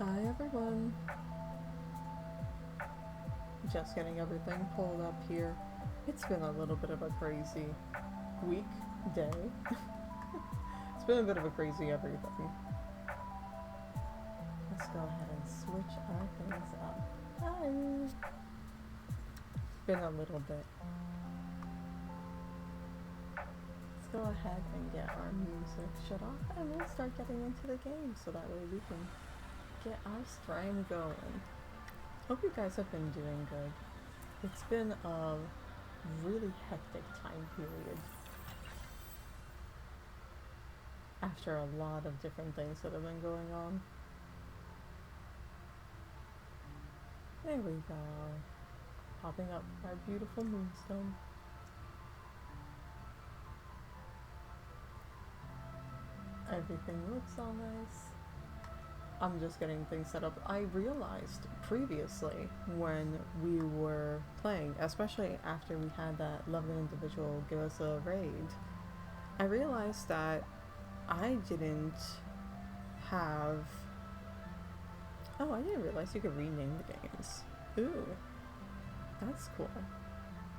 Hi everyone. Just getting everything pulled up here. It's been a little bit of a crazy week, day. It's been a bit of a crazy everything. Let's go ahead and switch our things up. Hi. It's been a little bit. Let's go ahead and get our music shut off and we'll start getting into the game so that way we can get our stream going. Hope you guys have been doing good. It's been a really hectic time period after a lot of different things that have been going on. There we go. Popping up our beautiful Moonstone. Everything looks all nice. I'm just getting things set up. I realized previously when we were playing, especially after we had that lovely individual give us a raid, I realized that I didn't have... Oh, I didn't realize you could rename the games. Ooh, that's cool.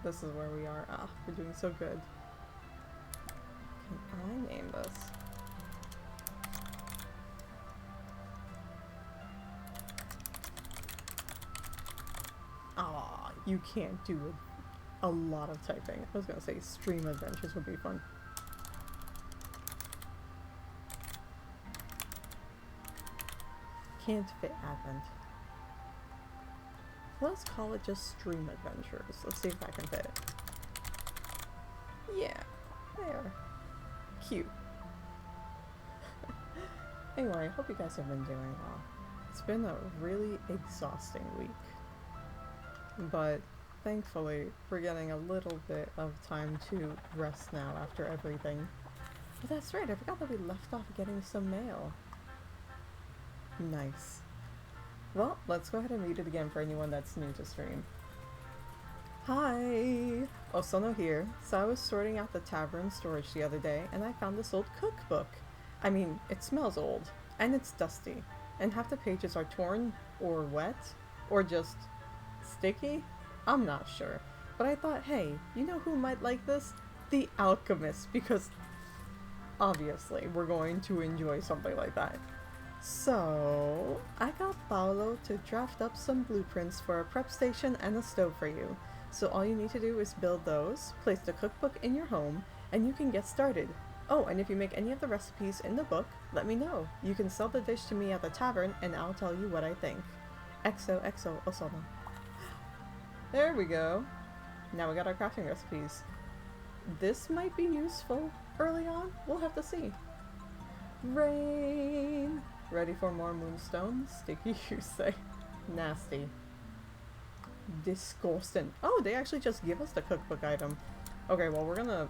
This is where we are. Ah, we're doing so good. Can I name this? Aw, you can't do a lot of typing. I was gonna say stream adventures would be fun. Can't fit Advent. Let's call it just stream adventures. Let's see if I can fit it. Yeah, there. Cute. Anyway, hope you guys have been doing well. It's been a really exhausting week. But thankfully, we're getting a little bit of time to rest now after everything. But that's right, I forgot that we left off getting some mail. Nice. Well, let's go ahead and read it again for anyone that's new to stream. Hi! Osono here. So I was sorting out the tavern storage the other day, and I found this old cookbook. I mean, it smells old, and it's dusty, and half the pages are torn, or wet, or just sticky? I'm not sure. But I thought, hey, you know who might like this? The Alchemist, because obviously we're going to enjoy something like that. So, I got Paolo to draft up some blueprints for a prep station and a stove for you. So all you need to do is build those, place the cookbook in your home, and you can get started. Oh, and if you make any of the recipes in the book, let me know. You can sell the dish to me at the tavern, and I'll tell you what I think. XOXO Osono. There we go. Now we got our crafting recipes. This might be useful early on. We'll have to see. Rain! Ready for more moonstone? Sticky, you say. Nasty. Disgusting. Oh, they actually just give us the cookbook item. Okay, well, we're gonna...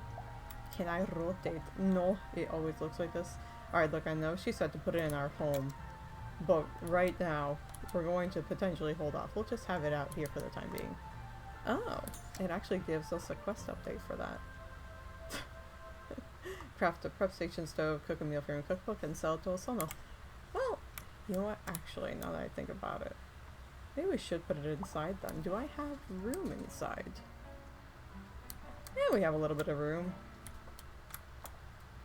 Can I rotate? No, it always looks like this. Alright, look, I know she said to put it in our home. But right now, we're going to potentially hold off. We'll just have it out here for the time being. Oh, it actually gives us a quest update for that. Craft a prep station stove, cook a meal from your cookbook, and sell it to Osono. Well, you know what? Actually, now that I think about it, maybe we should put it inside then. Do I have room inside? Yeah, we have a little bit of room.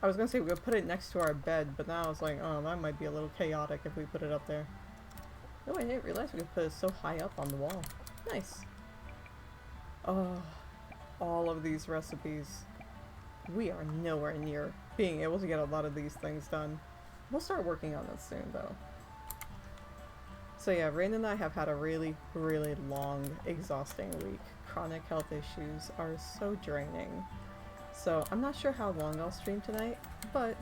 I was gonna say we could put it next to our bed, but now I was like, oh, that might be a little chaotic if we put it up there. Oh, I didn't realize we could put it so high up on the wall. Nice. Oh, all of these recipes. We are nowhere near being able to get a lot of these things done. We'll start working on this soon, though. So yeah, Rain and I have had a really, really long, exhausting week. Chronic health issues are so draining. So I'm not sure how long I'll stream tonight, but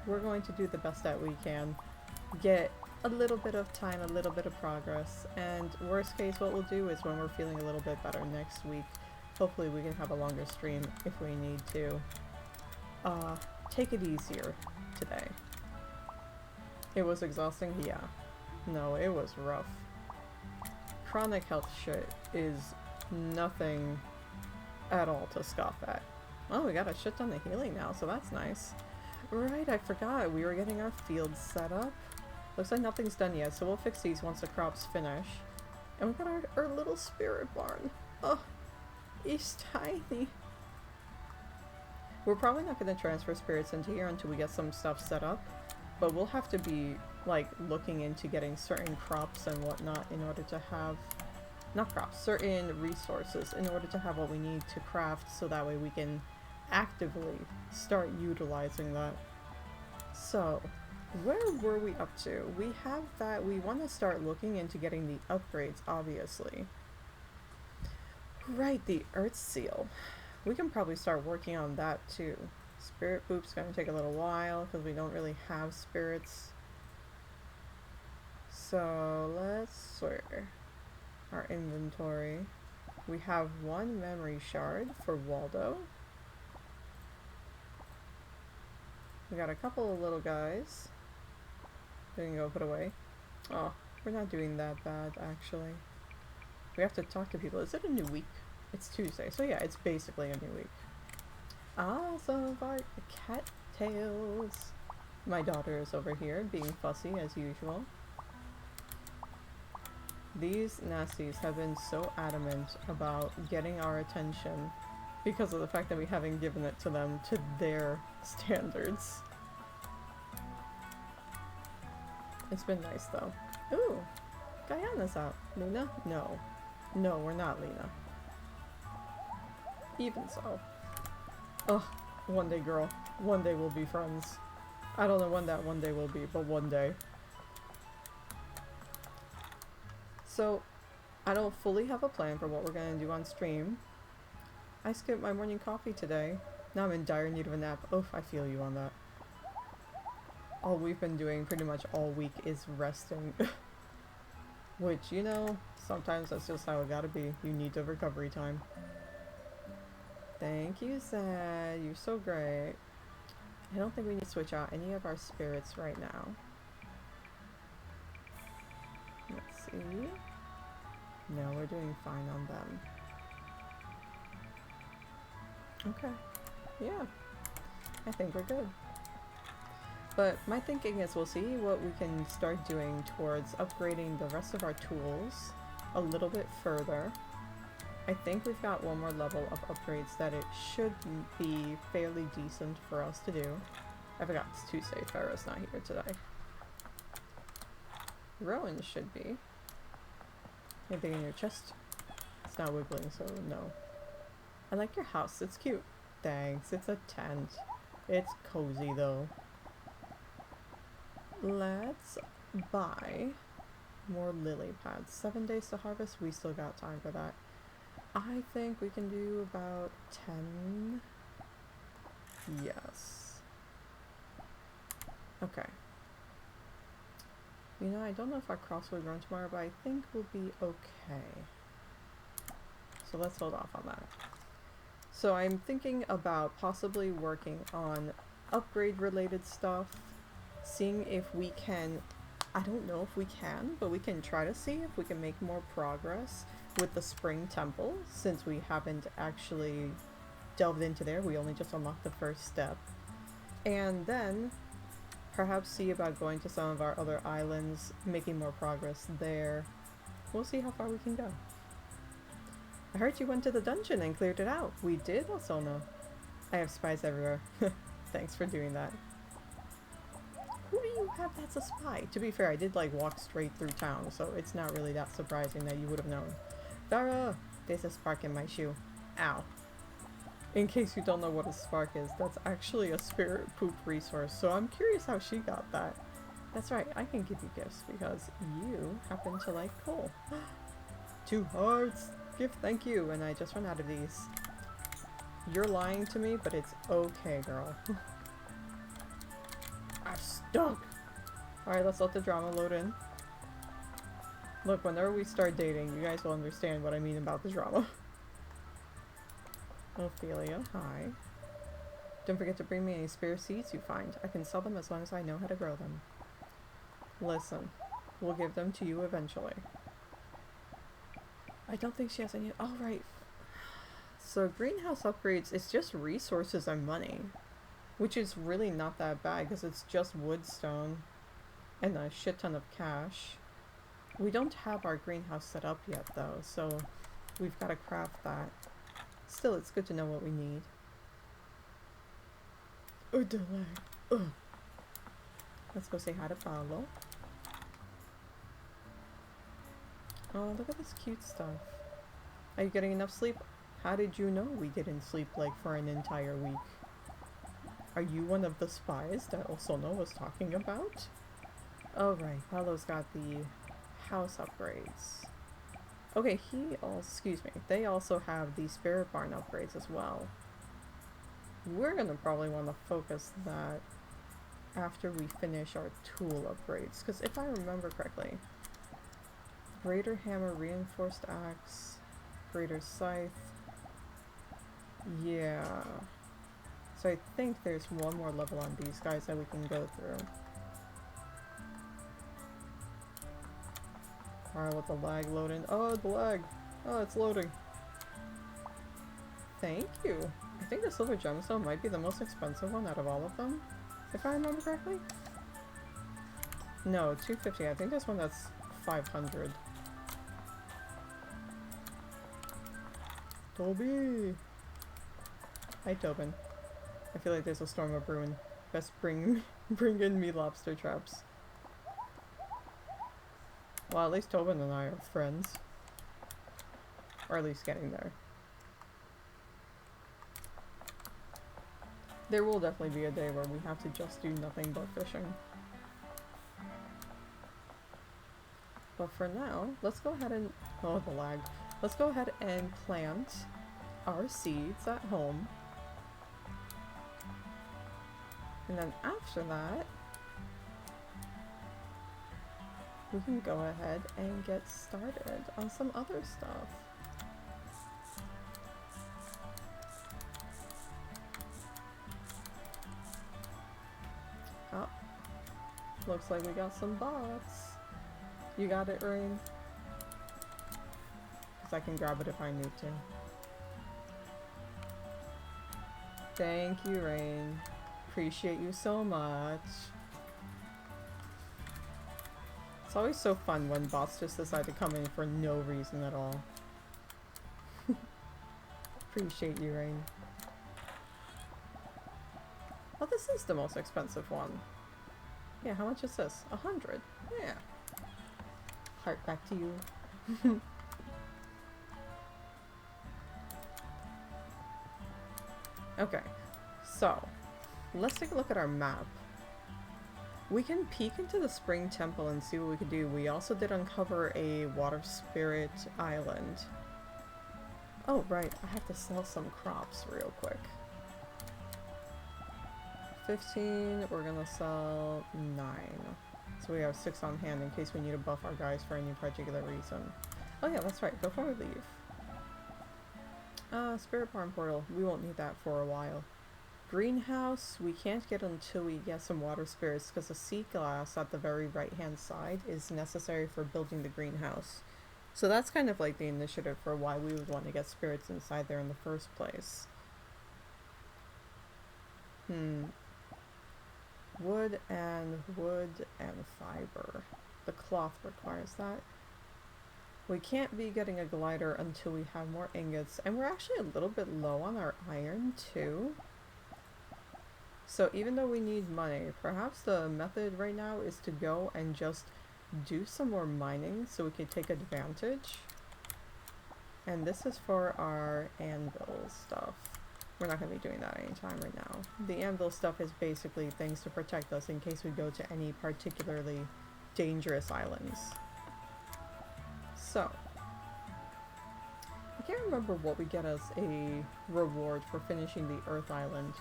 we're going to do the best that we can. Get a little bit of time, a little bit of progress, and worst case what we'll do is when we're feeling a little bit better next week, hopefully we can have a longer stream if we need to. Take it easier today. It was exhausting? Yeah. No, it was rough. Chronic health shit is nothing at all to scoff at. Oh, we got a shit ton of healing now, so that's nice. Right, I forgot. We were getting our field set up. Looks like nothing's done yet, so we'll fix these once the crops finish. And we got our little spirit barn. Oh, he's tiny. We're probably not going to transfer spirits into here until we get some stuff set up, but we'll have to be, like, looking into getting certain crops and whatnot in order to have, not crops, certain resources in order to have what we need to craft, so that way we can actively start utilizing that. So, where were we up to? We have that, we want to start looking into getting the upgrades, obviously. Right, the Earth Seal. We can probably start working on that too. Spirit Boop's gonna take a little while because we don't really have spirits. So let's sort our inventory. We have one memory shard for Waldo. We got a couple of little guys. We can go put away. Oh, we're not doing that bad actually. We have to talk to people. Is it a new week? It's Tuesday, so yeah, it's basically a new week. Ah, some of our cattails. My daughter is over here, being fussy as usual. These nasties have been so adamant about getting our attention because of the fact that we haven't given it to them to their standards. It's been nice though. Ooh, Guyana's out. Lena? No. No, we're not Lena. Even so. Ugh, one day, girl. One day we'll be friends. I don't know when that one day will be, but one day. So, I don't fully have a plan for what we're gonna do on stream. I skipped my morning coffee today. Now I'm in dire need of a nap. Oh, I feel you on that. All we've been doing pretty much all week is resting. Which, you know, sometimes that's just how it gotta be. You need the recovery time. Thank you, Zed. You're so great. I don't think we need to switch out any of our spirits right now. Let's see. No, we're doing fine on them. Okay. Yeah. I think we're good. But my thinking is we'll see what we can start doing towards upgrading the rest of our tools a little bit further. I think we've got one more level of upgrades that it should be fairly decent for us to do. I forgot it's Tuesday, Pharaoh's not here today. Rowan should be. Anything in your chest? It's not wiggling, so no. I like your house, it's cute. Thanks, it's a tent. It's cozy though. Let's buy more lily pads. 7 days to harvest, we still got time for that. I think we can do about 10. Yes. Okay. You know, I don't know if our crops will grow tomorrow, but I think we'll be okay. So let's hold off on that. So I'm thinking about possibly working on upgrade related stuff, seeing if we can, I don't know if we can, but we can try to see if we can make more progress with the spring temple, since we haven't actually delved into there. We only just unlocked the first step. And then perhaps see about going to some of our other islands, making more progress there. We'll see how far we can go. I heard you went to the dungeon and cleared it out. We did, Osona. I have spies everywhere. Thanks for doing that. Who do you have that's a spy? To be fair, I did like walk straight through town, so it's not really that surprising that you would have known. Dara! There's a spark in my shoe. Ow. In case you don't know what a spark is, that's actually a spirit poop resource, so I'm curious how she got that. That's right, I can give you gifts because you happen to like coal. 2 hearts! Gift, thank you, and I just ran out of these. You're lying to me, but it's okay, girl. I'm stuck! Alright, let's let the drama load in. Look, whenever we start dating, you guys will understand what I mean about the drama. Ophelia, hi. Don't forget to bring me any spare seeds you find. I can sell them as long as I know how to grow them. Listen, we'll give them to you eventually. I don't think she has any. Alright. So greenhouse upgrades, it's just resources and money. Which is really not that bad because it's just wood stone. and a shit ton of cash. We don't have our greenhouse set up yet though, so we've got to craft that. Still, it's good to know what we need. Oh, delay. Ugh. Let's go say hi to Paolo. Oh, look at this cute stuff. Are you getting enough sleep? How did you know we didn't sleep like for an entire week? Are you one of the spies that Osono was talking about? Oh right, Paolo's got the house upgrades. Okay, excuse me, they also have the spirit barn upgrades as well. We're gonna probably want to focus that after we finish our tool upgrades, because if I remember correctly, greater hammer, reinforced axe, greater scythe, yeah. So I think there's one more level on these guys that we can go through. Alright, with the lag loading. Oh, the lag! Oh, it's loading. Thank you. I think the silver gemstone might be the most expensive one out of all of them, if I remember correctly. No, 250. I think this one that's 500. Toby! Hi, Tobin. I feel like there's a storm of brewing. Best bring in me lobster traps. Well, at least Tobin and I are friends. Or at least getting there. There will definitely be a day where we have to just do nothing but fishing. But for now, let's go ahead and... oh, the lag. Let's go ahead and plant our seeds at home. And then after that, we can go ahead and get started on some other stuff. Oh, looks like we got some bots. You got it, Rain? Because I can grab it if I need to. Thank you, Rain. Appreciate you so much. It's always so fun when bots just decide to come in for no reason at all. Appreciate you, Rain. Oh, this is the most expensive one. Yeah, how much is this? 100. Yeah. Heart back to you. Okay, so let's take a look at our map. We can peek into the spring temple and see what we could do. We also did uncover a water spirit island. Oh right, I have to sell some crops real quick. 15, we're gonna sell 9. So we have 6 on hand in case we need to buff our guys for any particular reason. Oh yeah, that's right, before we leave. Spirit Barn Portal, we won't need that for a while. Greenhouse, we can't get until we get some water spirits because the sea glass at the very right hand side is necessary for building the greenhouse. So that's kind of like the initiative for why we would want to get spirits inside there in the first place. Wood and fiber. The cloth requires that. We can't be getting a glider until we have more ingots, and we're actually a little bit low on our iron too. So even though we need money, perhaps the method right now is to go and just do some more mining so we can take advantage. And this is for our anvil stuff. We're not going to be doing that anytime right now. The anvil stuff is basically things to protect us in case we go to any particularly dangerous islands. So, I can't remember what we get as a reward for finishing the Earth Island.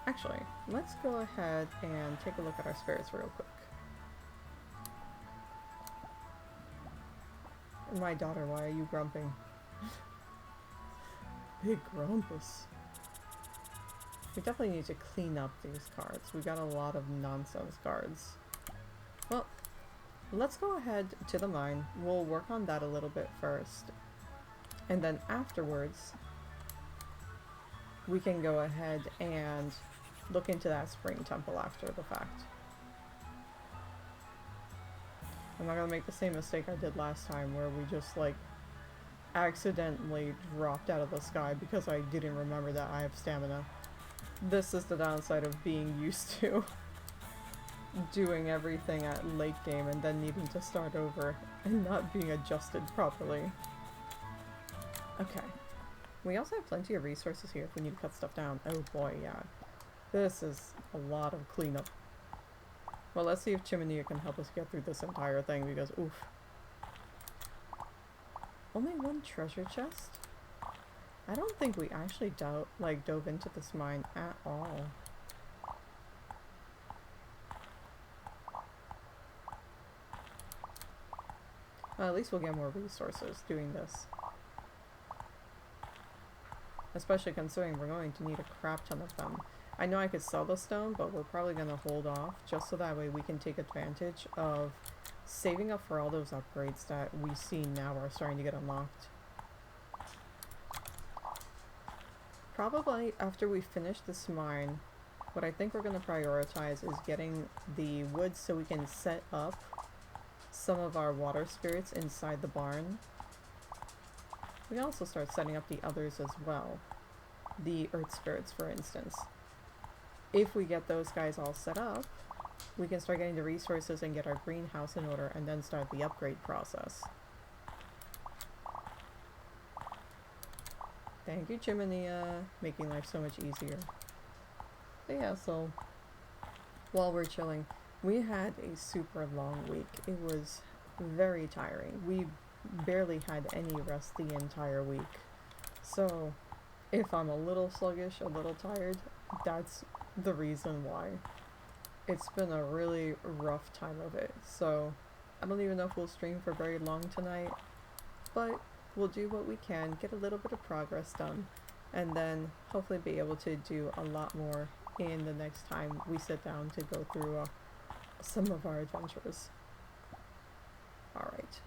Actually, let's go ahead and take a look at our spirits real quick. My daughter, why are you grumping? Big grumpus. We definitely need to clean up these cards. We got a lot of nonsense cards. Well, let's go ahead to the mine. We'll work on that a little bit first. And then afterwards, we can go ahead and look into that spring temple after the fact. I'm not gonna make the same mistake I did last time where we just like accidentally dropped out of the sky because I didn't remember that I have stamina. This is the downside of being used to doing everything at late game and then needing to start over and not being adjusted properly. Okay. We also have plenty of resources here if we need to cut stuff down. Oh boy, yeah. This is a lot of cleanup. Well, let's see if Chimney can help us get through this entire thing because, oof. Only one treasure chest? I don't think we actually dove into this mine at all. Well, at least we'll get more resources doing this. Especially considering we're going to need a crap ton of them. I know I could sell the stone, but we're probably going to hold off just so that way we can take advantage of saving up for all those upgrades that we see now are starting to get unlocked. Probably after we finish this mine, what I think we're going to prioritize is getting the wood so we can set up some of our water spirits inside the barn. We also start setting up the others as well. The earth spirits, for instance. If we get those guys all set up, we can start getting the resources and get our greenhouse in order and then start the upgrade process. Thank you, Chiminea, making life so much easier. But yeah, so while we're chilling, we had a super long week. It was very tiring. We barely had any rest the entire week. So if I'm a little sluggish, a little tired, that's the reason why. It's been a really rough time of it. So I don't even know if we'll stream for very long tonight, but we'll do what we can, get a little bit of progress done, and then hopefully be able to do a lot more in the next time we sit down to go through some of our adventures. Alright,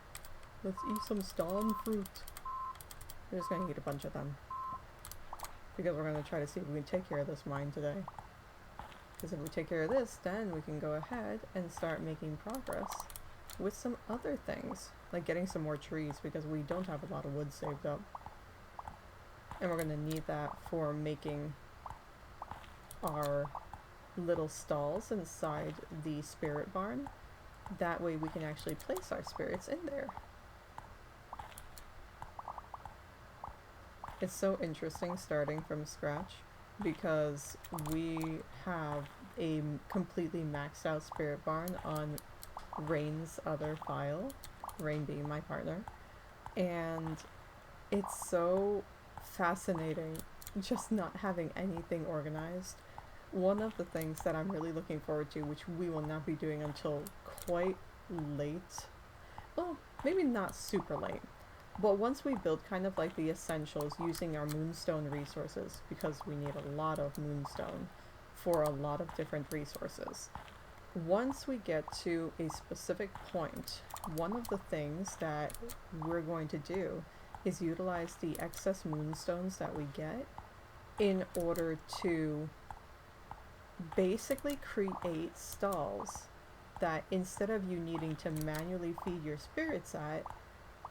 let's eat some storm fruit. We're just gonna eat a bunch of them, because we're gonna try to see if we can take care of this mine today. Because if we take care of this, then we can go ahead and start making progress with some other things, like getting some more trees, because we don't have a lot of wood saved up. And we're gonna need that for making our little stalls inside the spirit barn. That way we can actually place our spirits in there. It's so interesting starting from scratch, because we have a completely maxed out spirit barn on Rain's other file, Rain being my partner, and it's so fascinating just not having anything organized. One of the things that I'm really looking forward to, which we will not be doing until quite late, well, maybe not super late, but once we build kind of like the essentials using our Moonstone resources, because we need a lot of Moonstone for a lot of different resources. Once we get to a specific point, one of the things that we're going to do is utilize the excess Moonstones that we get in order to basically create stalls that, instead of you needing to manually feed your spirits at,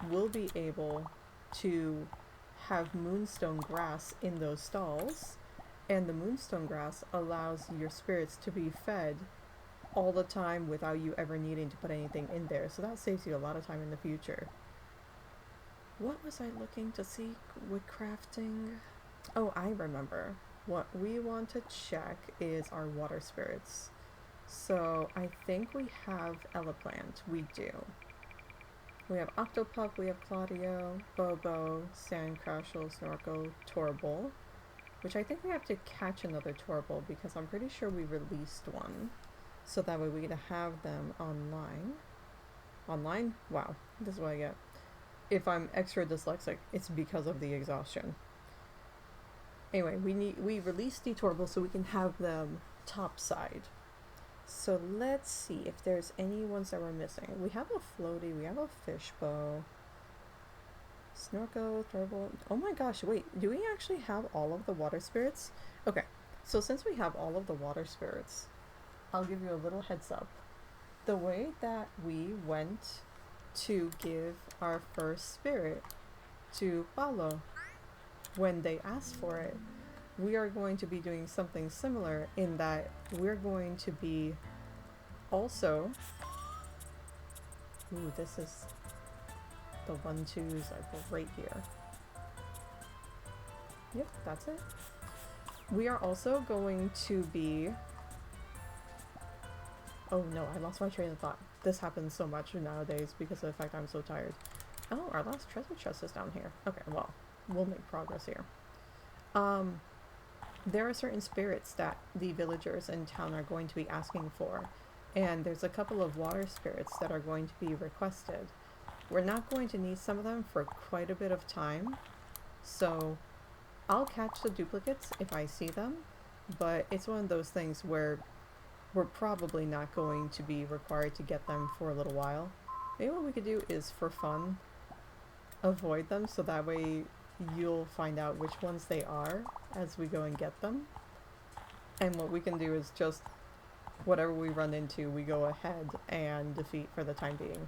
we'll be able to have moonstone grass in those stalls, and the moonstone grass allows your spirits to be fed all the time without you ever needing to put anything in there, so that saves you a lot of time in the future. What was I looking to see with crafting? Oh, I remember. What we want to check is our water spirits. So I think we have Elaplant. We do. We have Octopup, we have Claudio, Bobo, Sandcrashel, Snorkel, Torble, which I think we have to catch another Torble because I'm pretty sure we released one. So that way we can have them online. Online? Wow, this is what I get. If I'm extra dyslexic, it's because of the exhaustion. Anyway, we released the Torble so we can have them topside. So let's see if there's any ones that we're missing. We have a floaty, we have a fishbow, Snorkel, Thorble. Oh my gosh, wait, do we actually have all of the water spirits? Okay, so since we have all of the water spirits, I'll give you a little heads up. the way that we went to give our first spirit to Paulo when they asked for it, we are going to be doing something similar in that we're going to be also... Ooh, this is... The 1-2s are right here. Yep, that's it. We are also going to be... Oh no, I lost my train of thought. This happens so much nowadays because of the fact I'm so tired. Oh, our last treasure chest is down here. Okay, well, we'll make progress here. There are certain spirits that the villagers in town are going to be asking for, and there's a couple of water spirits that are going to be requested. We're not going to need some of them for quite a bit of time, so I'll catch the duplicates if I see them, but it's one of those things where we're probably not going to be required to get them for a little while. Maybe what we could do is, for fun, avoid them so that way you'll find out which ones they are as we go and get them. And what we can do is just, whatever we run into, we go ahead and defeat for the time being.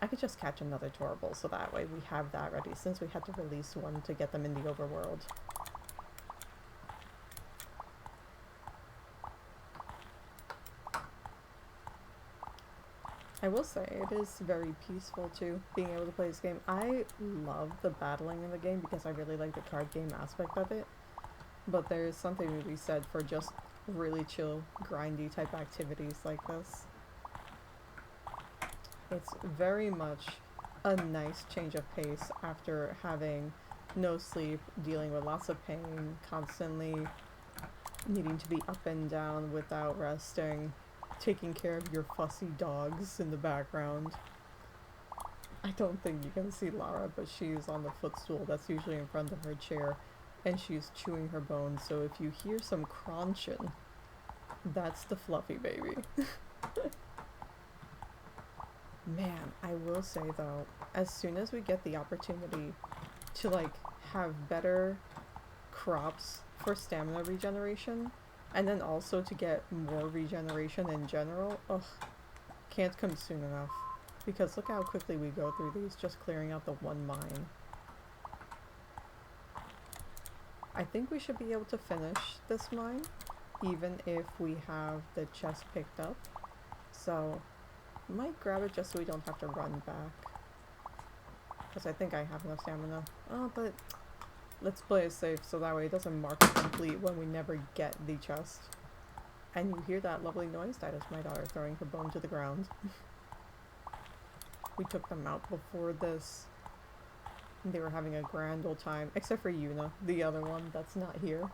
I could just catch another Torble so that way we have that ready, since we had to release one to get them in the overworld. I will say, it is very peaceful too, being able to play this game. I love the battling in the game because I really like the card game aspect of it. But there's something to be said for just really chill, grindy type activities like this. It's very much a nice change of pace after having no sleep, dealing with lots of pain, constantly needing to be up and down without resting, taking care of your fussy dogs in the background. I don't think you can see Lara, but she's on the footstool that's usually in front of her chair, and she's chewing her bones, so if you hear some crunching, that's the fluffy baby. Man, I will say though, as soon as we get the opportunity to like have better crops for stamina regeneration, and then also to get more regeneration in general, ugh, can't come soon enough. Because look how quickly we go through these, just clearing out the one mine. I think we should be able to finish this mine, even if we have the chest picked up. So, might grab it just so we don't have to run back. Because I think I have enough stamina. Oh, but let's play it safe so that way it doesn't mark it complete when we never get the chest. And you hear that lovely noise? That is my daughter throwing her bone to the ground. We took them out before this. They were having a grand old time, except for Yuna, the other one that's not here.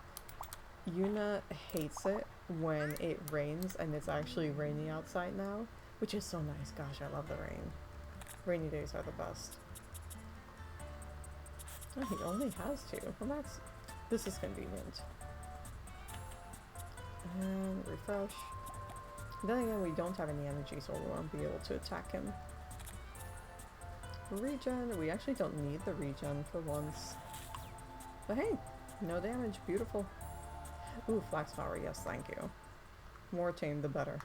Yuna hates it when it rains, and it's actually raining outside now, which is so nice. Gosh, I love the rain. Rainy days are the best. Oh, he only has 2. Well, this is convenient. And refresh. Then again, we don't have any energy, so we won't be able to attack him. Regen. We actually don't need the regen for once. But hey, no damage. Beautiful. Ooh, flax flower. Yes, thank you. More tame, the better.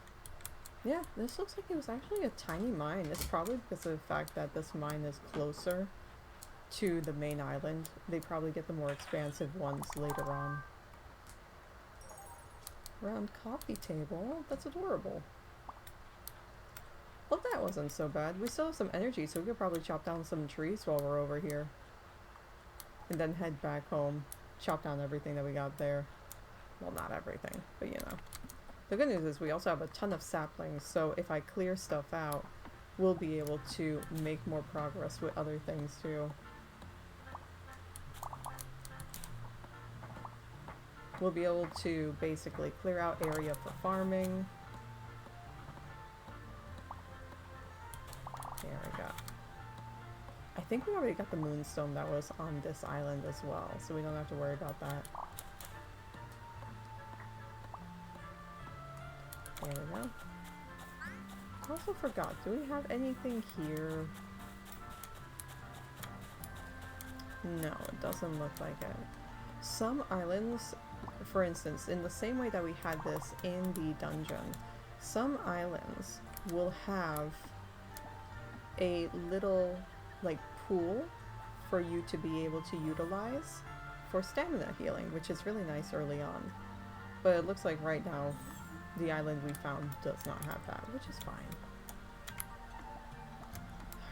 Yeah, this looks like it was actually a tiny mine. It's probably because of the fact that this mine is closer to the main island. They probably get the more expansive ones later on. Round coffee table. That's adorable. Well, that wasn't so bad. We still have some energy, so we could probably chop down some trees while we're over here. And then head back home. Chop down everything that we got there. Well, not everything, but you know. The good news is we also have a ton of saplings, so if I clear stuff out, we'll be able to make more progress with other things too. We'll be able to basically clear out area for farming. There we go. I think we already got the moonstone that was on this island as well, so we don't have to worry about that. There we go. I also forgot, do we have anything here? No, it doesn't look like it. Some islands, for instance, in the same way that we had this in the dungeon, some islands will have a little like pool for you to be able to utilize for stamina healing, which is really nice early on. But it looks like right now the island we found does not have that, which is fine.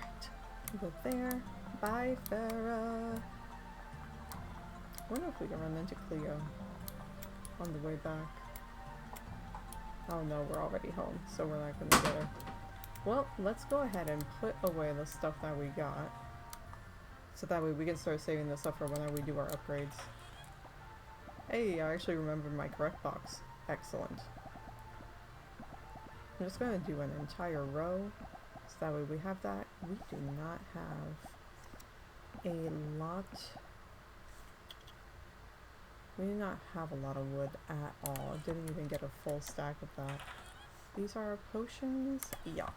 Alright, go there. Bye, Farah. I wonder if we can run into Cleo on the way back. Oh no, we're already home, so we're not gonna get her. Well, let's go ahead and put away the stuff that we got, so that way we can start saving this up for whenever we do our upgrades. Hey, I actually remembered my correct box. Excellent. I'm just going to do an entire row, so that way we have that. We do not have a lot... We do not have a lot of wood at all. Didn't even get a full stack of that. These are our potions? Yeah.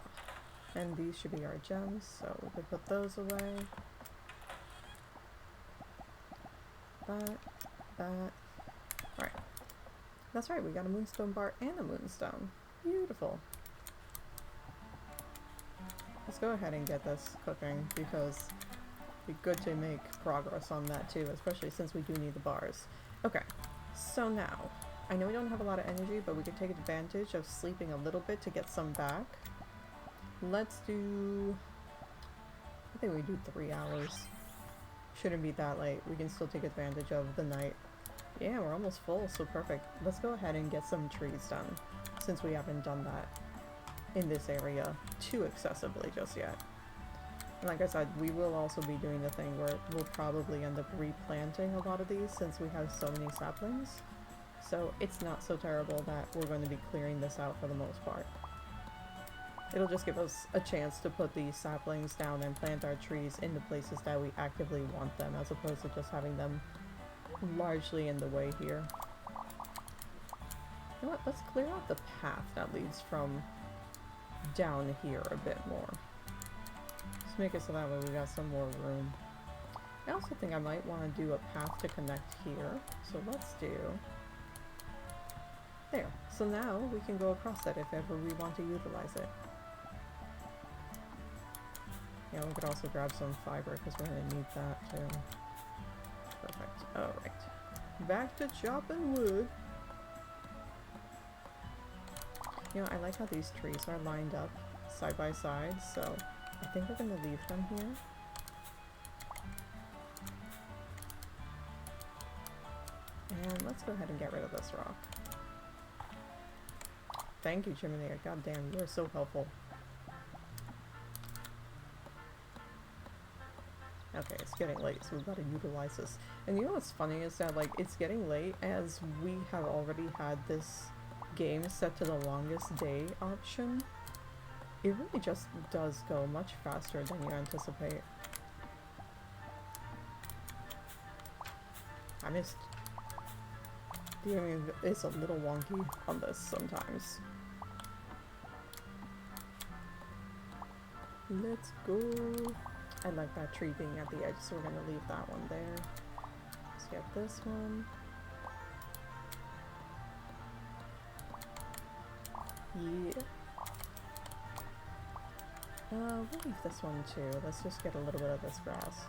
And these should be our gems, so we could put those away. That. Right. That's right, we got a moonstone bar and a moonstone. Beautiful. Let's go ahead and get this cooking, because it'd be good to make progress on that too, especially since we do need the bars. Okay, so now, I know we don't have a lot of energy, but we could take advantage of sleeping a little bit to get some back. Let's do... I think we do 3 hours. Shouldn't be that late. We can still take advantage of the night. Yeah, we're almost full, so perfect. Let's go ahead and get some trees done, since we haven't done that in this area too excessively just yet. And like I said, we will also be doing the thing where we'll probably end up replanting a lot of these since we have so many saplings. So it's not so terrible that we're going to be clearing this out for the most part. It'll just give us a chance to put these saplings down and plant our trees in the places that we actively want them, as opposed to just having them largely in the way here. You know what, let's clear out the path that leads from down here a bit more. Let's make it so that way we got some more room. I also think I might want to do a path to connect here, so let's do... There. So now we can go across that if ever we want to utilize it. Yeah, we could also grab some fiber because we're going to need that too. Perfect. Alright. Back to chopping wood. You know, I like how these trees are lined up side by side, so I think we're going to leave them here. And let's go ahead and get rid of this rock. Thank you, Jiminy. God damn, you are so helpful. Okay, it's getting late, so we've got to utilize this. And you know what's funny is that, like, it's getting late as we have already had this game set to the longest day option. It really just does go much faster than you anticipate. I missed. The aiming is a little wonky on this sometimes. Let's go. I like that tree being at the edge, so we're gonna leave that one there. Let's get this one. Yeah. We'll leave this one too. Let's just get a little bit of this grass.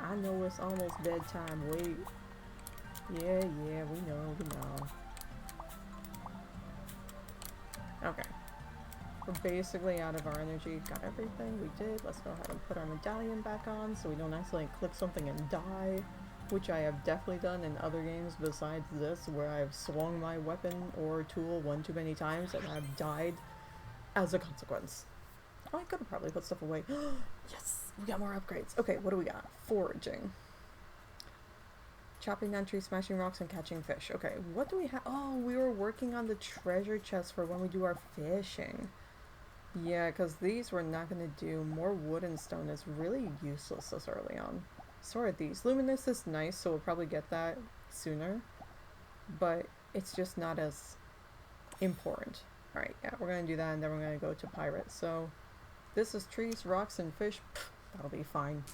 I know it's almost bedtime. Wait. Yeah, we know. Okay. We're basically out of our energy. Got everything we did. Let's go ahead and put our medallion back on so we don't accidentally click something and die, which I have definitely done in other games besides this, where I've swung my weapon or tool one too many times and I've died as a consequence. Oh, I could have probably put stuff away. Yes! We got more upgrades. Okay, what do we got? Foraging. Chopping down trees, smashing rocks, and catching fish. Okay, what do we have? Oh, we were working on the treasure chest for when we do our fishing. Yeah, because these we're not going to do. More wood and stone is really useless this early on. So are these. Luminous is nice, so we'll probably get that sooner. But it's just not as important. Alright, yeah, we're going to do that, and then we're going to go to pirate. So, this is trees, rocks, and fish. Pfft, that'll be fine.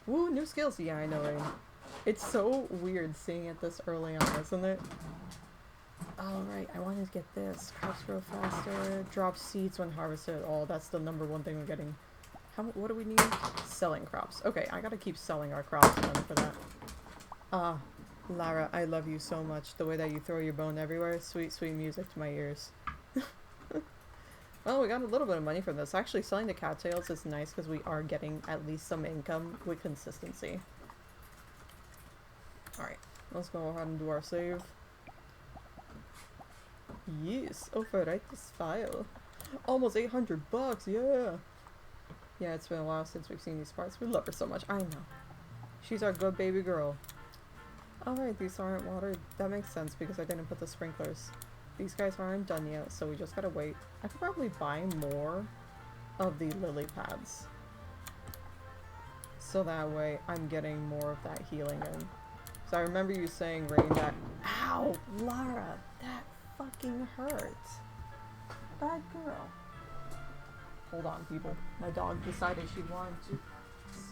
Woo, new skills. Yeah, I know, right? It's so weird seeing it this early on, isn't it? Oh, right, I wanted to get this. Crops grow faster, drop seeds when harvested. Oh, that's the number one thing we're getting. What do we need? Selling crops. Okay, I gotta keep selling our crops then for that. Ah, Lara, I love you so much. The way that you throw your bone everywhere. Sweet, sweet music to my ears. Well, we got a little bit of money from this. Actually, selling the cattails is nice because we are getting at least some income with consistency. Alright, let's go ahead and do our save. Yes, overwrite this file. Almost 800 bucks, yeah! Yeah, it's been a while since we've seen these parts. We love her so much, I know. She's our good baby girl. Alright, these aren't watered. That makes sense because I didn't put the sprinklers. These guys aren't done yet, so we just gotta wait. I could probably buy more of the lily pads. So that way I'm getting more of that healing in. So I remember you saying, Rain, that— Ow! Lara! That fucking hurts. Bad girl. Hold on, people. My dog decided she wanted to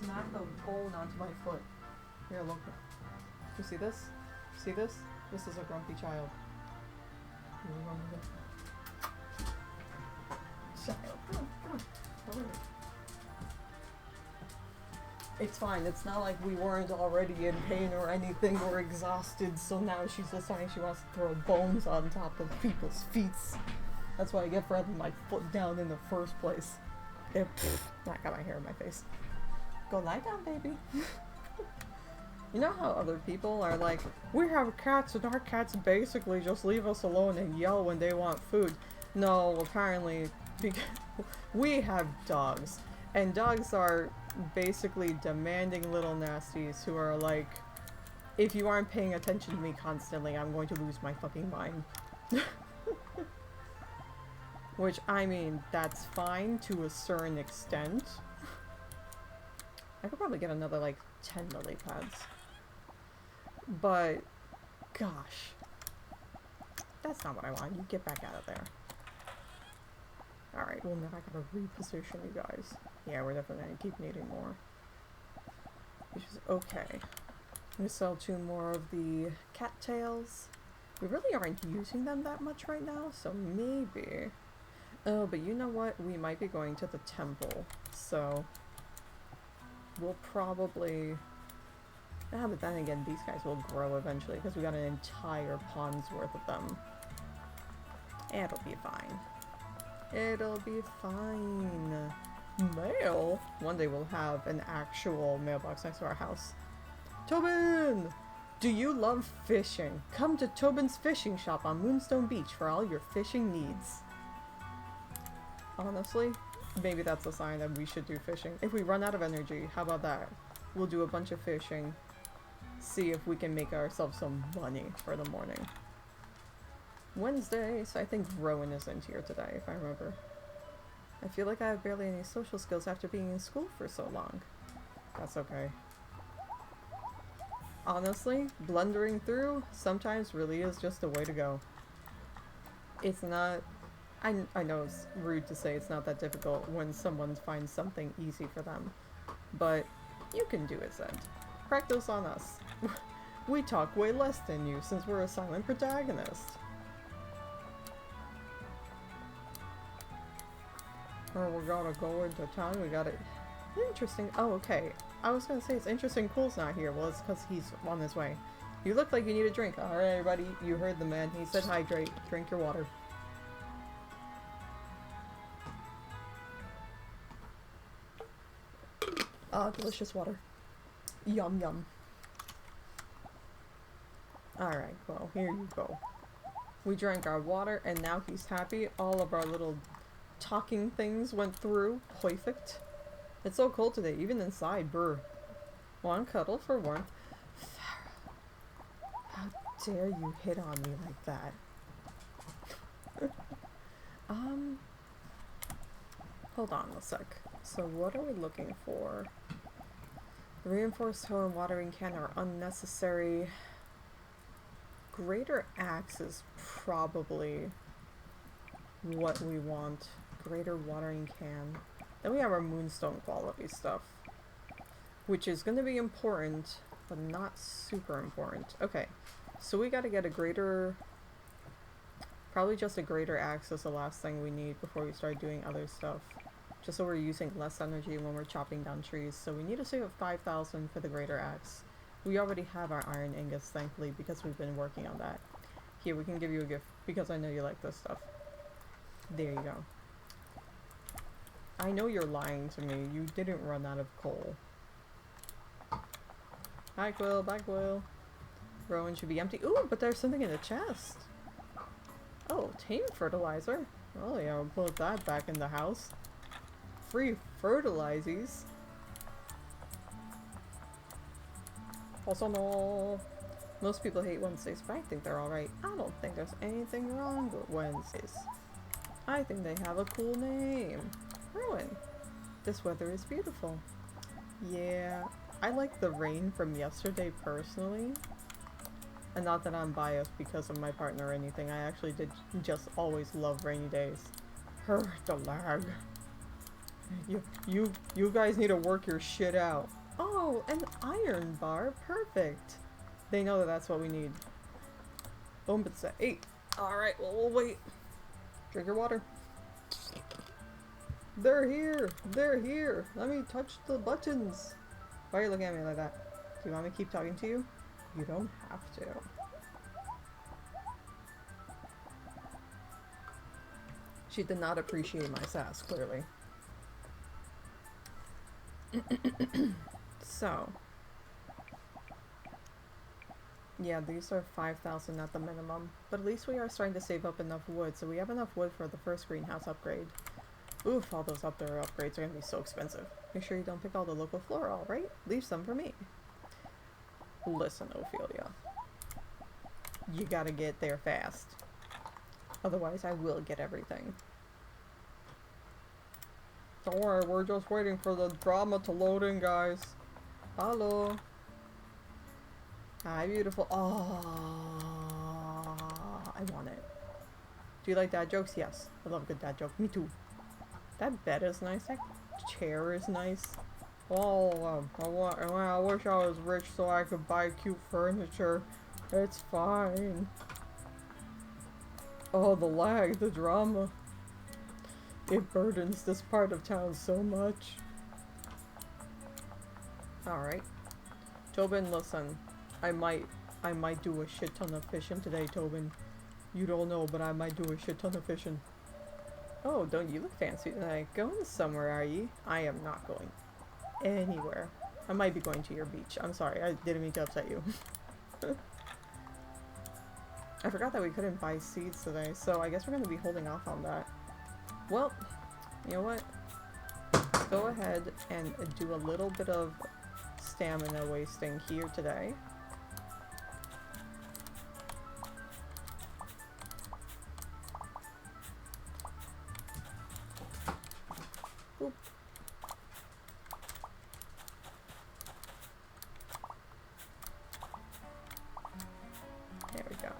smack a bone onto my foot. Here, look. You see this? See this? This is a grumpy child. Child, come on, come on. Come on. It's fine. It's not like we weren't already in pain or anything or exhausted, so now she's deciding she wants to throw bones on top of people's feet. That's why I get for having my foot down in the first place. I got my hair in my face. Go lie down, baby. You know how other people are like, we have cats and our cats basically just leave us alone and yell when they want food. No, apparently, because we have dogs. And dogs are basically demanding little nasties who are like, if you aren't paying attention to me constantly, I'm going to lose my fucking mind. Which, I mean, that's fine to a certain extent. I could probably get another, like, 10 lily pads. But, gosh. That's not what I want. You get back out of there. Alright, well now I gotta reposition you guys. Yeah, we're definitely gonna keep needing more. Which is okay. We sell 2 more of the cattails. We really aren't using them that much right now, so maybe... Oh, but you know what? We might be going to the temple, so... We'll probably... Ah, but then again, these guys will grow eventually, because we got an entire pond's worth of them. It'll be fine. It'll be fine. Mail? One day we'll have an actual mailbox next to our house. Tobin! Do you love fishing? Come to Tobin's Fishing Shop on Moonstone Beach for all your fishing needs. Honestly, maybe that's a sign that we should do fishing. If we run out of energy, how about that? We'll do a bunch of fishing. See if we can make ourselves some money for the morning. Wednesday, so I think Rowan isn't here today, if I remember. I feel like I have barely any social skills after being in school for so long. That's okay. Honestly, blundering through sometimes really is just the way to go. It's not... I know it's rude to say it's not that difficult when someone finds something easy for them. But you can do it, Zed. Practice on us. We talk way less than you since we're a silent protagonist. Or we're gonna go into town, we gotta... Interesting. Oh, okay. I was gonna say it's interesting Cool's not here. Well, it's because he's on his way. You look like you need a drink. Alright, everybody. You heard the man. He said hydrate. Drink your water. Delicious water. Yum yum. Alright, well, here you go. We drank our water, and now he's happy. All of our little talking things went through. Perfect. It's so cold today, even inside. Brr. One cuddle for warmth. Farah, how dare you hit on me like that? Hold on a sec. So what are we looking for? The reinforced hoe and watering can are unnecessary. Greater axe is probably what we want. Greater watering can. Then we have our moonstone quality stuff, which is going to be important but not super important. Okay, so we gotta get a greater... Probably just a greater axe is the last thing we need before we start doing other stuff. Just so we're using less energy when we're chopping down trees. So we need to save up 5,000 for the greater axe. We already have our iron ingots, thankfully, because we've been working on that. Here, we can give you a gift, because I know you like this stuff. There you go. I know you're lying to me. You didn't run out of coal. Hi, Quill. Bye, Quill. Rowan should be empty. Ooh, but there's something in the chest. Oh, tame fertilizer. Oh yeah, we'll put that back in the house. Free fertilizers. Also, no. Most people hate Wednesdays, but I think they're alright. I don't think there's anything wrong with Wednesdays. I think they have a cool name. Rowan. This weather is beautiful. Yeah, I like the rain from yesterday personally. And not that I'm biased because of my partner or anything. I actually did just always love rainy days. The lag. You guys need to work your shit out. Oh, an iron bar. Perfect. They know that that's what we need. Boom, it's at 8. Alright, well, we'll wait. Drink your water. They're here. They're here. Let me touch the buttons. Why are you looking at me like that? Do you want me to keep talking to you? You don't have to. She did not appreciate my sass, clearly. So. Yeah, these are 5,000 at the minimum. But at least we are starting to save up enough wood, so we have enough wood for the first greenhouse upgrade. Oof, all those upgrades are going to be so expensive. Make sure you don't pick all the local flora, alright? Leave some for me. Listen, Ophelia. You gotta get there fast. Otherwise, I will get everything. Don't worry, we're just waiting for the drama to load in, guys. Hello. Hi, beautiful. Oh, I want it. Do you like dad jokes? Yes. I love a good dad joke. Me too. That bed is nice. That chair is nice. Oh, I wish I was rich so I could buy cute furniture. It's fine. Oh, the lag, the drama. It burdens this part of town so much. Alright. Tobin, listen. I might do a shit ton of fishing today, Tobin. You don't know, but I might do a shit ton of fishing. Oh, don't you look fancy tonight? Going somewhere, are you? I am not going anywhere. I might be going to your beach. I'm sorry, I didn't mean to upset you. I forgot that we couldn't buy seeds today, so I guess we're going to be holding off on that. Well, you know what? Go ahead and do a little bit of stamina wasting here today. Boop. There we go.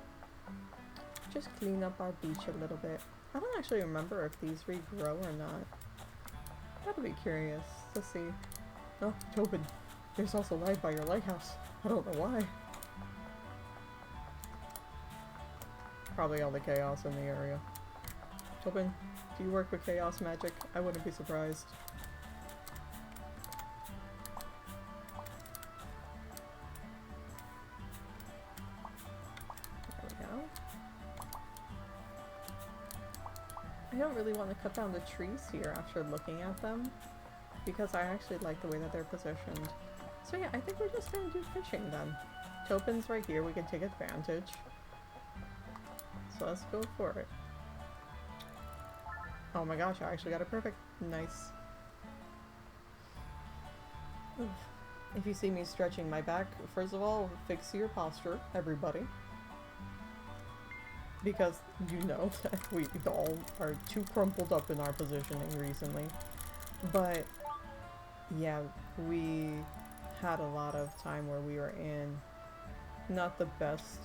Just clean up our beach a little bit. I don't actually remember if these regrow or not. I'd be curious to see. Oh, Tobin, there's also light by your lighthouse. I don't know why. Probably all the chaos in the area. Tobin, do you work with chaos magic? I wouldn't be surprised. I don't really want to cut down the trees here after looking at them, because I actually like the way that they're positioned. So yeah, I think we're just gonna do fishing then. Topin's right here, we can take advantage. So let's go for it. Oh my gosh, I actually got it perfect. Nice. Oof. If you see me stretching my back, first of all, fix your posture, everybody. Because you know that we all are too crumpled up in our positioning recently. But yeah, we had a lot of time where we were in not the best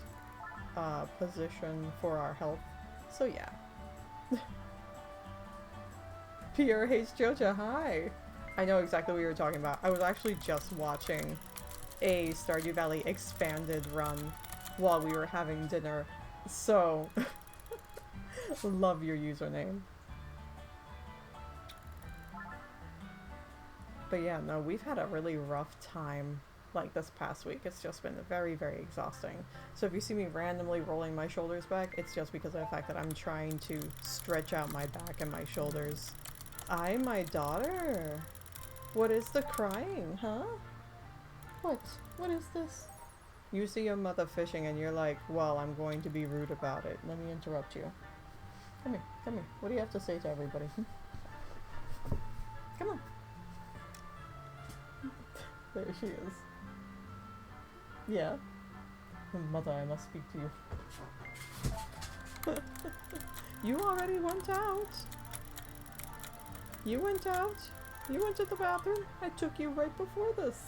position for our health. So yeah. Pierre hates Joja, hi! I know exactly what you were talking about. I was actually just watching a Stardew Valley expanded run while we were having dinner, so love your username. But yeah, no, we've had a really rough time like this past week. It's just been very, very exhausting. So if you see me randomly rolling my shoulders back, it's just because of the fact that I'm trying to stretch out my back and my shoulders. My daughter. What is the crying, huh? What? What is this? You see your mother fishing and you're like, well, I'm going to be rude about it. Let me interrupt you. Come here, come here. What do you have to say to everybody? Come on. There she is. Yeah. Mother, I must speak to you. You already went out. You went out. You went to the bathroom. I took you right before this.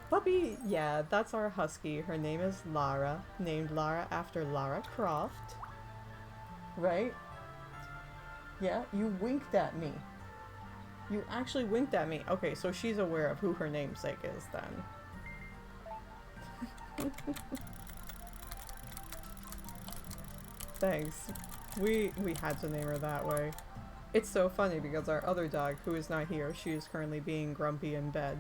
Puppy! Yeah, that's our husky. Her name is Lara. Named Lara after Lara Croft. Right? Yeah, you winked at me. You actually winked at me. Okay, so she's aware of who her namesake is then. Thanks. We had to name her that way. It's so funny because our other dog, who is not here, she is currently being grumpy in bed.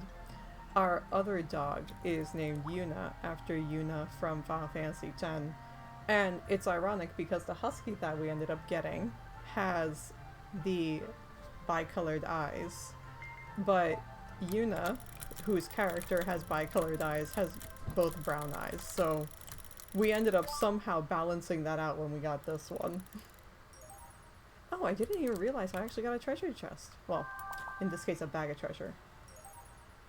Our other dog is named Yuna, after Yuna from Final Fantasy X. And it's ironic because the husky that we ended up getting has the bicolored eyes, but Yuna, whose character has bicolored eyes, has both brown eyes, so we ended up somehow balancing that out when we got this one. Oh, I didn't even realize I actually got a treasure chest. Well, in this case, a bag of treasure.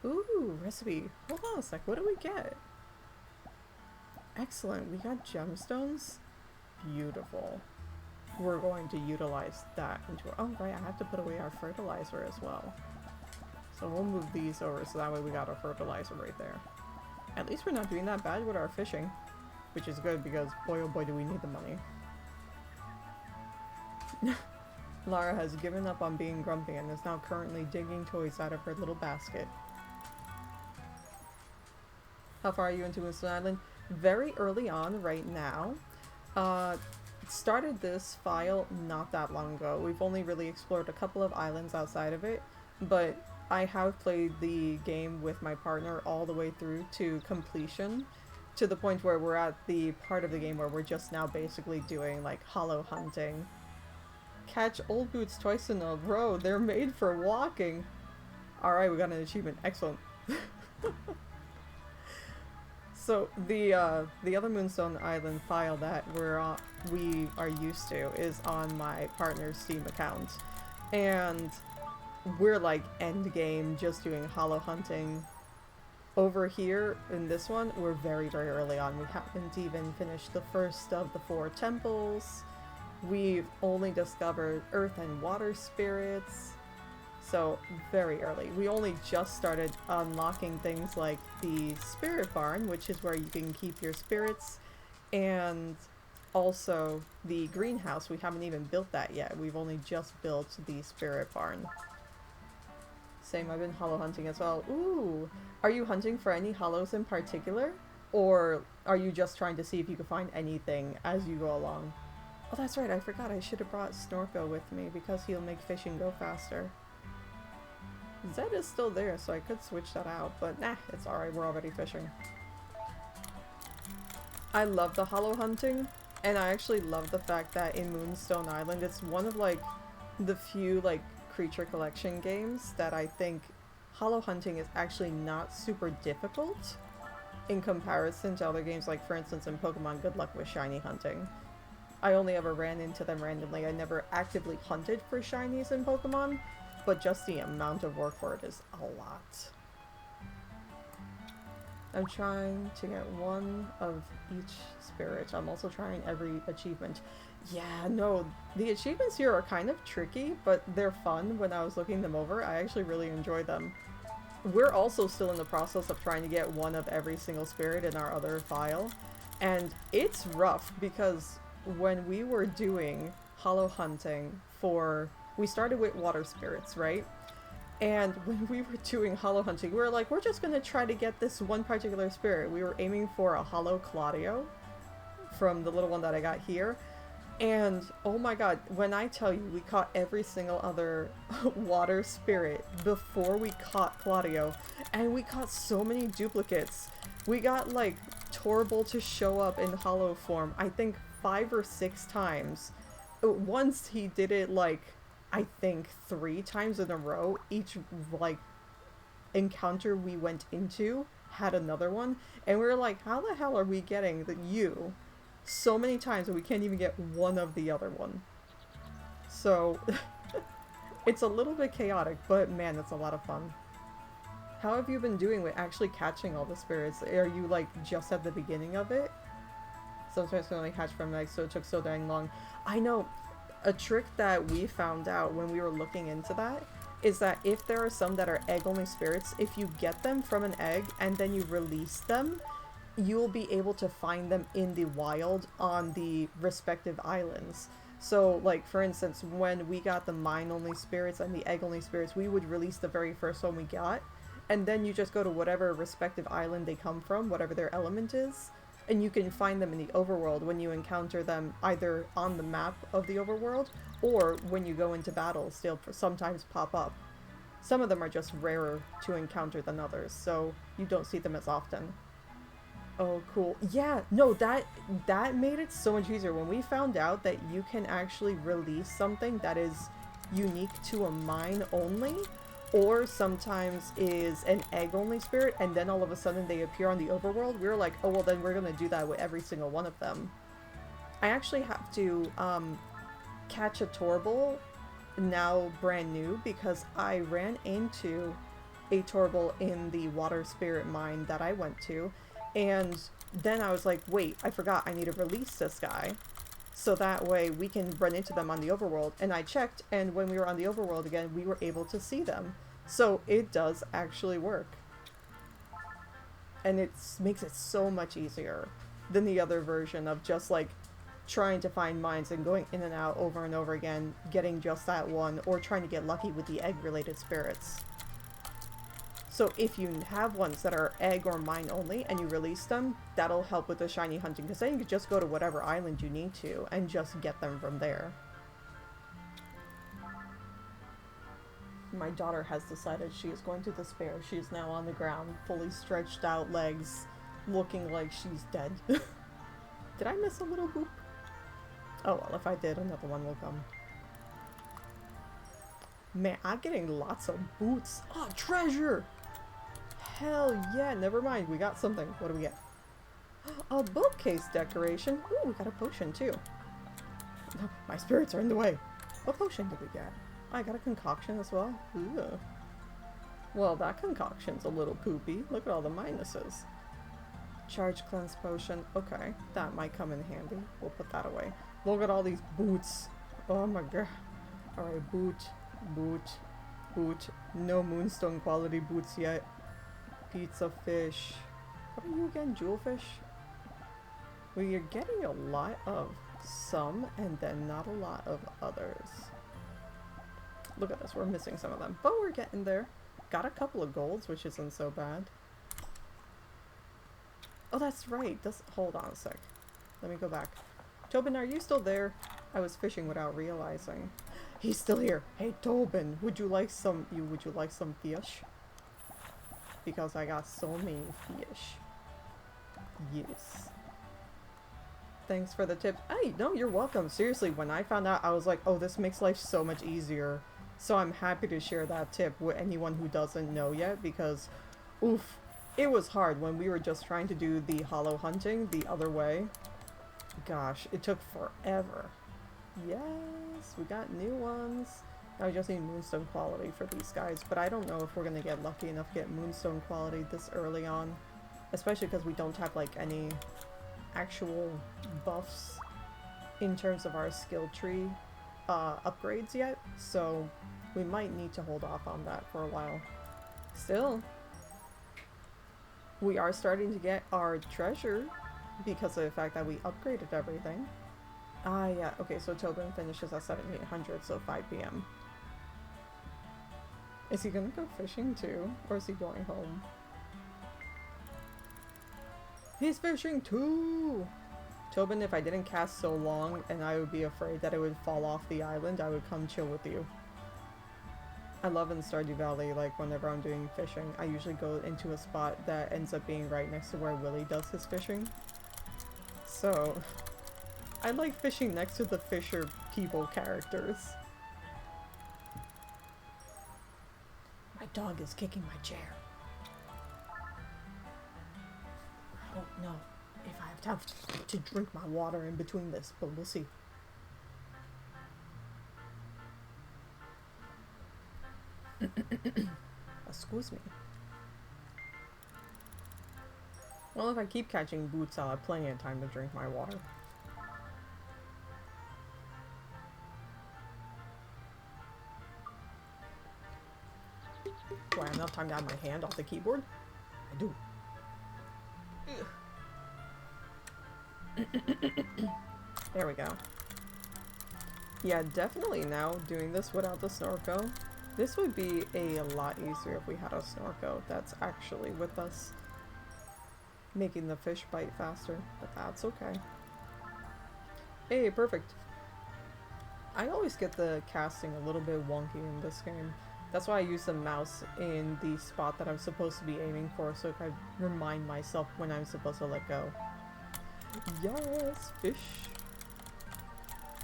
Ooh, recipe. Hold on a sec, what do we get? Excellent, we got gemstones. Beautiful. We're going to utilize that into our— oh right, I have to put away our fertilizer as well. So we'll move these over so that way we got our fertilizer right there. At least we're not doing that bad with our fishing, which is good because boy oh boy do we need the money. Lara has given up on being grumpy and is now currently digging toys out of her little basket. How far are you into Moonstone Island? Very early on right now. Started this file not that long ago. We've only really explored a couple of islands outside of it, but I have played the game with my partner all the way through to completion, to the point where we're at the part of the game where we're just now basically doing like hollow hunting. Catch old boots twice in a row. They're made for walking. Alright, we got an achievement. Excellent. So the other Moonstone Island file that we are used to is on my partner's Steam account, and we're like end game just doing hollow hunting. Over here in this one, we're very, very early on. We haven't even finished the first of the 4 temples. We've only discovered earth and water spirits. So, very early. We only just started unlocking things like the spirit barn, which is where you can keep your spirits, and also the greenhouse. We haven't even built that yet. We've only just built the spirit barn. Same, I've been hollow hunting as well. Ooh! Are you hunting for any hollows in particular? Or are you just trying to see if you can find anything as you go along? Oh, that's right, I forgot. I should have brought Snorkel with me because he'll make fishing go faster. Zed is still there, so I could switch that out, but nah, it's alright, we're already fishing. I love the hollow hunting, and I actually love the fact that in Moonstone Island, it's one of like the few like creature collection games that I think hollow hunting is actually not super difficult in comparison to other games, like for instance in Pokemon, good luck with shiny hunting. I only ever ran into them randomly. I never actively hunted for shinies in Pokemon, but just the amount of work for it is a lot. I'm trying to get one of each spirit. I'm also trying every achievement. Yeah, no, the achievements here are kind of tricky, but they're fun. When I was looking them over, I actually really enjoyed them. We're also still in the process of trying to get one of every single spirit in our other file, and it's rough because when we were doing hollow hunting for— we started with water spirits, right? And when we were doing hollow hunting, we were like, we're just gonna try to get this one particular spirit. We were aiming for a hollow Claudio from the little one that I got here. And oh my god, when I tell you we caught every single other water spirit before we caught Claudio, and we caught so many duplicates. We got like Torble to show up in hollow form, I think 5 or 6 times. Once he did it like, I think 3 times in a row. Each like encounter we went into had another one, and we were like, how the hell are we getting you so many times that we can't even get one of the other one? So it's a little bit chaotic, but man, it's a lot of fun. How have you been doing with actually catching all the spirits? Are you like just at the beginning of it? Sometimes they only hatch from eggs, so it took so dang long. I know. A trick that we found out when we were looking into that is that if there are some that are egg-only spirits, if you get them from an egg and then you release them, you'll be able to find them in the wild on the respective islands. So, like, for instance, when we got the mine-only spirits and the egg-only spirits, we would release the very first one we got, and then you just go to whatever respective island they come from, whatever their element is, and you can find them in the overworld when you encounter them either on the map of the overworld or when you go into battles, they'll sometimes pop up. Some of them are just rarer to encounter than others, so you don't see them as often. Oh, cool. Yeah, no, that made it so much easier. When we found out that you can actually release something that is unique to a mine only, or sometimes is an egg-only spirit, and then all of a sudden they appear on the overworld, we were like, oh, well, then we're gonna do that with every single one of them. I actually have to catch a Torble, now brand new, because I ran into a Torble in the water spirit mine that I went to, and then I was like, wait, I forgot I need to release this guy. So that way we can run into them on the overworld. And I checked, and when we were on the overworld again, we were able to see them. So it does actually work. And it makes it so much easier than the other version of just like trying to find mines and going in and out over and over again, getting just that one, or trying to get lucky with the egg-related spirits. So if you have ones that are egg or mine only and you release them, that'll help with the shiny hunting, because then you can just go to whatever island you need to and just get them from there. My daughter has decided she is going to despair. She is now on the ground, fully stretched out legs, looking like she's dead. Did I miss a little boop? Oh well, if I did, another one will come. Man, I'm getting lots of boots. Oh, treasure! Hell yeah, never mind, we got something. What do we get? A bookcase decoration. Ooh, we got a potion too. My spirits are in the way. What potion did we get? I got a concoction as well. Ooh. Well, that concoction's a little poopy. Look at all the minuses. Charge cleanse potion. Okay, that might come in handy. We'll put that away. Look at all these boots. Oh my god. Alright, boot. No Moonstone quality boots yet. Pizza fish. What are you again? Jewelfish? Well, you're getting a lot of some and then not a lot of others. Look at this, we're missing some of them, but we're getting there. Got a couple of golds, which isn't so bad. Oh, that's right. Hold on a sec. Let me go back. Tobin, are you still there? I was fishing without realizing. He's still here. Hey, Tobin, would you like some fish? Because I got so many fish. Yes. Thanks for the tip. Hey, no, you're welcome. Seriously, when I found out, I was like, oh, this makes life so much easier. So I'm happy to share that tip with anyone who doesn't know yet, because, oof, it was hard when we were just trying to do the hollow hunting the other way. Gosh, it took forever. Yes, we got new ones. I just need Moonstone quality for these guys, but I don't know if we're gonna get lucky enough to get Moonstone quality this early on. Especially because we don't have, like, any actual buffs in terms of our skill tree upgrades yet, so we might need to hold off on that for a while. Still, we are starting to get our treasure because of the fact that we upgraded everything. Ah, yeah, okay, so Tobin finishes at 1700, so 5 p.m. Is he gonna go fishing too? Or is he going home? He's fishing too! Tobin, if I didn't cast so long and I would be afraid that it would fall off the island, I would come chill with you. I love in Stardew Valley, like whenever I'm doing fishing, I usually go into a spot that ends up being right next to where Willy does his fishing. So, I like fishing next to the fisher people characters. My dog is kicking my chair. I don't know if I have time to drink my water in between this, but we'll see. Excuse me. Well, if I keep catching boots, I'll have plenty of time to drink my water. Do I have enough time to have my hand off the keyboard? I do. There we go. Yeah, definitely now doing this without the snorkel. This would be a lot easier if we had a snorkel that's actually with us, making the fish bite faster, but that's okay. Hey, perfect. I always get the casting a little bit wonky in this game. That's why I use the mouse in the spot that I'm supposed to be aiming for, so I can remind myself when I'm supposed to let go. Yes, fish!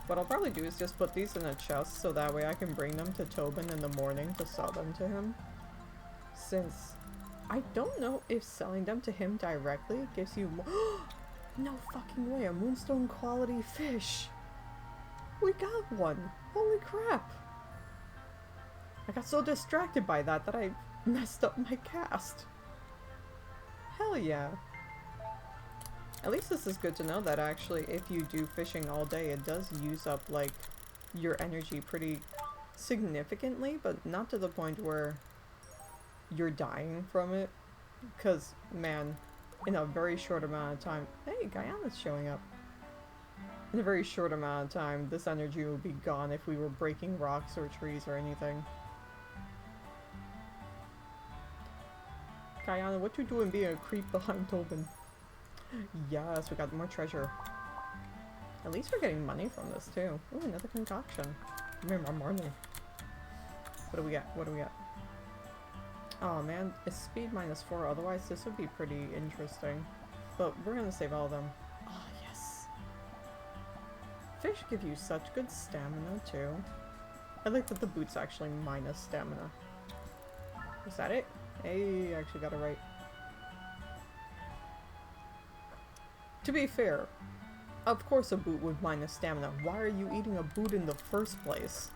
What I'll probably do is just put these in a chest so that way I can bring them to Tobin in the morning to sell them to him. Since I don't know if selling them to him directly gives you no fucking way, a Moonstone quality fish! We got one! Holy crap! I got so distracted by that that I messed up my cast. Hell yeah. At least this is good to know that actually if you do fishing all day, it does use up like your energy pretty significantly, but not to the point where you're dying from it. Because, man, in a very short amount of time... Hey, Guyana's showing up. In a very short amount of time, this energy would be gone if we were breaking rocks or trees or anything. Guyana, what you doing being a creep behind Tobin? Yes, we got more treasure. At least we're getting money from this too. Ooh, another concoction. Remember, money. What do we got? What do we got? Oh man, it's speed -4, otherwise this would be pretty interesting. But we're gonna save all of them. Oh yes. Fish give you such good stamina too. I like that the boots actually minus stamina. Is that it? Hey, I actually got it right. To be fair, of course a boot would minus stamina. Why are you eating a boot in the first place?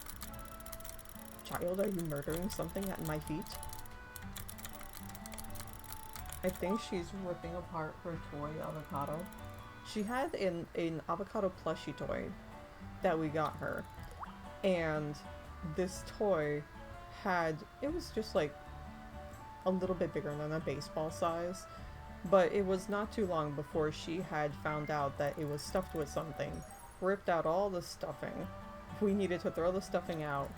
Child, are you murdering something at my feet? I think she's ripping apart her toy avocado. She had an avocado plushie toy that we got her. And this toy had, it was just like a little bit bigger than a baseball size. But it was not too long before she had found out that it was stuffed with something, ripped out all the stuffing. We needed to throw the stuffing out.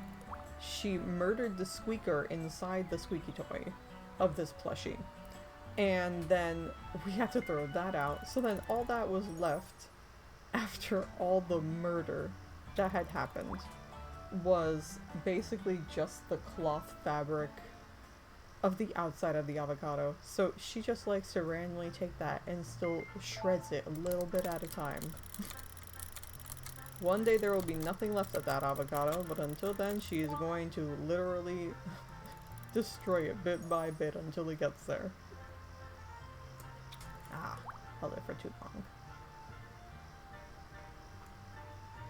She murdered the squeaker inside the squeaky toy of this plushie. And then we had to throw that out. So then all that was left after all the murder that had happened was basically just the cloth fabric of the outside of the avocado. So she just likes to randomly take that and still shreds it a little bit at a time. One day there will be nothing left of that avocado, but until then she is going to literally destroy it bit by bit until it gets there. Ah, held it for too long.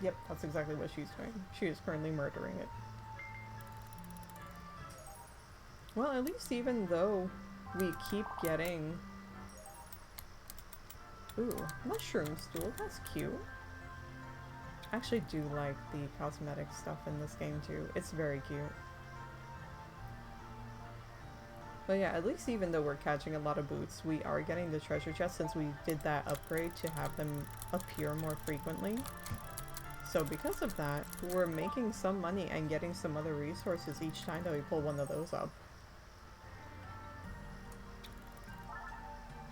Yep, that's exactly what she's doing. She is currently murdering it. Well, at least even though we keep getting... Ooh, mushroom stool, that's cute. I actually do like the cosmetic stuff in this game too. It's very cute. But yeah, at least even though we're catching a lot of boots, we are getting the treasure chest since we did that upgrade to have them appear more frequently. So because of that, we're making some money and getting some other resources each time that we pull one of those up.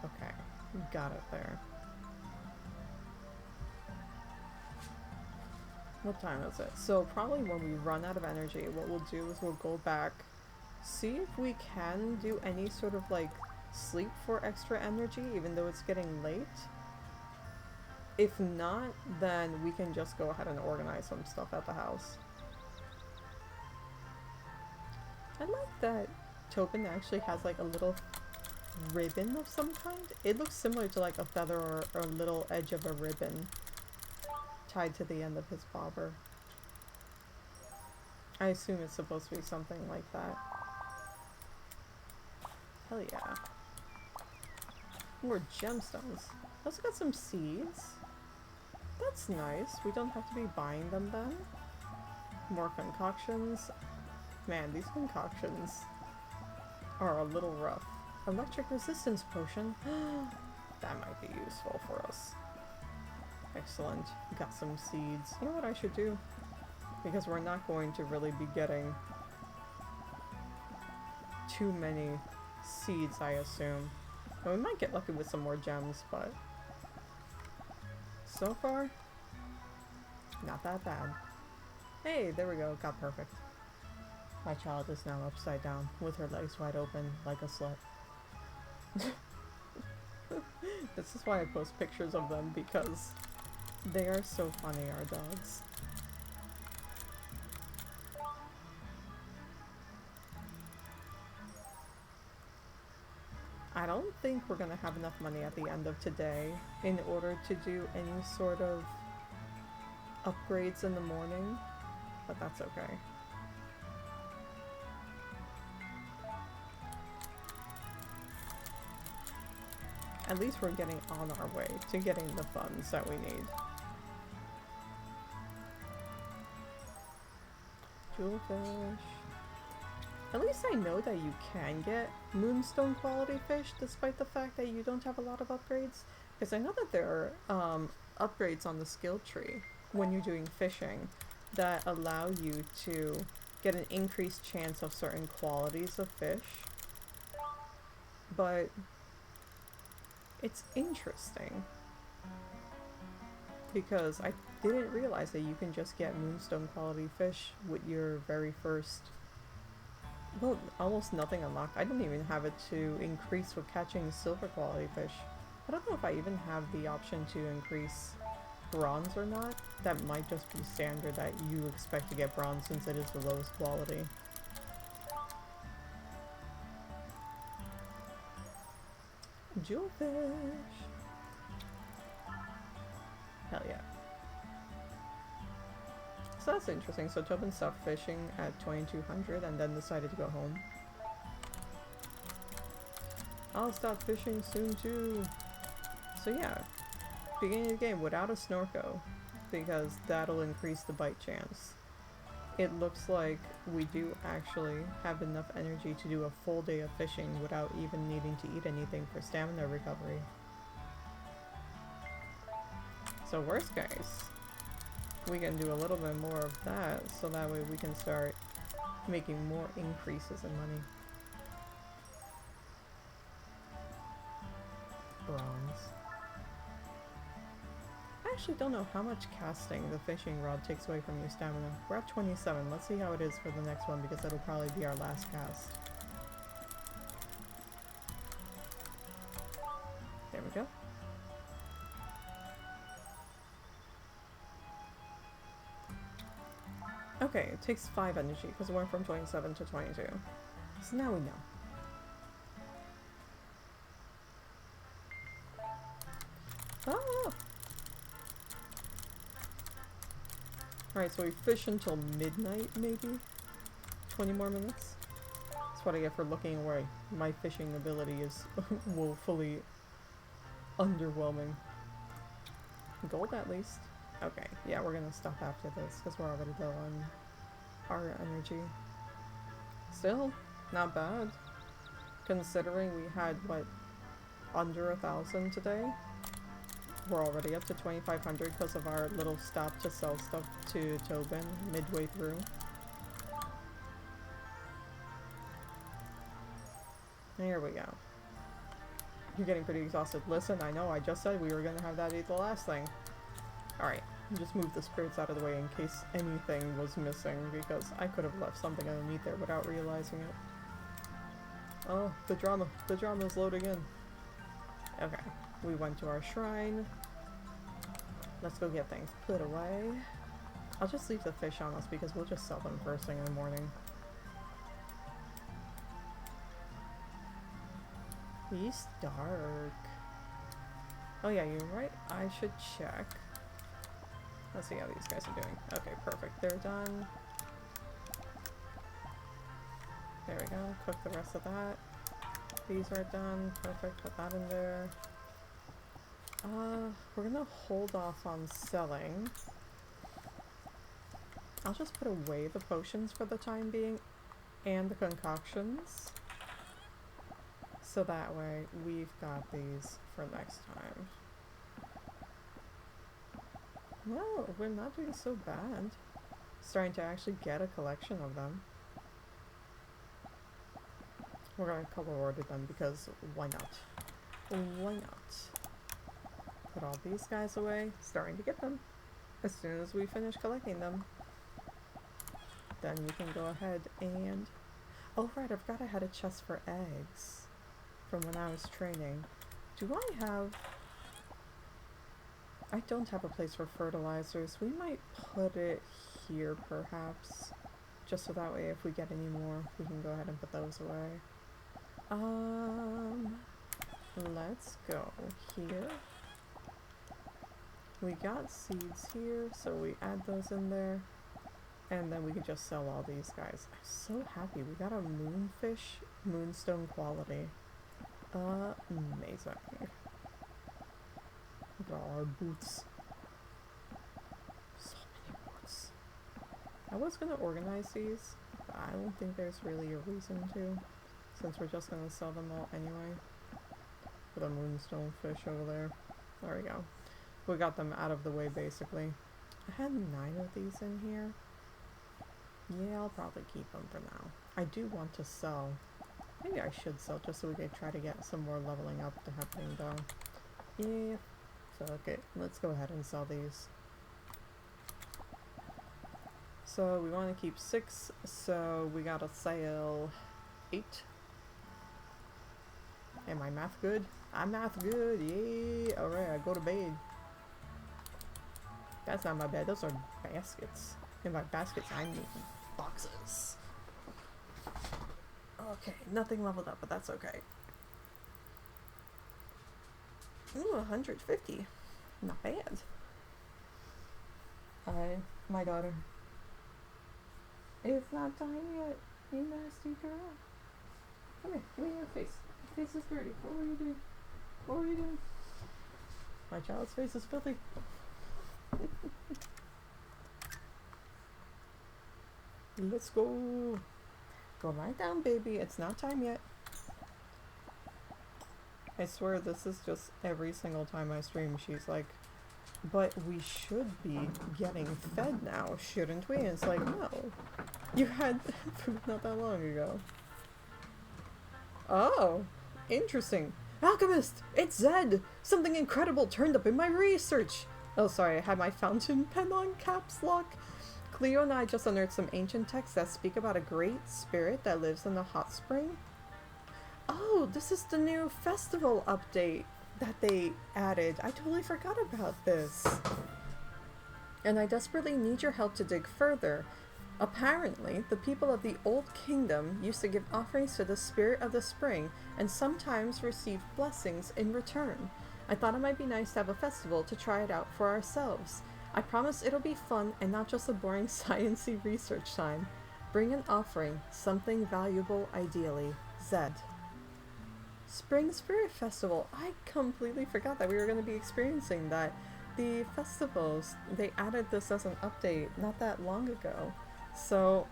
Okay, got it there. What time is it? So probably when we run out of energy, what we'll do is we'll go back, see if we can do any sort of like sleep for extra energy, even though it's getting late. If not, then we can just go ahead and organize some stuff at the house. I like that Tobin actually has like a little ribbon of some kind. It looks similar to like a feather or a little edge of a ribbon tied to the end of his bobber. I assume it's supposed to be something like that. Hell yeah. More gemstones. Also got some seeds. That's nice. We don't have to be buying them then. More concoctions. Man, these concoctions are a little rough. Electric resistance potion. That might be useful for us. Excellent. Got some seeds. You know what I should do? Because we're not going to really be getting too many seeds, I assume. Well, we might get lucky with some more gems, but so far, not that bad. Hey, there we go. Got perfect. My child is now upside down with her legs wide open like a slut. This is why I post pictures of them, because they are so funny, our dogs. I don't think we're gonna have enough money at the end of today in order to do any sort of upgrades in the morning, but that's okay. At least we're getting on our way to getting the funds that we need. Jewelfish. At least I know that you can get Moonstone quality fish despite the fact that you don't have a lot of upgrades. Because I know that there are upgrades on the skill tree when you're doing fishing that allow you to get an increased chance of certain qualities of fish. But it's interesting because I didn't realize that you can just get Moonstone quality fish with your very first, well, almost nothing unlocked. I didn't even have it to increase with catching silver quality fish. I don't know if I even have the option to increase bronze or not. That might just be standard that you expect to get bronze since it is the lowest quality. Jewelfish! Hell yeah. So that's interesting. So Tobin stopped fishing at 2200 and then decided to go home. I'll stop fishing soon too. So yeah, beginning of the game without a snorkel, because that'll increase the bite chance. It looks like we do actually have enough energy to do a full day of fishing without even needing to eat anything for stamina recovery. So worst case, we can do a little bit more of that, so that way we can start making more increases in money. Bronze. I actually don't know how much casting the fishing rod takes away from your stamina. We're at 27. Let's see how it is for the next one, because that'll probably be our last cast. There we go. Okay, it takes 5 energy because it went from 27 to 22. So now we know. Ah! Alright, so we fish until midnight, maybe? 20 more minutes? That's what I get for looking away. My fishing ability is woefully underwhelming. Gold at least. Okay, yeah, we're gonna stop after this because we're already low on our energy. Still, not bad. Considering we had, what, under 1,000 today? we're already up to 2,500 because of our little stop to sell stuff to Tobin midway through. Here we go. You're getting pretty exhausted. Listen, I know I just said we were gonna have that eat the last thing. Alright, just move the spirits out of the way in case anything was missing, because I could have left something underneath there without realizing it. Oh, the drama. The drama is loading in. Okay, we went to our shrine. Let's go get things put away. I'll just leave the fish on us because we'll just sell them first thing in the morning. He's dark. Oh yeah, you're right. I should check. Let's see how these guys are doing. Okay, perfect. They're done. There we go. Cook the rest of that. These are done. Perfect. Put that in there. We're gonna hold off on selling. I'll just put away the potions for the time being and the concoctions. So that way we've got these for next time. Well, we're not doing so bad. Starting to actually get a collection of them. We're gonna color order them because why not? Why not? Put all these guys away. Starting to get them. As soon as we finish collecting them, then we can go ahead and... Oh right, I forgot I had a chest for eggs from when I was training. Do I have... I don't have a place for fertilizers. We might put it here perhaps. Just so that way if we get any more, we can go ahead and put those away. Let's go here. We got seeds here, so we add those in there. And then we can just sell all these guys. I'm so happy. We got a moonfish, moonstone quality. Amazing. Look at all our boots. So many boots. I was gonna organize these, but I don't think there's really a reason to, since we're just gonna sell them all anyway. Put a moonstone fish over there. There we go. We got them out of the way basically. I had 9 of these in here. Yeah, I'll probably keep them for now. I do want to sell. Maybe I should sell just so we can try to get some more leveling up to happening though. Yeah. Fuck it. Let's go ahead and sell these. So we want to keep 6, so we gotta sell 8. Am I math good? I'm math good, yeah! Alright, I go to bed. That's not my bed, those are baskets. And by baskets, I mean boxes. Okay, nothing leveled up, but that's okay. Ooh, 150. Not bad. Hi, my daughter. It's not time yet, you nasty girl. Come here, give me your face. Your face is dirty. What were you doing? What were you doing? My child's face is filthy. Let's go. Go right down, baby. It's not time yet. I swear this is just every single time I stream. She's like, but we should be getting fed now, shouldn't we? And it's like, no. You had food not that long ago. Oh, interesting. Alchemist! It's Zed! Something incredible turned up in my research! Oh, sorry, I had my fountain pen on caps lock. Cleo and I just unearthed some ancient texts that speak about a great spirit that lives in the hot spring. Oh, this is the new festival update that they added. I totally forgot about this. And I desperately need your help to dig further. Apparently, the people of the Old Kingdom used to give offerings to the spirit of the spring and sometimes received blessings in return. I thought it might be nice to have a festival to try it out for ourselves. I promise it'll be fun and not just a boring science-y research time. Bring an offering, something valuable ideally. Zed. Spring Spirit Festival. I completely forgot that we were going to be experiencing that. The festivals, they added this as an update not that long ago. So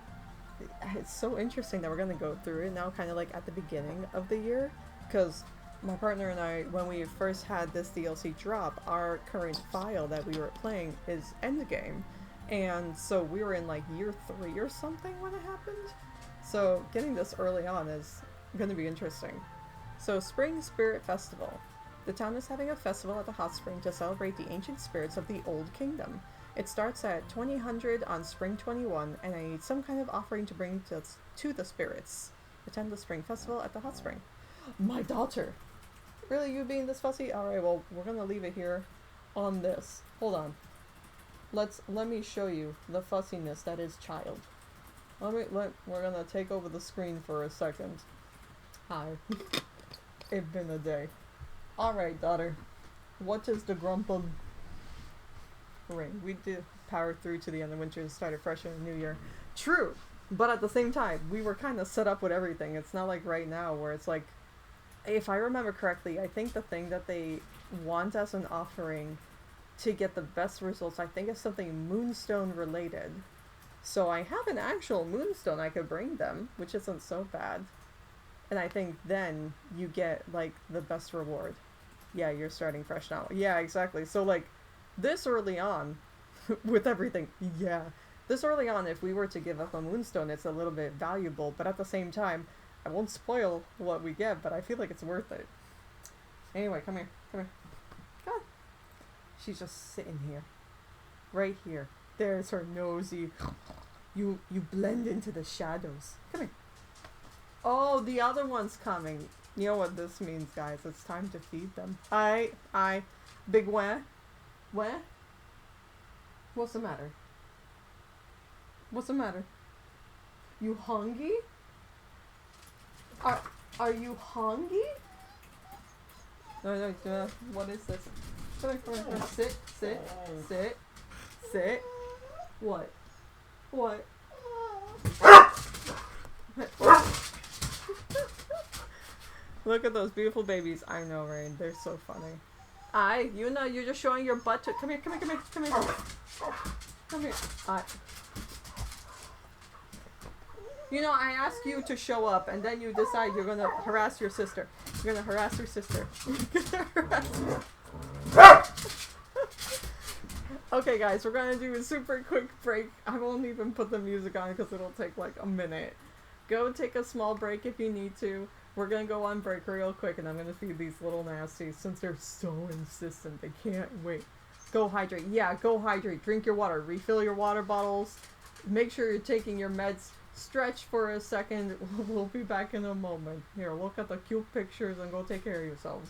it's so interesting that we're going to go through it now kind of like at the beginning of the year, because my partner and I, when we first had this DLC drop, our current file that we were playing is endgame. And so we were in like year 3 or something when it happened. So getting this early on is going to be interesting. So Spring Spirit Festival. The town is having a festival at the hot spring to celebrate the ancient spirits of the Old Kingdom. It starts at 2000 on Spring 21, and I need some kind of offering to bring to the spirits. Attend the spring festival at the hot spring. My daughter! Really, you being this fussy? Alright, well, we're gonna leave it here on this. Hold on. Let me show you the fussiness that is child. We're gonna take over the screen for a second. Hi. It's been a day. Alright, daughter. What is the grumple? Right, we did power through to the end of winter and started fresh in the new year. True! But at the same time, we were kind of set up with everything. It's not like right now where it's like, if I remember correctly, I think the thing that they want as an offering to get the best results, I think is something Moonstone related. So I have an actual Moonstone I could bring them, which isn't so bad. And I think then you get, like, the best reward. Yeah, you're starting fresh now. Yeah, exactly. So, like, this early on, with everything, yeah. This early on, if we were to give up a Moonstone, it's a little bit valuable. But at the same time, I won't spoil what we get, but I feel like it's worth it. Anyway, come here. Come here. Come on. She's just sitting here. Right here. There's her nosy. You blend into the shadows. Come here. Oh, the other one's coming. You know what this means, guys. It's time to feed them. I. Big where? Where? What's the matter? What's the matter? You hungry? Are you hungry? No, what is this? Come here. Sit. What? Look at those beautiful babies. I know, right? They're so funny. You're just showing your butt to. Come here. Come here. I ask you to show up, and then you decide you're gonna harass your sister. You're gonna harass your sister. Okay, guys, we're gonna do a super quick break. I won't even put the music on because it'll take like a minute. Go take a small break if you need to. We're gonna go on break real quick, and I'm gonna feed these little nasties since they're so insistent. They can't wait. Go hydrate. Yeah, go hydrate. Drink your water. Refill your water bottles. Make sure you're taking your meds. Stretch for a second. We'll be back in a moment. Here, look at the cute pictures and go take care of yourselves.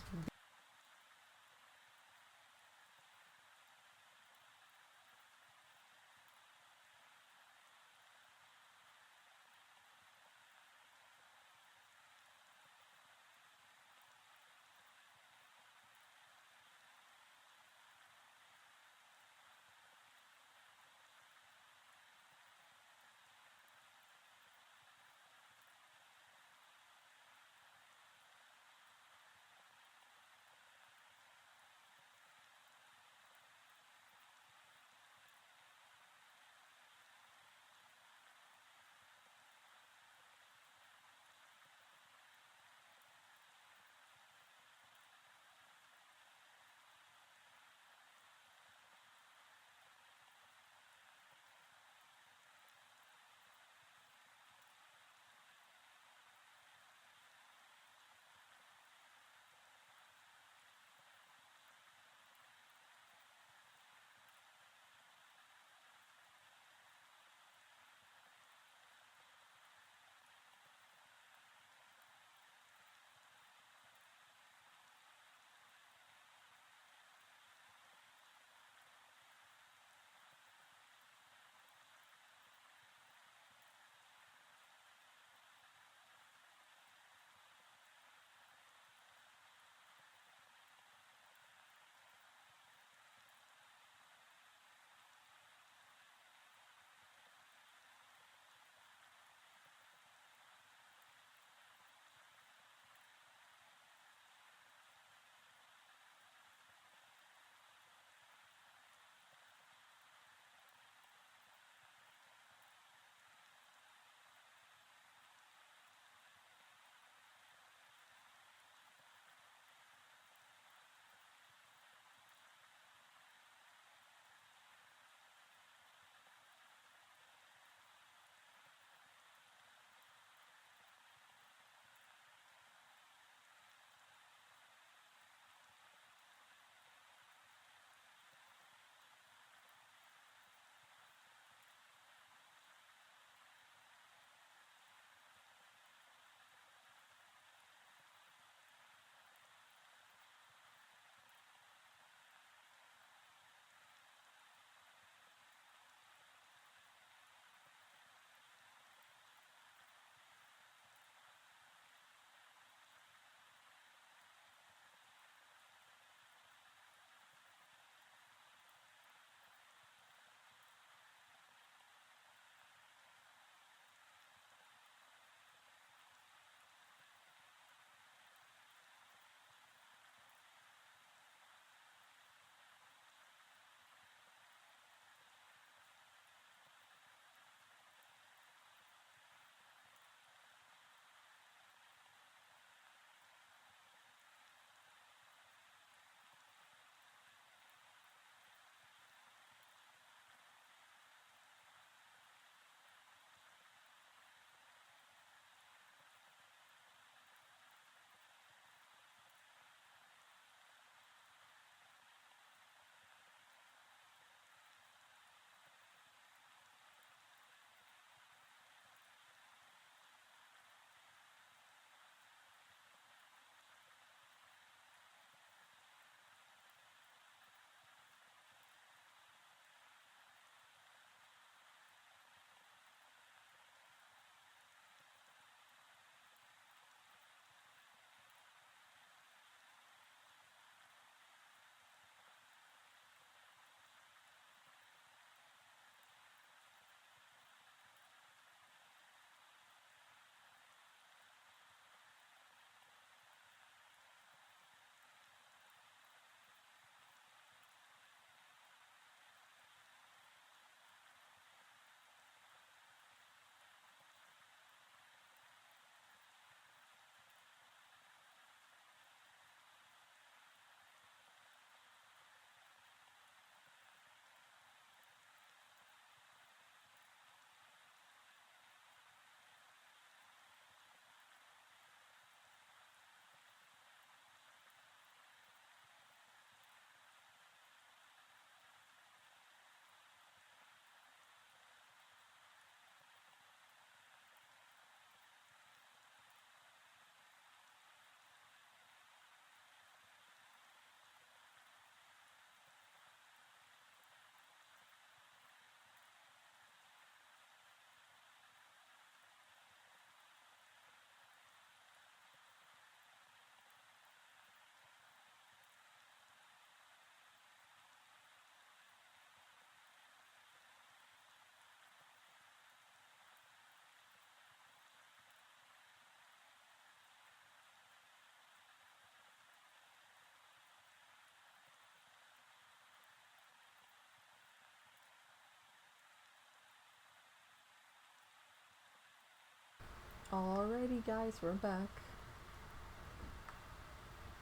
Alrighty guys, we're back.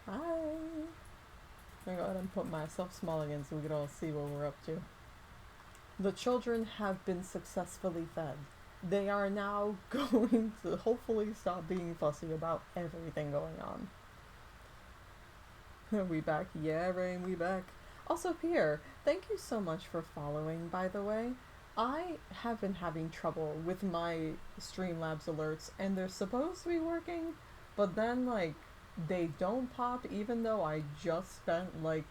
Hi! I'm gonna go ahead and put myself small again so we can all see what we're up to. The children have been successfully fed. They are now going to hopefully stop being fussy about everything going on. We back? Yeah, Rain, we back. Also, Pierre, thank you so much for following, by the way. I have been having trouble with my Streamlabs alerts, and they're supposed to be working, but then, like, they don't pop even though I just spent, like,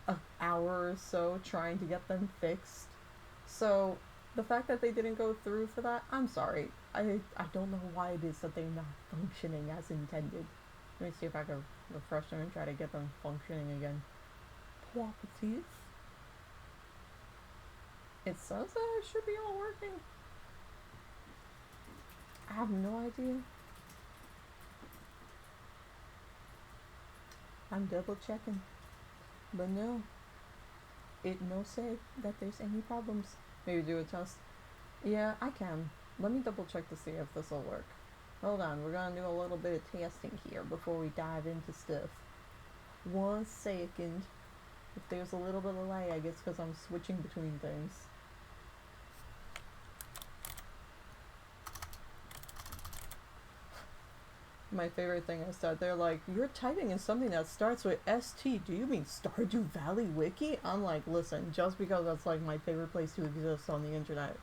an hour or so trying to get them fixed. So, the fact that they didn't go through for that, I'm sorry. I don't know why it is that they're not functioning as intended. Let me see if I can refresh them and try to get them functioning again. Properties. It says that it should be all working. I have no idea. I'm double checking. But no. It no say that there's any problems. Maybe do a test. Yeah, I can. Let me double check to see if this will work. Hold on, we're gonna do a little bit of testing here before we dive into stuff. 1 second. If there's a little bit of lag, I guess because I'm switching between things. My favorite thing is that they're like, you're typing in something that starts with ST. Do you mean Stardew Valley Wiki? I'm like, listen, just because that's like my favorite place to exist on the internet.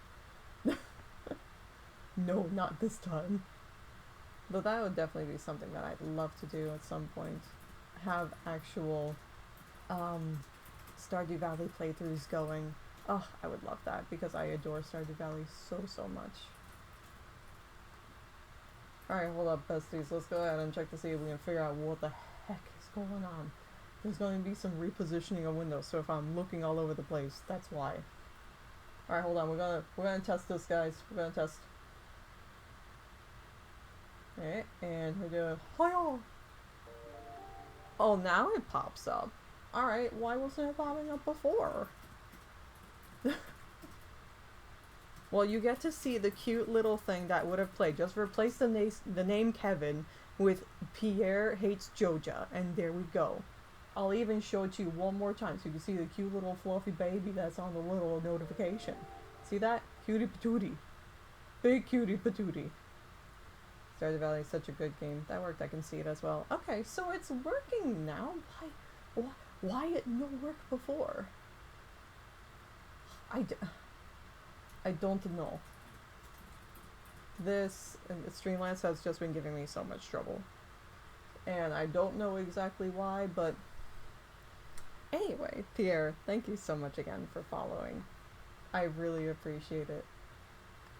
No, not this time. But that would definitely be something that I'd love to do at some point. Have actual Stardew Valley playthroughs going. Oh, I would love that because I adore Stardew Valley so much. Alright, hold up, besties. Let's go ahead and check to see if we can figure out what the heck is going on. There's going to be some repositioning of windows, so if I'm looking all over the place, that's why. Alright, hold on. We're gonna test this, guys. We're gonna test. Okay, and we're doing hi-oh! Oh, now it pops up. Alright, why wasn't it popping up before? Well, you get to see the cute little thing that would have played. Just replace the name Kevin with Pierre Hates Joja, and there we go. I'll even show it to you one more time so you can see the cute little fluffy baby that's on the little notification. See that? Cutie patootie. Big cutie patootie. Stardew Valley is such a good game. That worked, I can see it as well. Okay, so it's working now. Why it no work before? I don't know. This Streamlabs has just been giving me so much trouble. And I don't know exactly why, but anyway, Pierre, thank you so much again for following. I really appreciate it.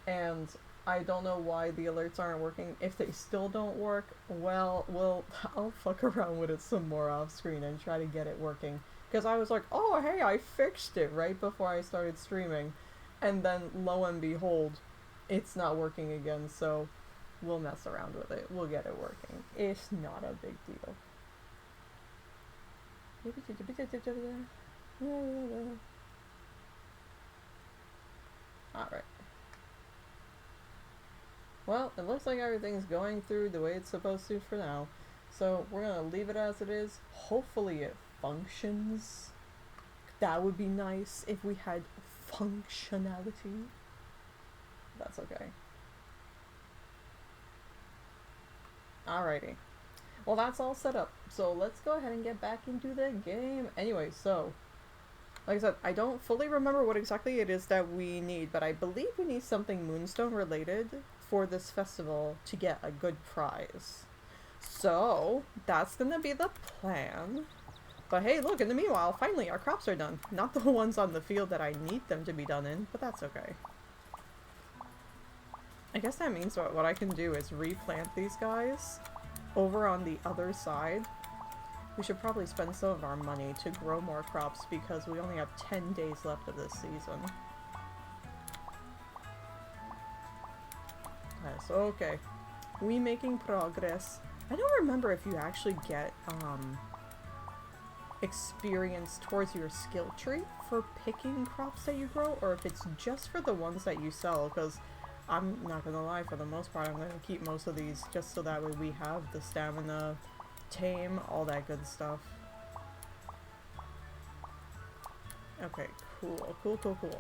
And I don't know why the alerts aren't working. If they still don't work, well, I'll fuck around with it some more off screen and try to get it working. Because I was like, oh hey, I fixed it right before I started streaming. And then, lo and behold, it's not working again, so we'll mess around with it. We'll get it working. It's not a big deal. Alright. Well, it looks like everything's going through the way it's supposed to for now. So, we're gonna leave it as it is. Hopefully it functions. That would be nice if we had functionality. That's okay. Alrighty. Well, that's all set up. So let's go ahead and get back into the game. Anyway, so like I said, I don't fully remember what exactly it is that we need, but I believe we need something Moonstone related for this festival to get a good prize. So that's gonna be the plan. But hey, look, in the meanwhile, finally our crops are done. Not the ones on the field that I need them to be done in, but that's okay. I guess that means what I can do is replant these guys over on the other side. We should probably spend some of our money to grow more crops because we only have 10 days left of this season. Yes, okay. We making progress. I don't remember if you actually get, experience towards your skill tree for picking crops that you grow, or if it's just for the ones that you sell, because I'm not gonna lie, for the most part, I'm gonna keep most of these just so that way we have the stamina, tame, all that good stuff. Okay, cool.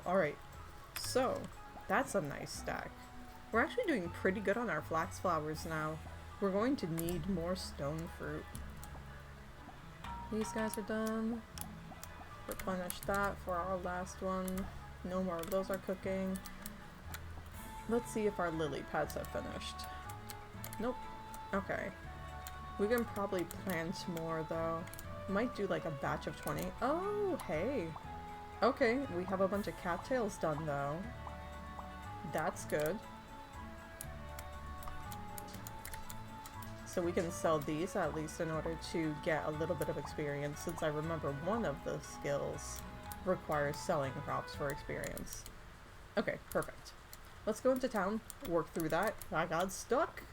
Alright, so that's a nice stack. We're actually doing pretty good on our flax flowers now. We're going to need more stone fruit. These guys are done. Replenish that for our last one. No more of those are cooking. Let's see if our lily pads have finished. Nope. Okay. We can probably plant more though. Might do like a batch of 20. Oh, hey. Okay, we have a bunch of cattails done though. That's good. So we can sell these at least in order to get a little bit of experience, since I remember one of the skills requires selling crops for experience. Okay, perfect. Let's go into town, work through that. I got stuck.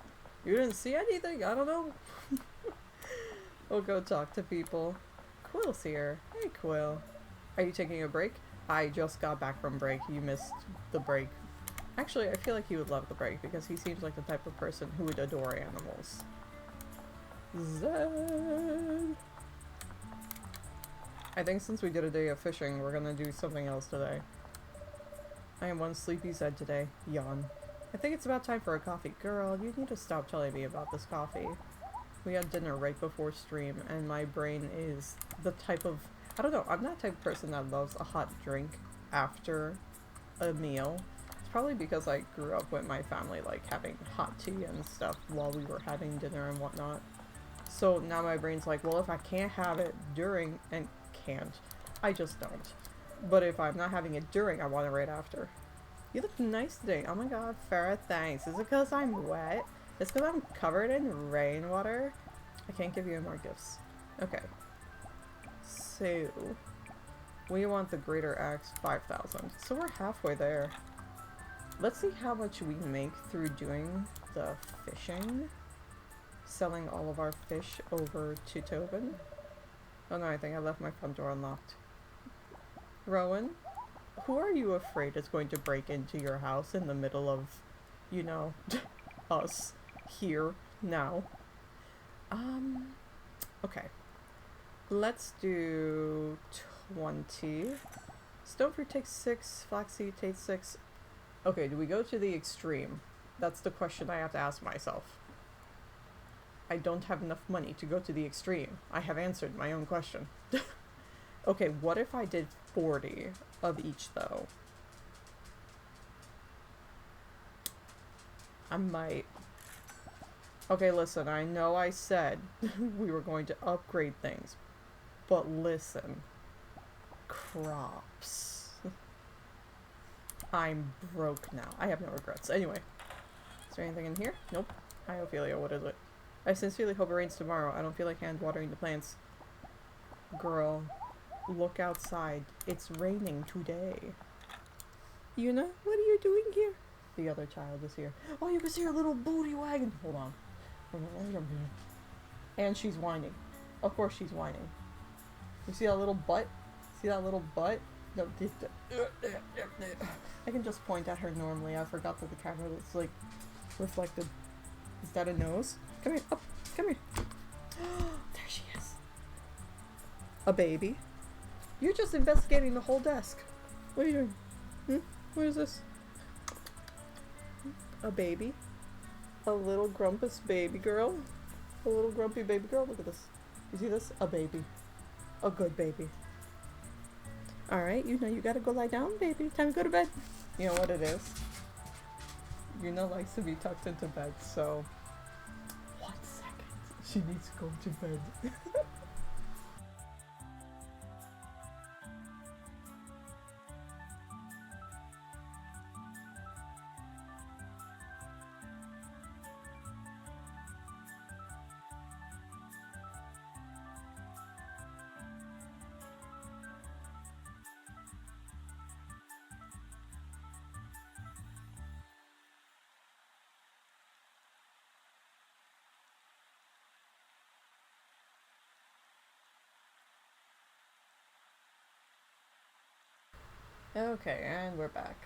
You didn't see anything? I don't know. We'll go talk to people. Quill's here. Hey, Quill. Are you taking a break? I just got back from break. You missed the break. Actually, I feel like he would love the break because he seems like the type of person who would adore animals. Zen! I think since we did a day of fishing, we're gonna do something else today. I am one sleepy Zed today. Yawn. I think it's about time for a coffee. Girl, you need to stop telling me about this coffee. We had dinner right before stream, and my brain is the type of... I don't know, I'm that type of person that loves a hot drink after a meal. It's probably because I grew up with my family, like, having hot tea and stuff while we were having dinner and whatnot. So now my brain's like, well, if I can't have it during, and can't, I just don't. But if I'm not having it during, I want it right after. You look nice today. Oh my god, Farrah, thanks. Is it because I'm wet? It's because I'm covered in rainwater? I can't give you any more gifts. Okay. So, we want the greater axe, 5,000. So we're halfway there. Let's see how much we make through doing the fishing. Selling all of our fish over to Tobin. Oh no, I think I left my front door unlocked. Rowan, who are you afraid is going to break into your house in the middle of, you know, us here now? Okay. Let's do 20. Stonefruit takes 6, flaxseed takes 6. Okay, do we go to the extreme? That's the question I have to ask myself. I don't have enough money to go to the extreme. I have answered my own question. Okay, what if I did 40 of each though? I might. Okay, listen, I know I said we were going to upgrade things, but listen. Crops. I'm broke now. I have no regrets. Anyway, is there anything in here? Nope. Hi, Ophelia, what is it? I sincerely hope it rains tomorrow. I don't feel like hand watering the plants. Girl, look outside. It's raining today. Yuna, what are you doing here? The other child is here. Oh, you can see her little booty wagon. Hold on. And she's whining. Of course she's whining. You see that little butt? See that little butt? No, I can just point at her normally. I forgot that the camera is like reflected. Is that a nose? Come here, up, come here. There she is. A baby. You're just investigating the whole desk. What are you doing? What is this? A baby. A little grumpus baby girl. A little grumpy baby girl. Look at this. You see this? A baby. A good baby. Alright, you know you gotta go lie down, baby. Time to go to bed. You know what it is? Yuna likes to be tucked into bed, so... 1 second. She needs to go to bed. Okay, and we're back.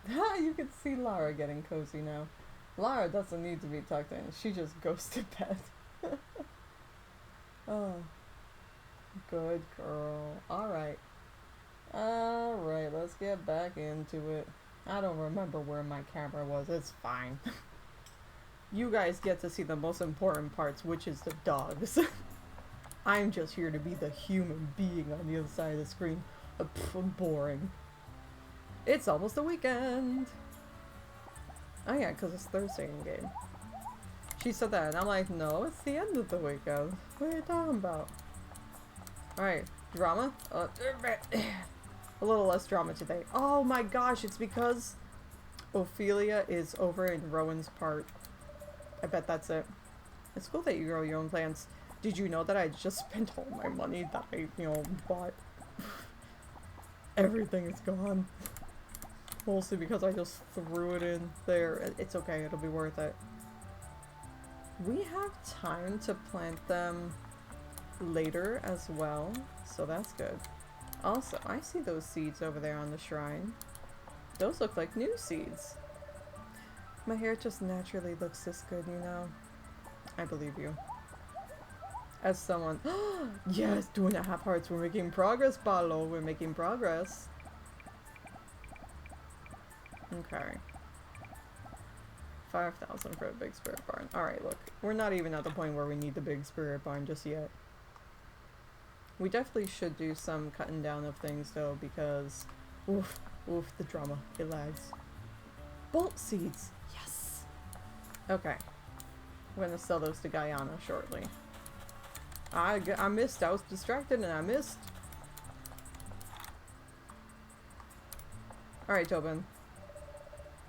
You can see Lara getting cozy now. Lara doesn't need to be tucked in. She just goes to bed. Oh. Good girl. Alright. Alright, let's get back into it. I don't remember where my camera was. It's fine. You guys get to see the most important parts, which is the dogs. I'm just here to be the human being on the other side of the screen. Boring. It's almost the weekend. Oh yeah, because it's Thursday in game. She said that, and I'm like, no, it's the end of the weekend. What are you talking about? Alright, drama? A little less drama today. Oh my gosh, it's because Ophelia is over in Rowan's part. I bet that's it. It's cool that you grow your own plants. Did you know that I just spent all my money that I, bought? Everything is gone. Mostly because I just threw it in there. It's okay, it'll be worth it. We have time to plant them later as well, so that's good. Also, I see those seeds over there on the shrine. Those look like new seeds. My hair just naturally looks this good, I believe you. As someone— yes, 2.5 hearts. We're making progress, Palo. We're making progress. Okay. 5,000 for a big spirit barn. Alright, look. We're not even at the point where we need the big spirit barn just yet. We definitely should do some cutting down of things, though, because— oof, the drama. It lags. Bolt seeds! Yes! Okay. I'm gonna sell those to Guyana shortly. I missed. I was distracted and I missed. Alright, Tobin.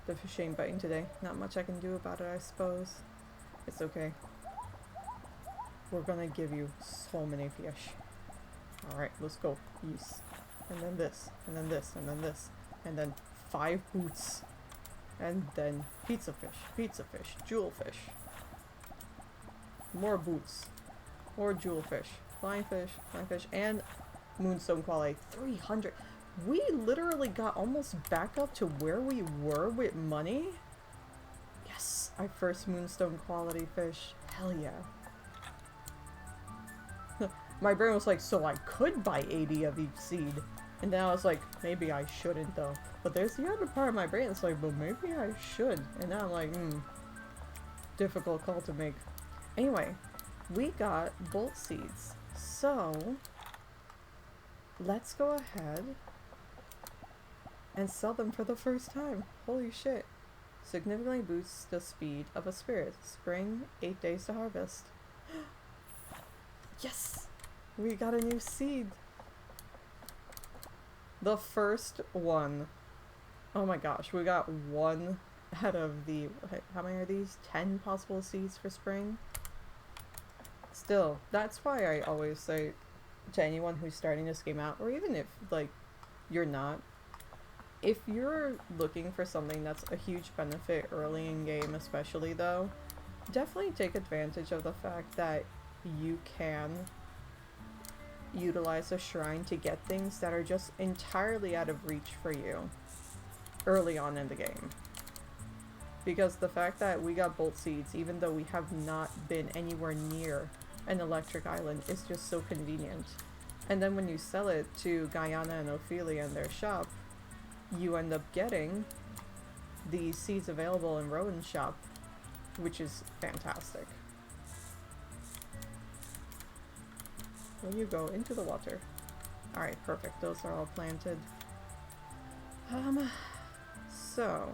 The fish ain't biting today. Not much I can do about it, I suppose. It's okay. We're gonna give you so many fish. Alright, let's go. Yes. And then this. And then this. And then this. And then 5 boots. And then pizza fish, jewel fish. More boots. More jewel fish. Flying fish, and moonstone quality. 300. We literally got almost back up to where we were with money. Yes, our first moonstone quality fish. Hell yeah. My brain was like, so I could buy 80 of each seed. And then I was like, maybe I shouldn't though. But there's the other part of my brain that's like, but maybe I should. And now I'm like, difficult call to make. Anyway, we got bolt seeds. So, let's go ahead and sell them for the first time. Holy shit. Significantly boosts the speed of a spirit. Spring, 8 days to harvest. Yes! We got a new seed. The first one. Oh my gosh, we got one out of the— how many are these? 10 possible seeds for spring? Still, that's why I always say to anyone who's starting this game out, or even if, like, you're not, if you're looking for something that's a huge benefit early in game especially though, definitely take advantage of the fact that you can utilize a shrine to get things that are just entirely out of reach for you early on in the game. Because the fact that we got bolt seeds, even though we have not been anywhere near an electric island, is just so convenient. And then when you sell it to Guyana and Ophelia in their shop, you end up getting the seeds available in Rowan's shop, which is fantastic. When you go into the water. Alright, perfect. Those are all planted. So,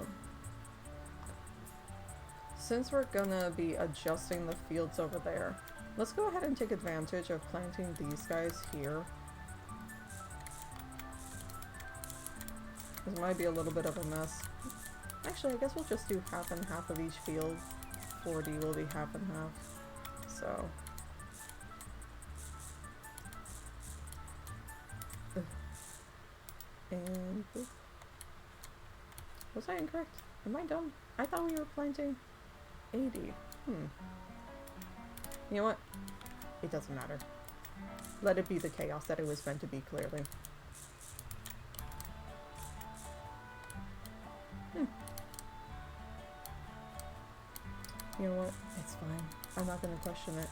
since we're gonna be adjusting the fields over there, let's go ahead and take advantage of planting these guys here. This might be a little bit of a mess. Actually, I guess we'll just do half and half of each field. 40 will be half and half. So. And boop. Was I incorrect? Am I dumb? I thought we were planting 80. You know what? It doesn't matter. Let it be the chaos that it was meant to be, clearly. You know what? It's fine. I'm not gonna question it.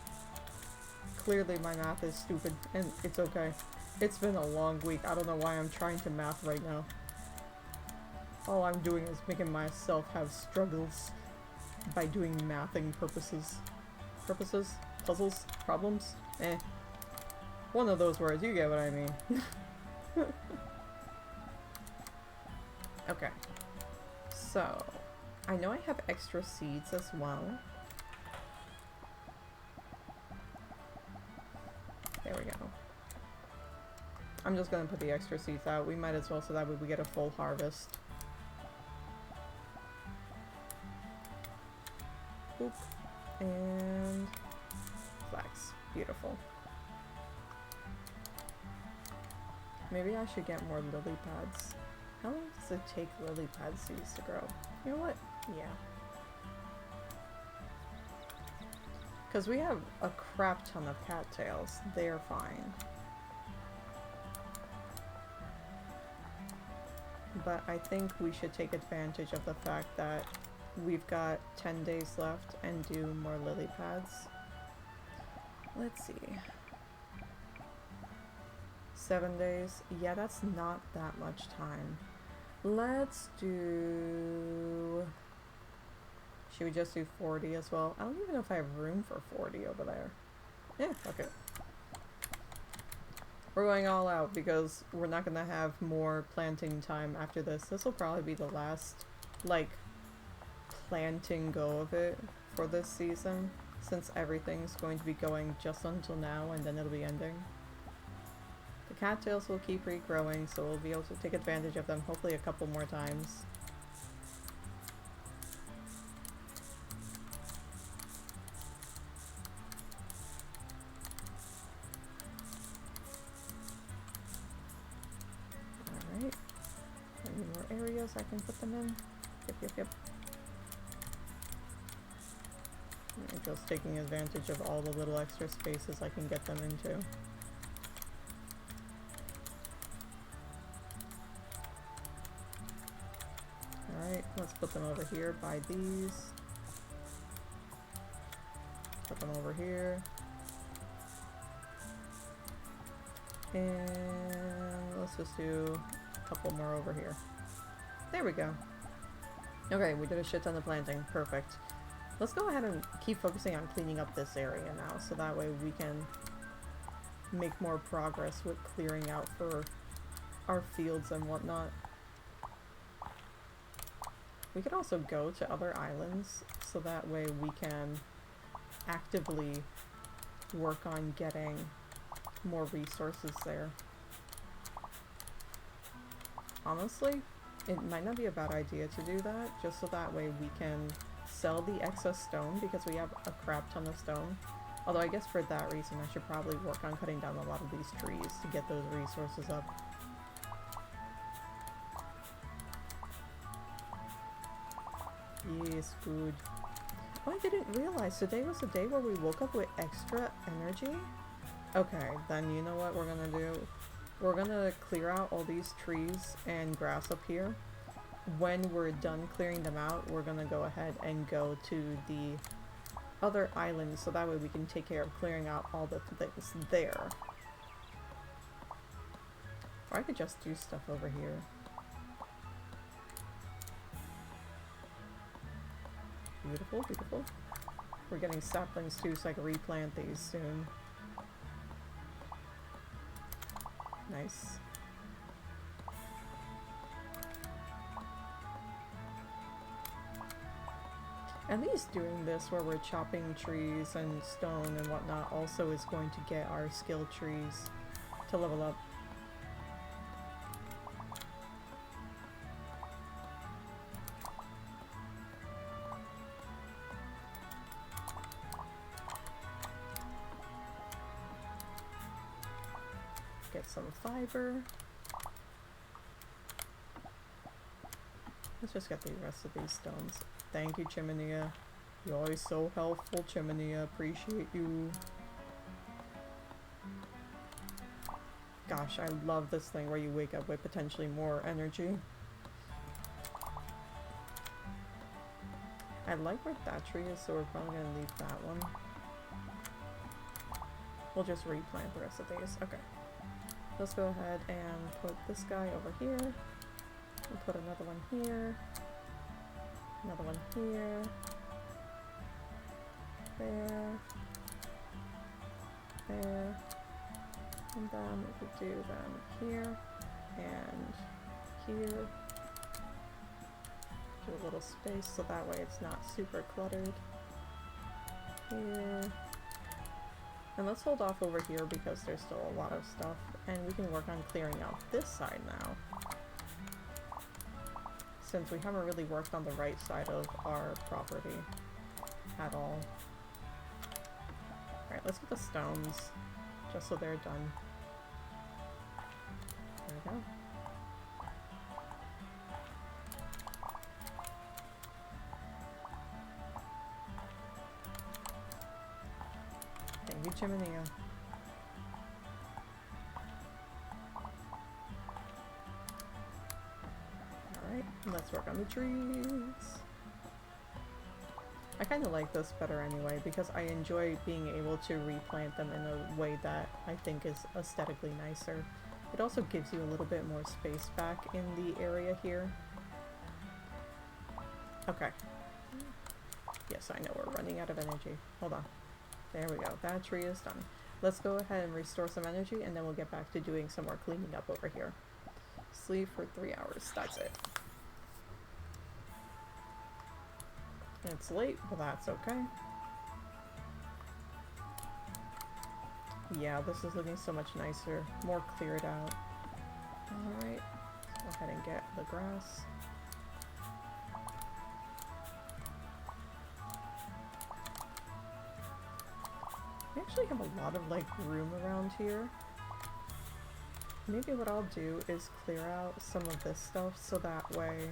Clearly my math is stupid, and it's okay. It's been a long week. I don't know why I'm trying to math right now. All I'm doing is making myself have struggles by doing mathing purposes. Purposes? Puzzles? Problems? Eh. One of those words, you get what I mean. Okay. So, I know I have extra seeds as well. There we go. I'm just gonna put the extra seeds out. We might as well, so that way we get a full harvest. Boop. And flax. Beautiful. Maybe I should get more lily pads. How long does it take lily pad seeds to grow? You know what? Yeah. Because we have a crap ton of cattails. They're fine. But I think we should take advantage of the fact that we've got 10 days left and do more lily pads. Let's see. 7 days. Yeah, that's not that much time. Let's do... Should we just do 40 as well? I don't even know if I have room for 40 over there. Yeah, okay. We're going all out because we're not gonna have more planting time after this. This will probably be the last, like, planting go of it for this season, since everything's going to be going just until now and then it'll be ending. The cattails will keep regrowing, so we'll be able to take advantage of them hopefully a couple more times. Alright. Any more areas I can put them in? Yep. I'm just taking advantage of all the little extra spaces I can get them into. Alright, let's put them over here by these. Put them over here. And let's just do a couple more over here. There we go. Okay, we did a shit ton of planting. Perfect. Let's go ahead and keep focusing on cleaning up this area now, so that way we can make more progress with clearing out for our fields and whatnot. We could also go to other islands, so that way we can actively work on getting more resources there. Honestly, it might not be a bad idea to do that, just so that way we can sell the excess stone, because we have a crap ton of stone. Although I guess for that reason I should probably work on cutting down a lot of these trees to get those resources up. Yes, good. Oh, I didn't realize today was the day where we woke up with extra energy? Okay, then you know what we're gonna do? We're gonna clear out all these trees and grass up here. When we're done clearing them out, we're gonna go ahead and go to the other islands, so that way we can take care of clearing out all the things there. Or I could just do stuff over here. Beautiful, beautiful. We're getting saplings too, so I can replant these soon. Nice. At least doing this where we're chopping trees and stone and whatnot also is going to get our skill trees to level up. Get some fiber. Let's just get the rest of these stones. Thank you, Chiminea. You're always so helpful, Chiminea. Appreciate you. Gosh, I love this thing where you wake up with potentially more energy. I like where that tree is, so we're probably gonna leave that one. We'll just replant the rest of these. Okay. Let's go ahead and put this guy over here. We'll put another one here. Another one here. There. There. And then we could do them here. And here. Do a little space so that way it's not super cluttered. Here. And let's hold off over here because there's still a lot of stuff, and we can work on clearing out this side now. Since we haven't really worked on the right side of our property at all. Alright, let's get the stones, just so they're done. There we go. Thank you, Chiminea. Alright, let's work on the trees. I kind of like this better anyway, because I enjoy being able to replant them in a way that I think is aesthetically nicer. It also gives you a little bit more space back in the area here. Okay. Yes, I know we're running out of energy. Hold on. There we go. That tree is done. Let's go ahead and restore some energy, and then we'll get back to doing some more cleaning up over here. Sleep for 3 hours. That's it. It's late, but that's okay. Yeah, this is looking so much nicer. More cleared out. Alright. Go ahead and get the grass. We actually have a lot of like room around here. Maybe what I'll do is clear out some of this stuff so that way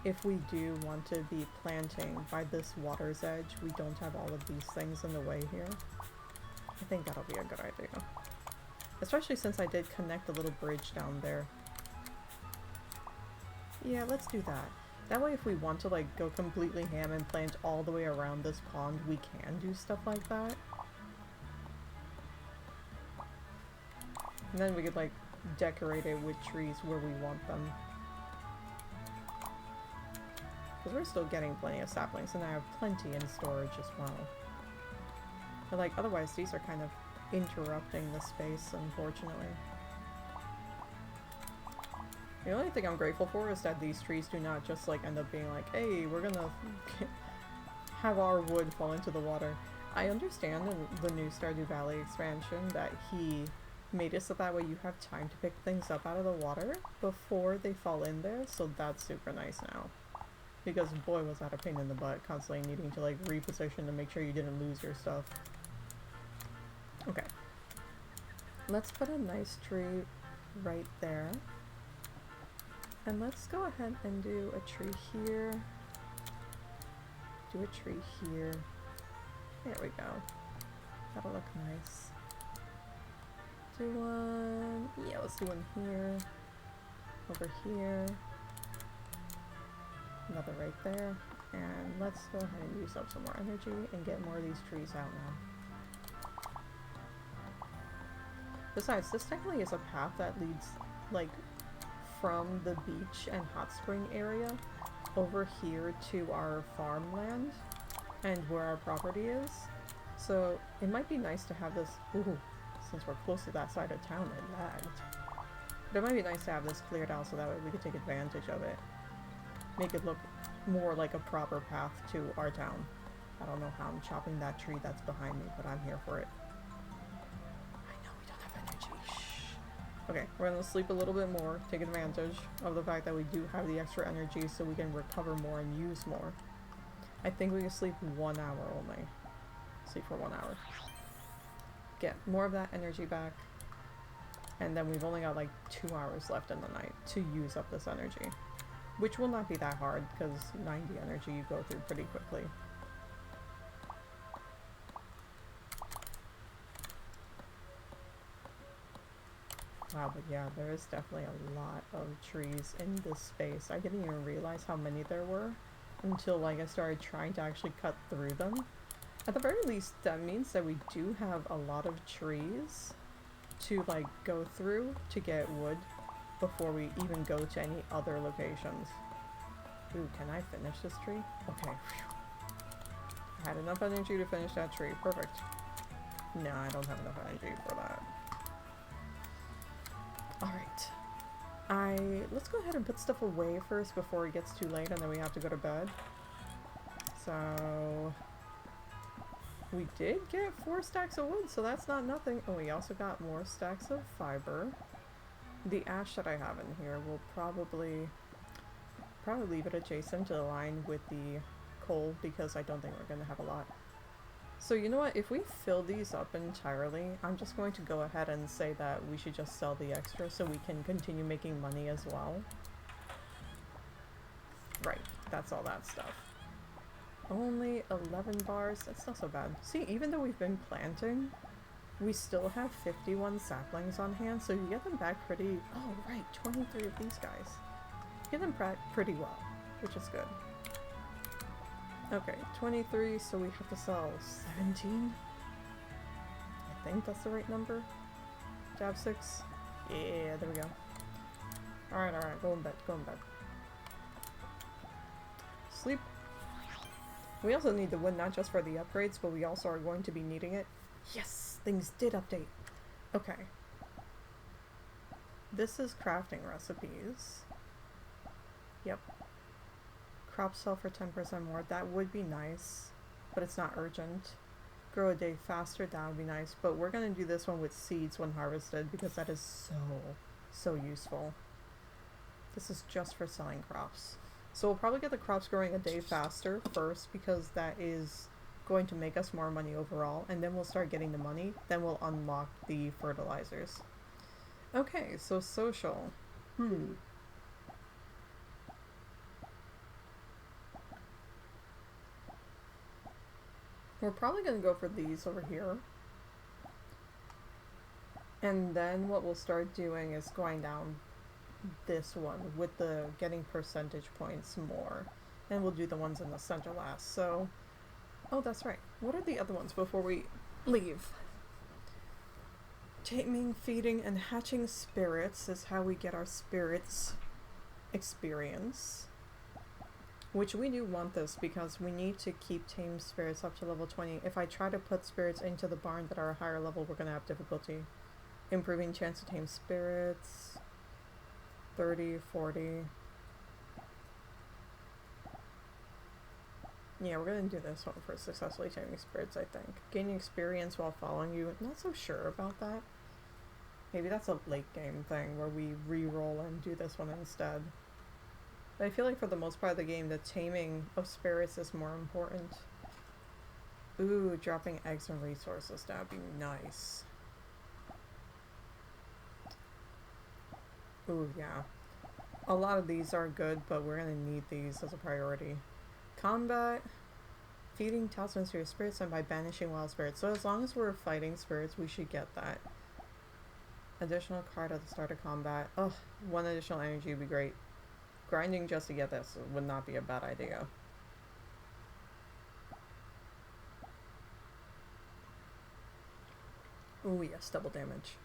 if we do want to be planting by this water's edge, we don't have all of these things in the way here. I think that'll be a good idea. Especially since I did connect a little bridge down there. Yeah, let's do that. That way if we want to like go completely ham and plant all the way around this pond, we can do stuff like that. And then we could like decorate it with trees where we want them. Because we're still getting plenty of saplings and I have plenty in storage as well. But like otherwise these are kind of interrupting the space, unfortunately. The only thing I'm grateful for is that these trees do not just like end up being like, hey, we're gonna have our wood fall into the water. I understand in the new Stardew Valley expansion that he made it so that way you have time to pick things up out of the water before they fall in there, so that's super nice now. Because boy was that a pain in the butt, constantly needing to like reposition to make sure you didn't lose your stuff. Okay. Let's put a nice tree right there. And let's go ahead and do a tree here. Do a tree here. There we go. That'll look nice. Do one. Yeah, let's do one here. Over here. Another right there. And let's go ahead and use up some more energy and get more of these trees out now. Besides, this technically is a path that leads, like, from the beach and hot spring area over here to our farmland and where our property is. So it might be nice to have this, ooh, since we're close to that side of town, it lagged. But it might be nice to have this cleared out so that way we can take advantage of it. Make it look more like a proper path to our town. I don't know how I'm chopping that tree that's behind me, but I'm here for it. Okay, we're gonna sleep a little bit more, take advantage of the fact that we do have the extra energy so we can recover more and use more. I think we can sleep 1 hour only. Sleep for 1 hour. Get more of that energy back. And then we've only got like 2 hours left in the night to use up this energy. Which will not be that hard because 90 energy you go through pretty quickly. Wow, but yeah, there is definitely a lot of trees in this space. I didn't even realize how many there were until like I started trying to actually cut through them. At the very least, that means that we do have a lot of trees to like go through to get wood before we even go to any other locations. Ooh, can I finish this tree? Okay. I had enough energy to finish that tree. Perfect. No, I don't have enough energy for that. Alright. Let's go ahead and put stuff away first before it gets too late and then we have to go to bed. So we did get 4 stacks of wood, so that's not nothing. Oh, we also got more stacks of fiber. The ash that I have in here will probably leave it adjacent to the line with the coal because I don't think we're going to have a lot. So you know what, if we fill these up entirely, I'm just going to go ahead and say that we should just sell the extra so we can continue making money as well. Right, that's all that stuff. Only 11 bars, that's not so bad. See, even though we've been planting, we still have 51 saplings on hand, so you get them back pretty... Oh right, 23 of these guys. You get them pretty well, which is good. Okay, 23, so we have to sell 17? I think that's the right number. Jab 6. Yeah, there we go. Alright, go in bed, go in bed. Sleep. We also need the wood not just for the upgrades, but we also are going to be needing it. Yes! Things did update. Okay. This is crafting recipes. Yep. Crops sell for 10% more. That would be nice, but it's not urgent. Grow a day faster. That would be nice, but we're going to do this one with seeds when harvested because that is so useful. This is just for selling crops. So we'll probably get the crops growing a day faster first because that is going to make us more money overall, and then we'll start getting the money. Then we'll unlock the fertilizers. Okay, so social. We're probably going to go for these over here. And then what we'll start doing is going down this one with the getting percentage points more. And we'll do the ones in the center last. So, oh, that's right. What are the other ones before we leave? Taming, feeding, and hatching spirits is how we get our spirits experience. Which we do want this because we need to keep tame spirits up to level 20. If I try to put spirits into the barn that are a higher level, we're going to have difficulty. Improving chance to tame spirits. 30, 40. Yeah, we're going to do this one for successfully taming spirits, I think. Gaining experience while following you. Not so sure about that. Maybe that's a late game thing where we re-roll and do this one instead. But I feel like for the most part of the game, the taming of spirits is more important. Ooh, dropping eggs and resources. That would be nice. Ooh, yeah. A lot of these are good, but we're going to need these as a priority. Combat. Feeding talismans to your spirits and by banishing wild spirits. So as long as we're fighting spirits, we should get that. Additional card at the start of combat. Ugh, 1 additional energy would be great. Grinding just to get this would not be a bad idea. Ooh, yes, double damage.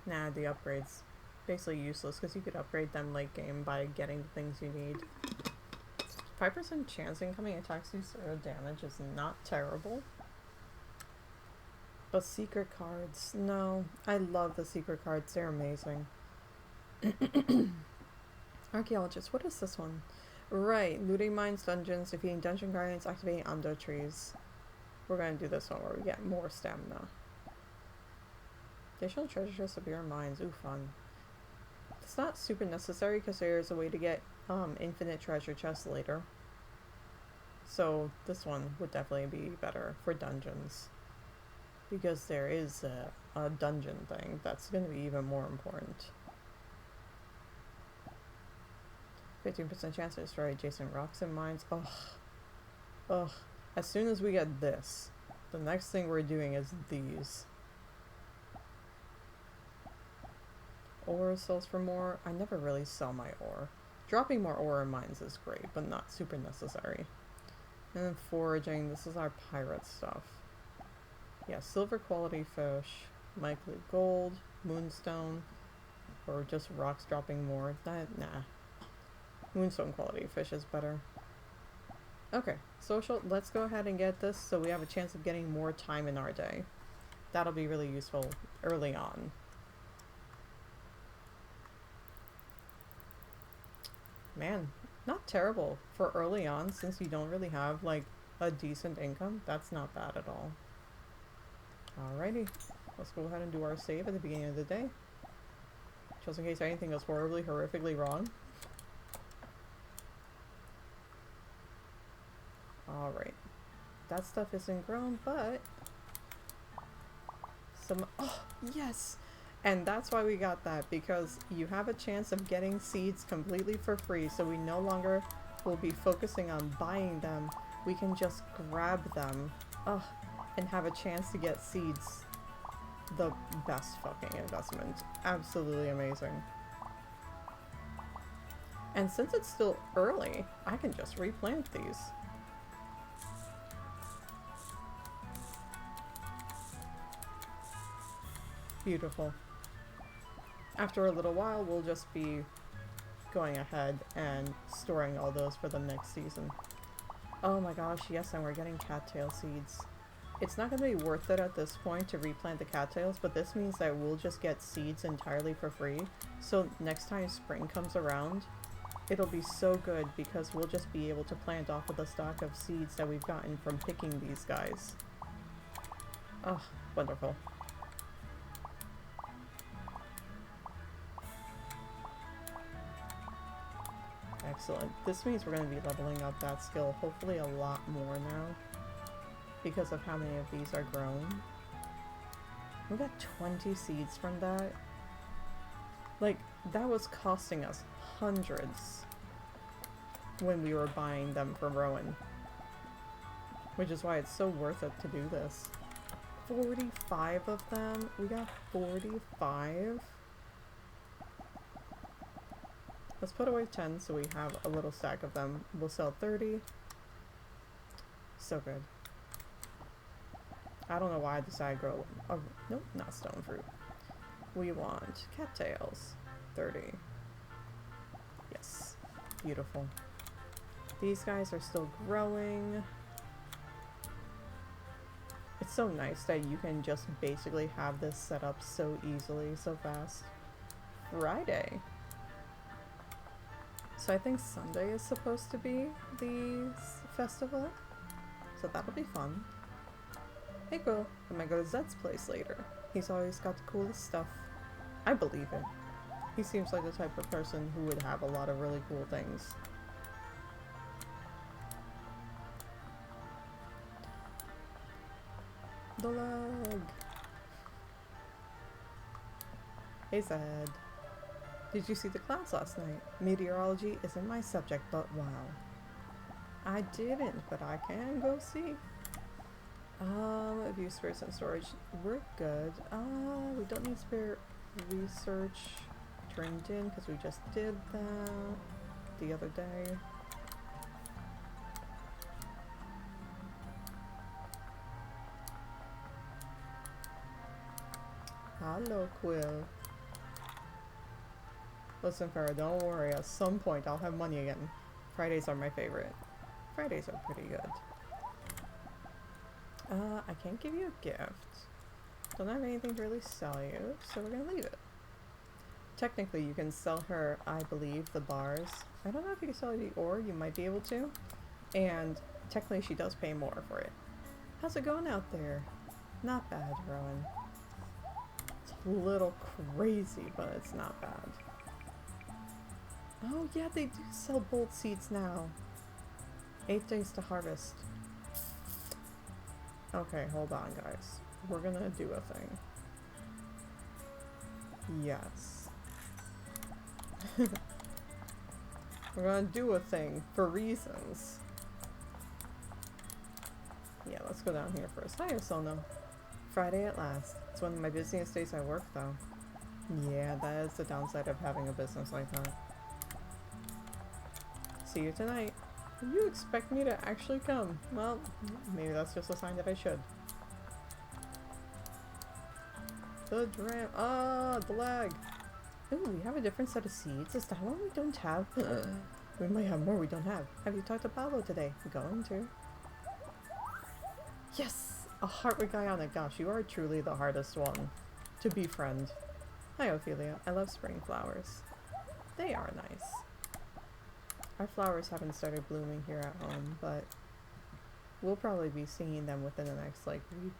Nah, the upgrades. Basically useless because you could upgrade them late game by getting the things you need. 5% chance incoming attacks do 0 damage is not terrible. But secret cards. No, I love the secret cards. They're amazing. Archaeologist, what is this one? Right, looting mines, dungeons, defeating dungeon guardians, activating Ando trees. We're gonna do this one where we get more stamina. Additional treasure chests appear in mines. Ooh, fun. It's not super necessary because there's a way to get infinite treasure chests later. So this one would definitely be better for dungeons. Because there is a dungeon thing that's gonna be even more important. 15% chance to destroy adjacent rocks and mines. Ugh. Ugh. As soon as we get this, the next thing we're doing is these. Ore sells for more. I never really sell my ore. Dropping more ore in mines is great, but not super necessary. And then foraging, this is our pirate stuff. Yeah, silver quality fish, likely gold, moonstone, or just rocks dropping more. Nah. Moonstone quality fish is better. Okay, social, let's go ahead and get this so we have a chance of getting more time in our day. That'll be really useful early on. Man, not terrible for early on since you don't really have like a decent income. That's not bad at all. Alrighty, let's go ahead and do our save at the beginning of the day. Just in case anything goes horribly, horrifically wrong. Alright. That stuff isn't grown, but oh, yes! And that's why we got that, because you have a chance of getting seeds completely for free, so we no longer will be focusing on buying them. We can just grab them, and have a chance to get seeds. The best fucking investment. Absolutely amazing. And since it's still early, I can just replant these. Beautiful. After a little while, we'll just be going ahead and storing all those for the next season. Oh my gosh, yes, and we're getting cattail seeds. It's not going to be worth it at this point to replant the cattails, but this means that we'll just get seeds entirely for free. So next time spring comes around, it'll be so good because we'll just be able to plant off of the stock of seeds that we've gotten from picking these guys. Oh, wonderful. Excellent. This means we're going to be leveling up that skill hopefully a lot more now because of how many of these are grown. We got 20 seeds from that. Like, that was costing us hundreds when we were buying them from Rowan. Which is why it's so worth it to do this. 45 of them? We got 45? Let's put away 10 so we have a little stack of them. We'll sell 30. So good. I don't know why I decided to grow... Oh, nope, not stone fruit. We want cattails. 30. Yes. Beautiful. These guys are still growing. It's so nice that you can just basically have this set up so easily, so fast. Friday. So I think Sunday is supposed to be the festival. So that'll be fun. Hey girl, I might go to Zed's place later. He's always got the coolest stuff. I believe it. He seems like the type of person who would have a lot of really cool things. The lag. Hey Zed. Did you see the clouds last night? Meteorology isn't my subject, but wow. I didn't, but I can go see. Abuse spirits and storage. We're good. We don't need spirit research turned in because we just did that the other day. Hello, Quill. Listen, Farrah, don't worry. At some point, I'll have money again. Fridays are my favorite. Fridays are pretty good. I can't give you a gift. Don't have anything to really sell you, so we're gonna leave it. Technically, you can sell her, I believe, the bars. I don't know if you can sell her the ore. You might be able to. And technically, she does pay more for it. How's it going out there? Not bad, Rowan. It's a little crazy, but it's not bad. Oh yeah, they do sell bolt seeds now. 8 days to harvest. Okay, hold on guys. We're gonna do a thing. Yes. We're gonna do a thing for reasons. Yeah, let's go down here first. Hi, Osono. Friday at last. It's one of my busiest days at work though. Yeah, that is the downside of having a business like that. see you tonight. You expect me to actually come? Well, maybe that's just a sign that I should. The dram- Ah, the lag! Ooh, we have a different set of seeds. Is that one we don't have? We might have more we don't have. Have you talked to Pablo today? Going to. Yes! A heart with Guyana. Gosh, you are truly the hardest one to befriend. Hi, Ophelia. I love spring flowers. They are nice. Our flowers haven't started blooming here at home, but we'll probably be seeing them within the next, like, week.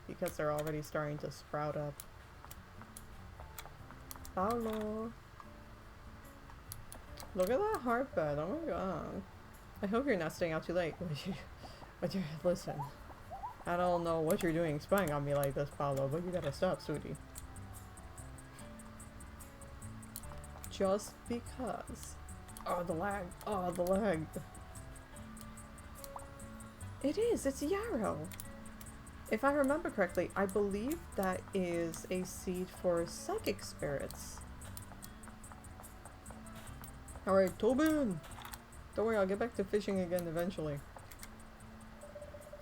Because they're already starting to sprout up. Paolo! Look at that heart bed. Oh my god. I hope you're not staying out too late. Listen. I don't know what you're doing spying on me like this, Paolo, but you gotta stop, sweetie. Just because. Oh, the lag. Oh, the lag. It is. It's yarrow. If I remember correctly, I believe that is a seed for psychic spirits. Alright, Tobin! Don't worry, I'll get back to fishing again eventually.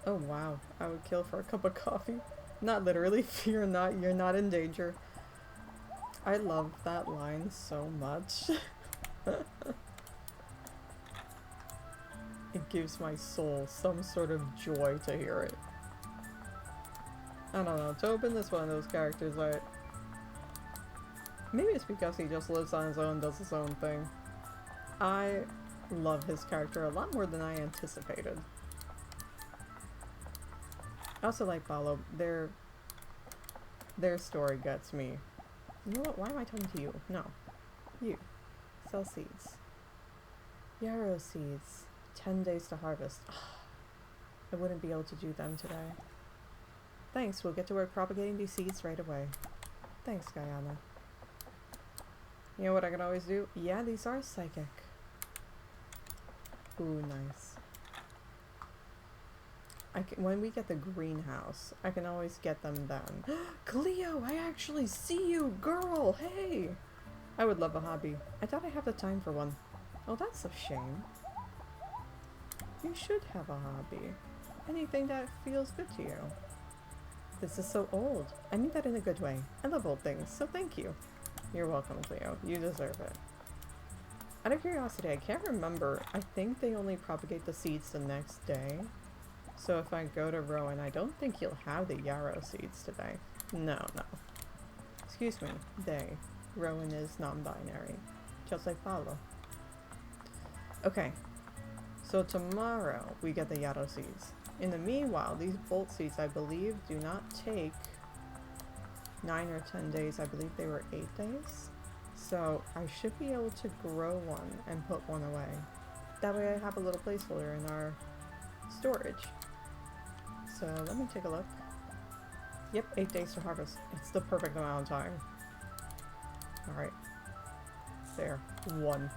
Oh wow, I would kill for a cup of coffee. Not literally, fear not, you're not in danger. I love that line so much. It gives my soul some sort of joy to hear it. I don't know, Tobin is one of those characters that... Maybe it's because he just lives on his own, does his own thing. I love his character a lot more than I anticipated. I also like Paolo. Their story gets me. You know what? Why am I talking to you? No. You. Sell seeds. Yarrow seeds. 10 days to harvest. I wouldn't be able to do them today. Thanks, we'll get to work propagating these seeds right away. Thanks, Guyana. You know what I can always do? Yeah, these are psychic. Ooh, nice. When we get the greenhouse, I can always get them then. Cleo, I actually see you! Girl, hey! I would love a hobby. I thought I'd have the time for one. Oh, that's a shame. You should have a hobby. Anything that feels good to you. This is so old. I mean that in a good way. I love old things, so thank you. You're welcome, Cleo. You deserve it. Out of curiosity, I can't remember. I think they only propagate the seeds the next day. So if I go to Rowan, I don't think you'll have the yarrow seeds today. No, no. Excuse me. They. Rowan is non-binary. Just like Paolo. Okay. So tomorrow, we get the yarrow seeds. In the meanwhile, these bolt seeds, I believe, do not take 9 or 10 days. I believe they were 8 days. So I should be able to grow one and put one away. That way I have a little placeholder in our storage. So let me take a look. Yep, 8 days to harvest. It's the perfect amount of time. Alright. There. 1.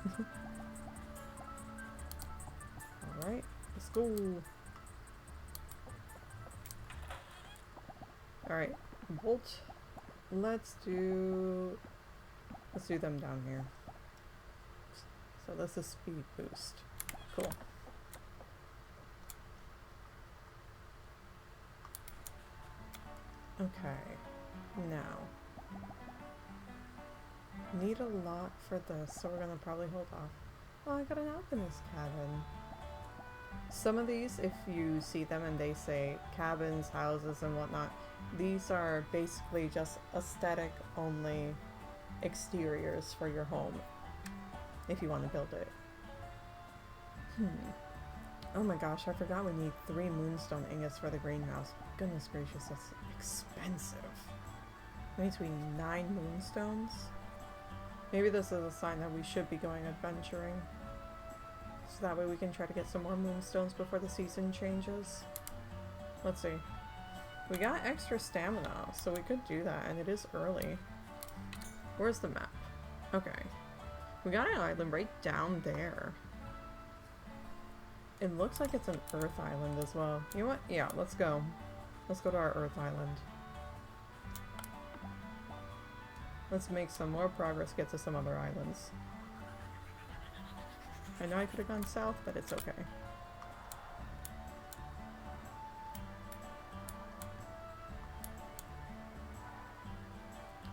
Alright, let's go. Alright, bolt. Let's do them down here. So this is speed boost. Cool. Okay, now. Need a lot for this, so we're gonna probably hold off. Oh, I got an alchemist cabin. Some of these, if you see them and they say cabins, houses, and whatnot, these are basically just aesthetic only exteriors for your home, if you want to build it. Oh my gosh, I forgot we need 3 moonstone ingots for the greenhouse. Goodness gracious, that's expensive. That means we need 9 moonstones. Maybe this is a sign that we should be going adventuring. So that way we can try to get some more moonstones before the season changes. Let's see. We got extra stamina, so we could do that, and it is early. Where's the map? Okay. We got an island right down there. It looks like it's an Earth island as well. You know what? Yeah, let's go. Let's go to our Earth island. Let's make some more progress, get to some other islands. I know I could have gone south, but it's okay.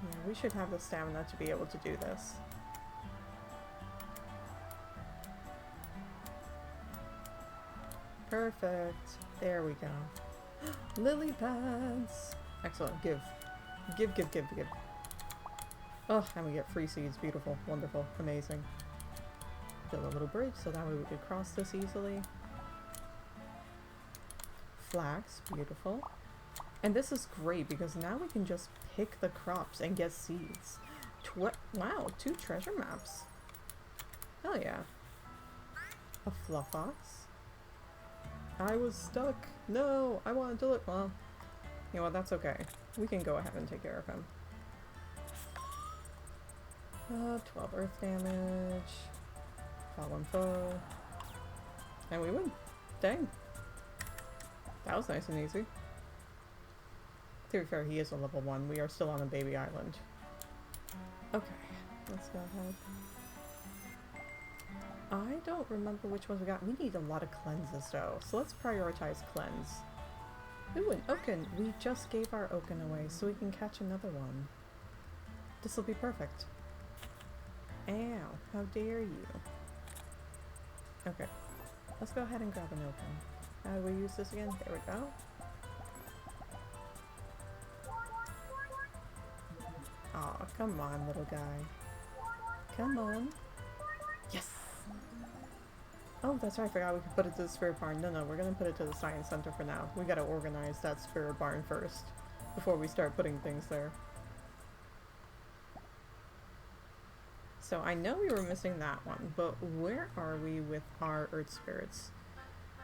Yeah, we should have the stamina to be able to do this. Perfect. There we go. Lily pads. Excellent. Give. Give, give, give, give. Oh, and we get free seeds. Beautiful. Wonderful. Amazing. Build a little bridge so that way we could cross this easily. Flax. Beautiful. And this is great because now we can just pick the crops and get seeds. Wow, 2 treasure maps. Hell yeah. A fluff box. I was stuck. No, I wanted to look. Well, you know what? That's okay. We can go ahead and take care of him. 12 earth damage. Fallen foe. And we win. Dang. That was nice and easy. To be fair, he is a level 1. We are still on a baby island. Okay, let's go ahead. I don't remember which ones we got. We need a lot of cleanses though, so let's prioritize cleanse. Ooh, an oaken. We just gave our oaken away, so we can catch another one. This will be perfect. Ow, how dare you. Okay, let's go ahead and grab an oaken. How do we use this again? There we go. Aw, come on, little guy. Come on. Yes! Oh, that's right, I forgot we could put it to the spirit barn. No, we're gonna put it to the science center for now. We gotta organize that spirit barn first, before we start putting things there. So I know we were missing that one, but where are we with our earth spirits?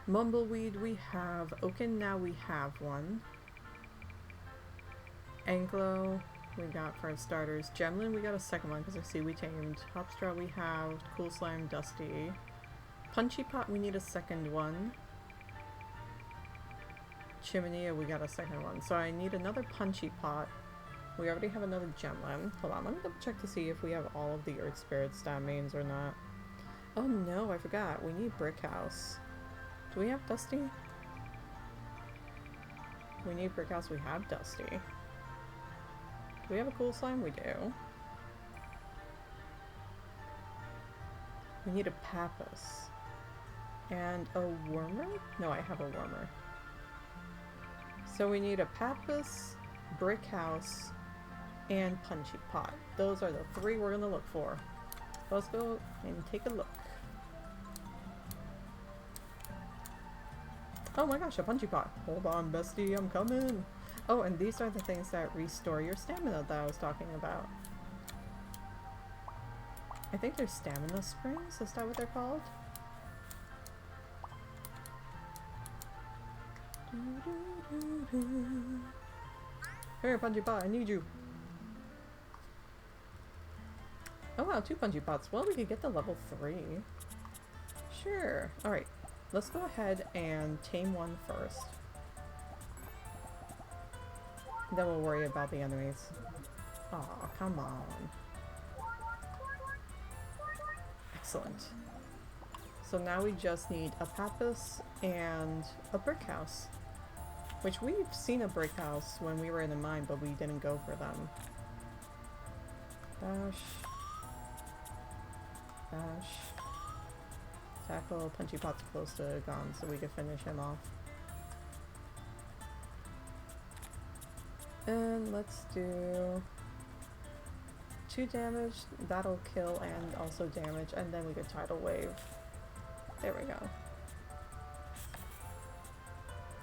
Mumbleweed we have, oaken now we have one. Anglo we got for starters. Gemlin we got a second one because I see we tamed. Hopstraw we have, Cool Slime, Dusty. Punchy Pot we need a second one. Chiminea we got a second one. So I need another Punchy Pot. We already have another Gemlin. Hold on, let me double check to see if we have all of the Earth Spirit stat mains or not. Oh no, I forgot. We need Brick House. Do we have Dusty? We need Brick House. We have Dusty. Do we have a Cool Slime? We do. We need a Pappas. And a Wormer? No, I have a Wormer. So we need a Pappas, Brick House, and Punchy Pot. Those are the 3 we're gonna look for. Let's go and take a look. Oh my gosh, a Punchy Pot. Hold on, bestie, I'm coming. Oh, and these are the things that restore your stamina that I was talking about. I think they're stamina springs, is that what they're called? Here, Punchy Pot, I need you. Oh wow, 2 Punchy Pots. Well, we could get to level 3. Sure. Alright, let's go ahead and tame one first. Then we'll worry about the enemies. Aw, come on. Excellent. So now we just need a Pappas and a Brick House. Which we've seen a Brick House when we were in the mine, but we didn't go for them. Bash. Bash. Tackle. Punchy Pot's close to gone, so we can finish him off. And let's do 2 damage, that'll kill and also damage, and then we could Tidal Wave. There we go.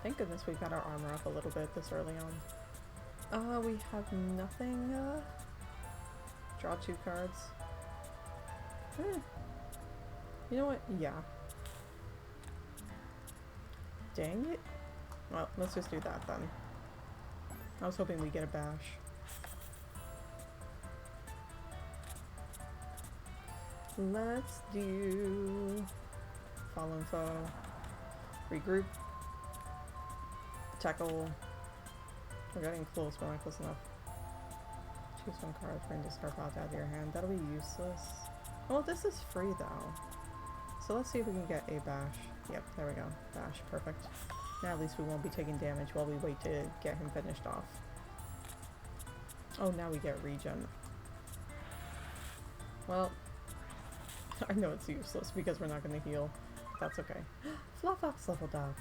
Thank goodness we got our armor up a little bit this early on. We have nothing, draw 2 cards. You know what? Yeah. Dang it. Well, let's just do that then. I was hoping we'd get a bash. Let's do Fallen Foe. Regroup. Tackle. We're getting close, but not close enough. Choose 1 card, bring this card out of your hand. That'll be useless. Well, this is free though. so let's see if we can get a bash. Yep, there we go. Bash, perfect. Now at least we won't be taking damage while we wait to get him finished off. Oh, now we get regen. Well, I know it's useless because we're not going to heal. But that's okay. Fluffox leveled up.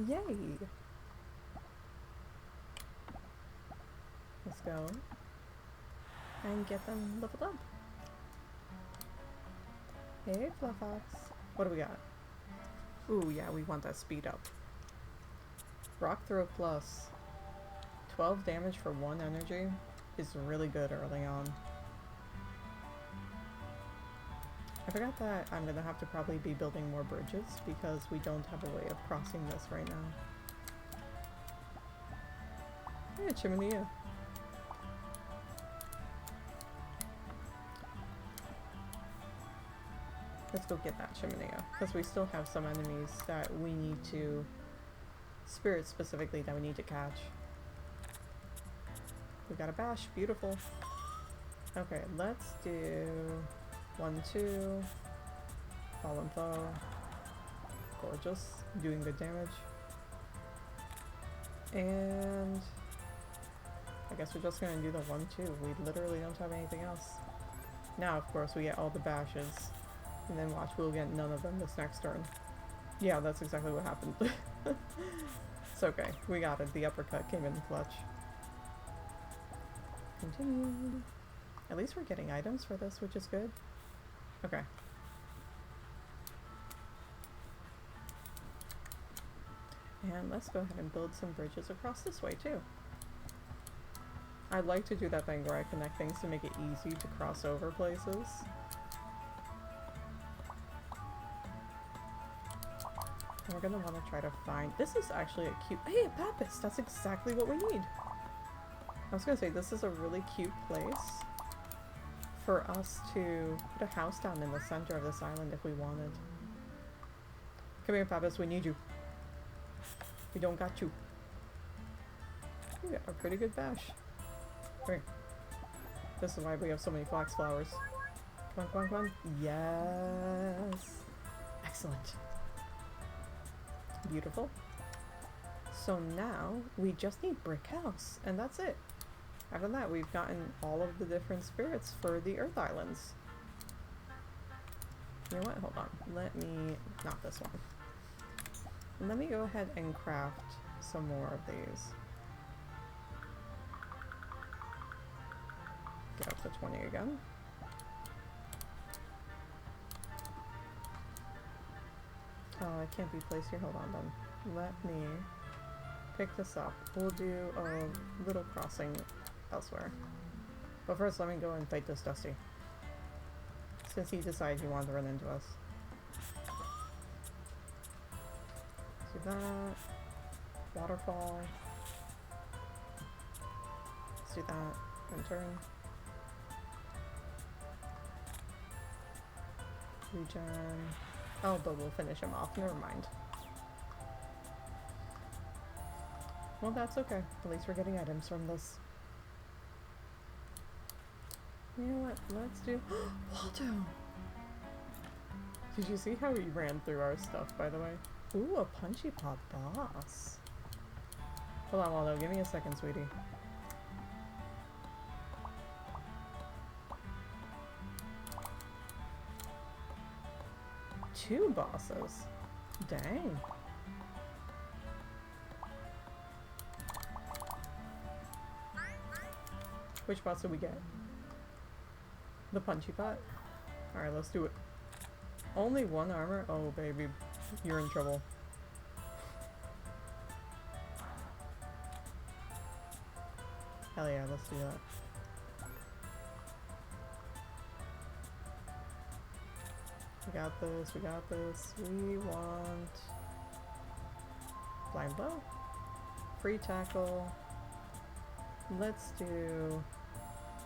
Yay! Let's go. And get them leveled up. Hey, Fluffox. What do we got? Ooh, yeah, we want that speed up. Rock Throw plus 12 damage for 1 energy is really good early on. I forgot that I'm gonna have to probably be building more bridges because we don't have a way of crossing this right now. Hey, Chimney. Let's go get that Chimenea, because we still have some enemies that we need to... spirits specifically that we need to catch. We got a bash, beautiful. Okay, let's do 1, 2, Fallen Foe. Gorgeous, doing good damage. And I guess we're just gonna do the 1, 2. We literally don't have anything else. Now, of course, we get all the bashes. And then watch, we'll get none of them this next turn. Yeah, that's exactly what happened. It's okay. We got it. The uppercut came in clutch. Continued. At least we're getting items for this, which is good. Okay. And let's go ahead and build some bridges across this way, too. I'd like to do that thing where I connect things to make it easy to cross over places. And we're gonna want to try to find... This is actually a cute... Hey, a Pappas! That's exactly what we need! I was gonna say, this is a really cute place for us to put a house down in the center of this island if we wanted. Come here, Pappas, we need you. We don't got you. We got a pretty good bash. Here. This is why we have so many flax flowers. Come on, come on, come on. Yes! Excellent. Beautiful. So now we just need brick house, and that's it. After that, we've gotten all of the different spirits for the Earth Islands. You know what? Hold on. Let me... not this one. Let me go ahead and craft some more of these. Get up to 20 again. Oh, it can't be placed here. Hold on then. Let me pick this up. We'll do a little crossing elsewhere. But first, let me go and fight this Dusty. Since he decided he wanted to run into us. Let's do that. Waterfall. Let's do that. And turn. Regen. Oh, but we'll finish him off. Never mind. Well, that's okay. At least we're getting items from this. You know what? Let's do... Waldo! Did you see how he ran through our stuff, by the way? Ooh, a Punchy Pot boss. Hold on, Waldo. Give me a second, sweetie. Two bosses. Dang. Which boss did we get? The Punchy Pot? Alright, let's do it. Only 1 armor? Oh, baby. You're in trouble. Hell yeah, let's do that. We got this, we got this. We want... Blind Blow. Free Tackle. Let's do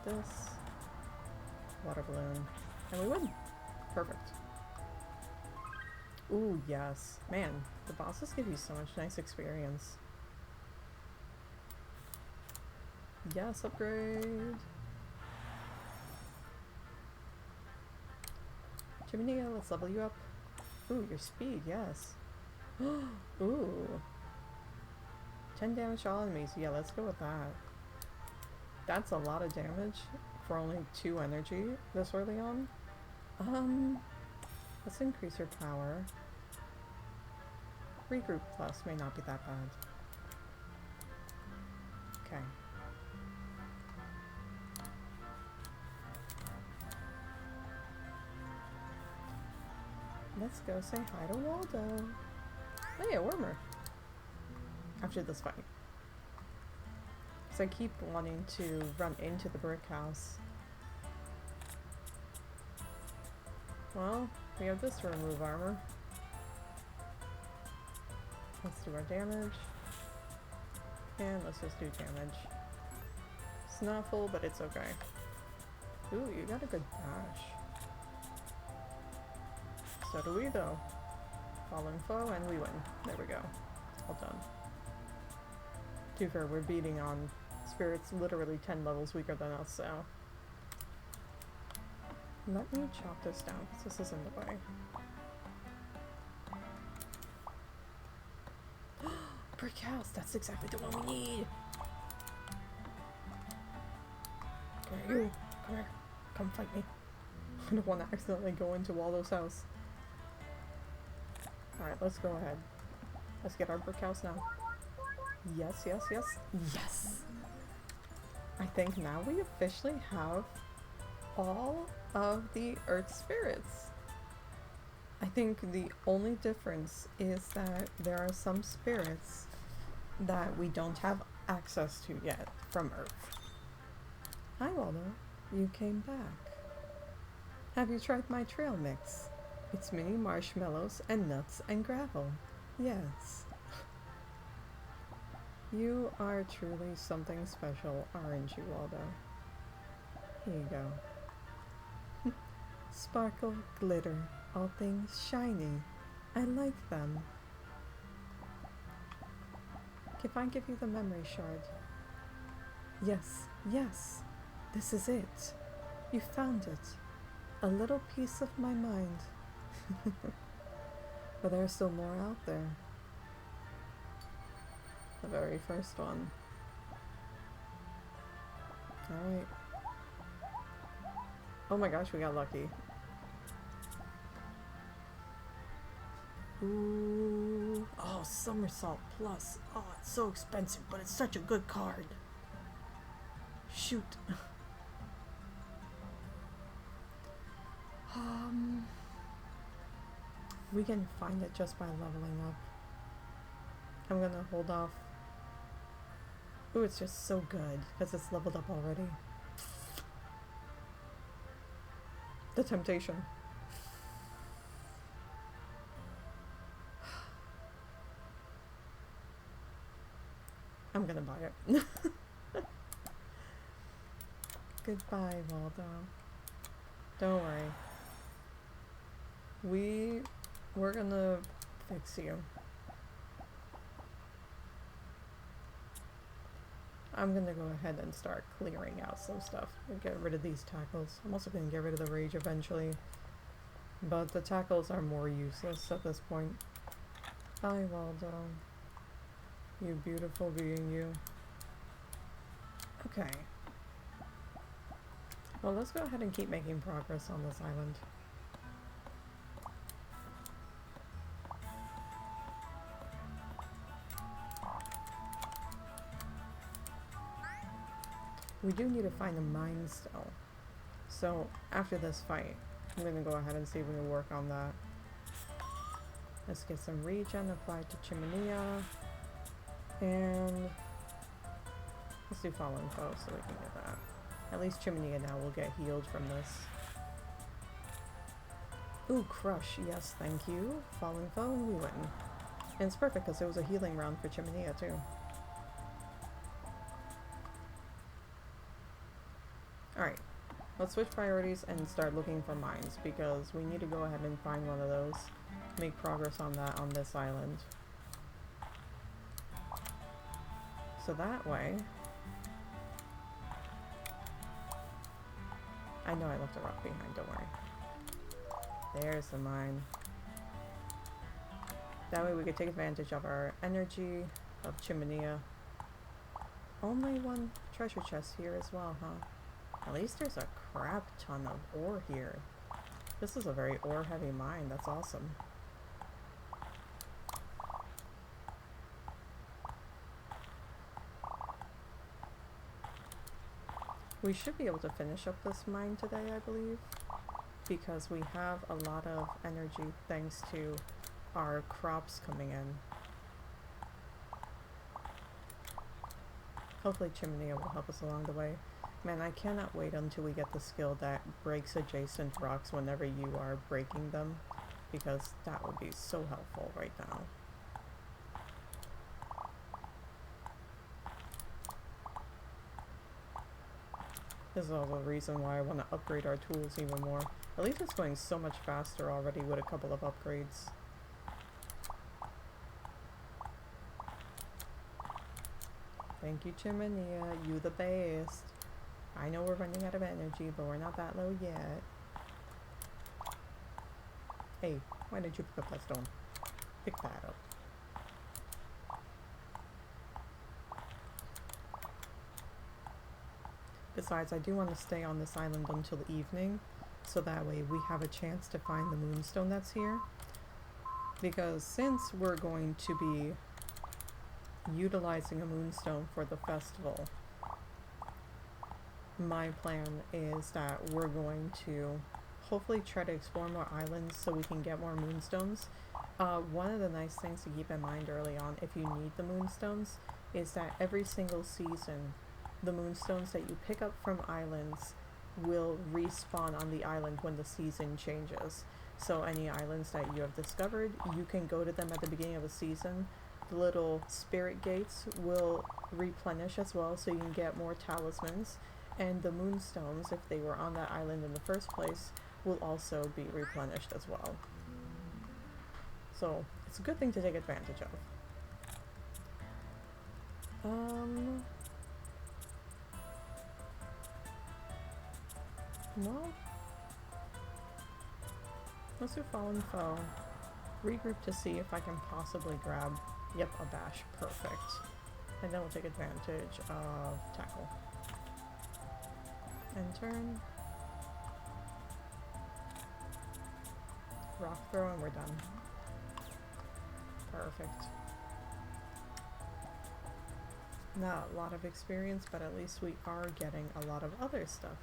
this. Water Balloon. And we win. Perfect. Ooh, yes. Man, the bosses give you so much nice experience. Yes, upgrade. Chimenea, let's level you up. Ooh, your speed, yes. Ooh. 10 damage to all enemies. Yeah, let's go with that. That's a lot of damage for only 2 energy this early on. Let's increase your power. Regroup plus may not be that bad. Okay. Let's go say hi to Waldo. Hey, a wormer. After this fight. Because I keep wanting to run into the brick house. Well, we have this to remove armor. Let's do our damage. And let's just do damage. It's not full, but it's okay. Ooh, you got a good dash. So do we, though. Fallen foe, and we win. There we go. All done. To be fair, we're beating on spirits literally 10 levels weaker than us, so... Let me chop this down, because this is in the way. Brick house! That's exactly the one we need! Come here, you! Come here! Come fight me! I don't want to accidentally go into Waldo's house. Alright, let's go ahead. Let's get our brick house now. Yes, yes, yes, yes! I think now we officially have all of the earth spirits. I think the only difference is that there are some spirits that we don't have access to yet from Earth. Hi Waldo, you came back. Have you tried my trail mix? It's mini marshmallows and nuts and gravel. Yes. You are truly something special, aren't you, Waldo? Here you go. Sparkle, glitter, all things shiny. I like them. If I give you the memory shard. Yes, yes, this is it. You found it. A little piece of my mind. But there's still more out there. The very first one. Alright. Oh my gosh, we got lucky. Ooh. Oh, somersault plus. Oh, it's so expensive, but it's such a good card. Shoot. We can find it just by leveling up. I'm gonna hold off. Ooh, it's just so good because it's leveled up already. The temptation. I'm gonna buy it. Goodbye, Waldo. Don't worry. We're gonna fix you. I'm gonna go ahead and start clearing out some stuff. Get rid of these tackles. I'm also gonna get rid of the rage eventually. But the tackles are more useless at this point. Bye, Waldo. You beautiful being, you. Okay. Well, let's go ahead and keep making progress on this island. We do need to find a mine still. So, after this fight, I'm going to go ahead and see if we can work on that. Let's get some regen applied to Chiminea. And let's do Fallen Foe so we can get that. At least Chiminea now will get healed from this. Ooh, Crush. Yes, thank you. Fallen Foe, and we win. And it's perfect because it was a healing round for Chiminea too. Alright, let's switch priorities and start looking for mines because we need to go ahead and find one of those. Make progress on that on this island. So that way... I know I left a rock behind, don't worry. There's the mine. That way we could take advantage of our energy, of Chimenea. Only one treasure chest here as well, huh? At least there's a crap ton of ore here. This is a very ore-heavy mine. That's awesome. We should be able to finish up this mine today, I believe, because we have a lot of energy thanks to our crops coming in. Hopefully Chimenea will help us along the way. Man, I cannot wait until we get the skill that breaks adjacent rocks whenever you are breaking them, because that would be so helpful right now. This is also the reason why I want to upgrade our tools even more. At least it's going so much faster already with a couple of upgrades. Thank you, Chimenea. You the best. I know we're running out of energy, but we're not that low yet. Hey, why did you pick up that stone? Pick that up. Besides, I do want to stay on this island until the evening, so that way we have a chance to find the moonstone that's here. Because since we're going to be utilizing a moonstone for the festival, my plan is that we're going to hopefully try to explore more islands so we can get more moonstones. One of the nice things to keep in mind early on, if you need the moonstones, is that every single season, the moonstones that you pick up from islands will respawn on the island when the season changes. So any islands that you have discovered, you can go to them at the beginning of the season. The little spirit gates will replenish as well, so you can get more talismans. And the moonstones, if they were on that island in the first place, will also be replenished as well. So it's a good thing to take advantage of. Well, let's do Fallen Foe. Regroup to see if I can possibly grab, yep, a bash. Perfect. And then we'll take advantage of Tackle. End turn. Rock throw and we're done. Perfect. Not a lot of experience, but at least we are getting a lot of other stuff.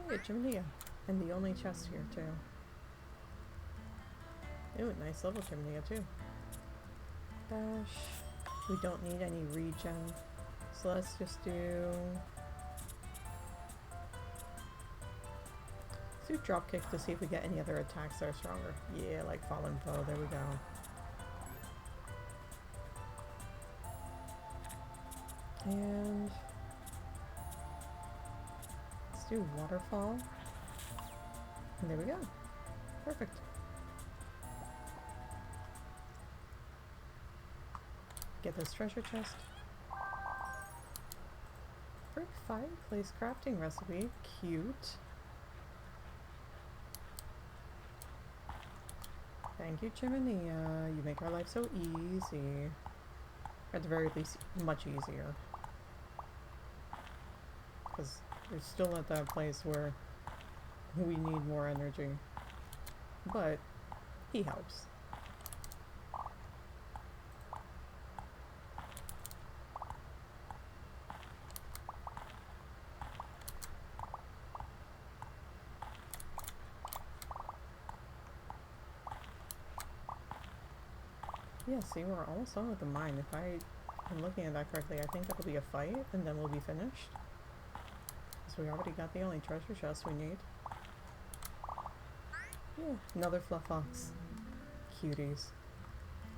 Hey, Chimenea. And the only chest here, too. Ooh, nice level Chimenea, too. Dash. We don't need any regen. So let's just do... let's do Dropkick to see if we get any other attacks that are stronger. Yeah, like Fallen Foe. There we go. And... let's do Waterfall. And there we go. Perfect. Get this treasure chest. Brick fireplace crafting recipe. Cute. Thank you, Chimenea. You make our life so easy. At the very least, much easier. Because we're still at that place where we need more energy. But he helps. Yeah, see, we're almost done with the mine. If I'm looking at that correctly, I think that'll be a fight, and then we'll be finished. So we already got the only treasure chest we need. Yeah, another fluff fox. Cuties.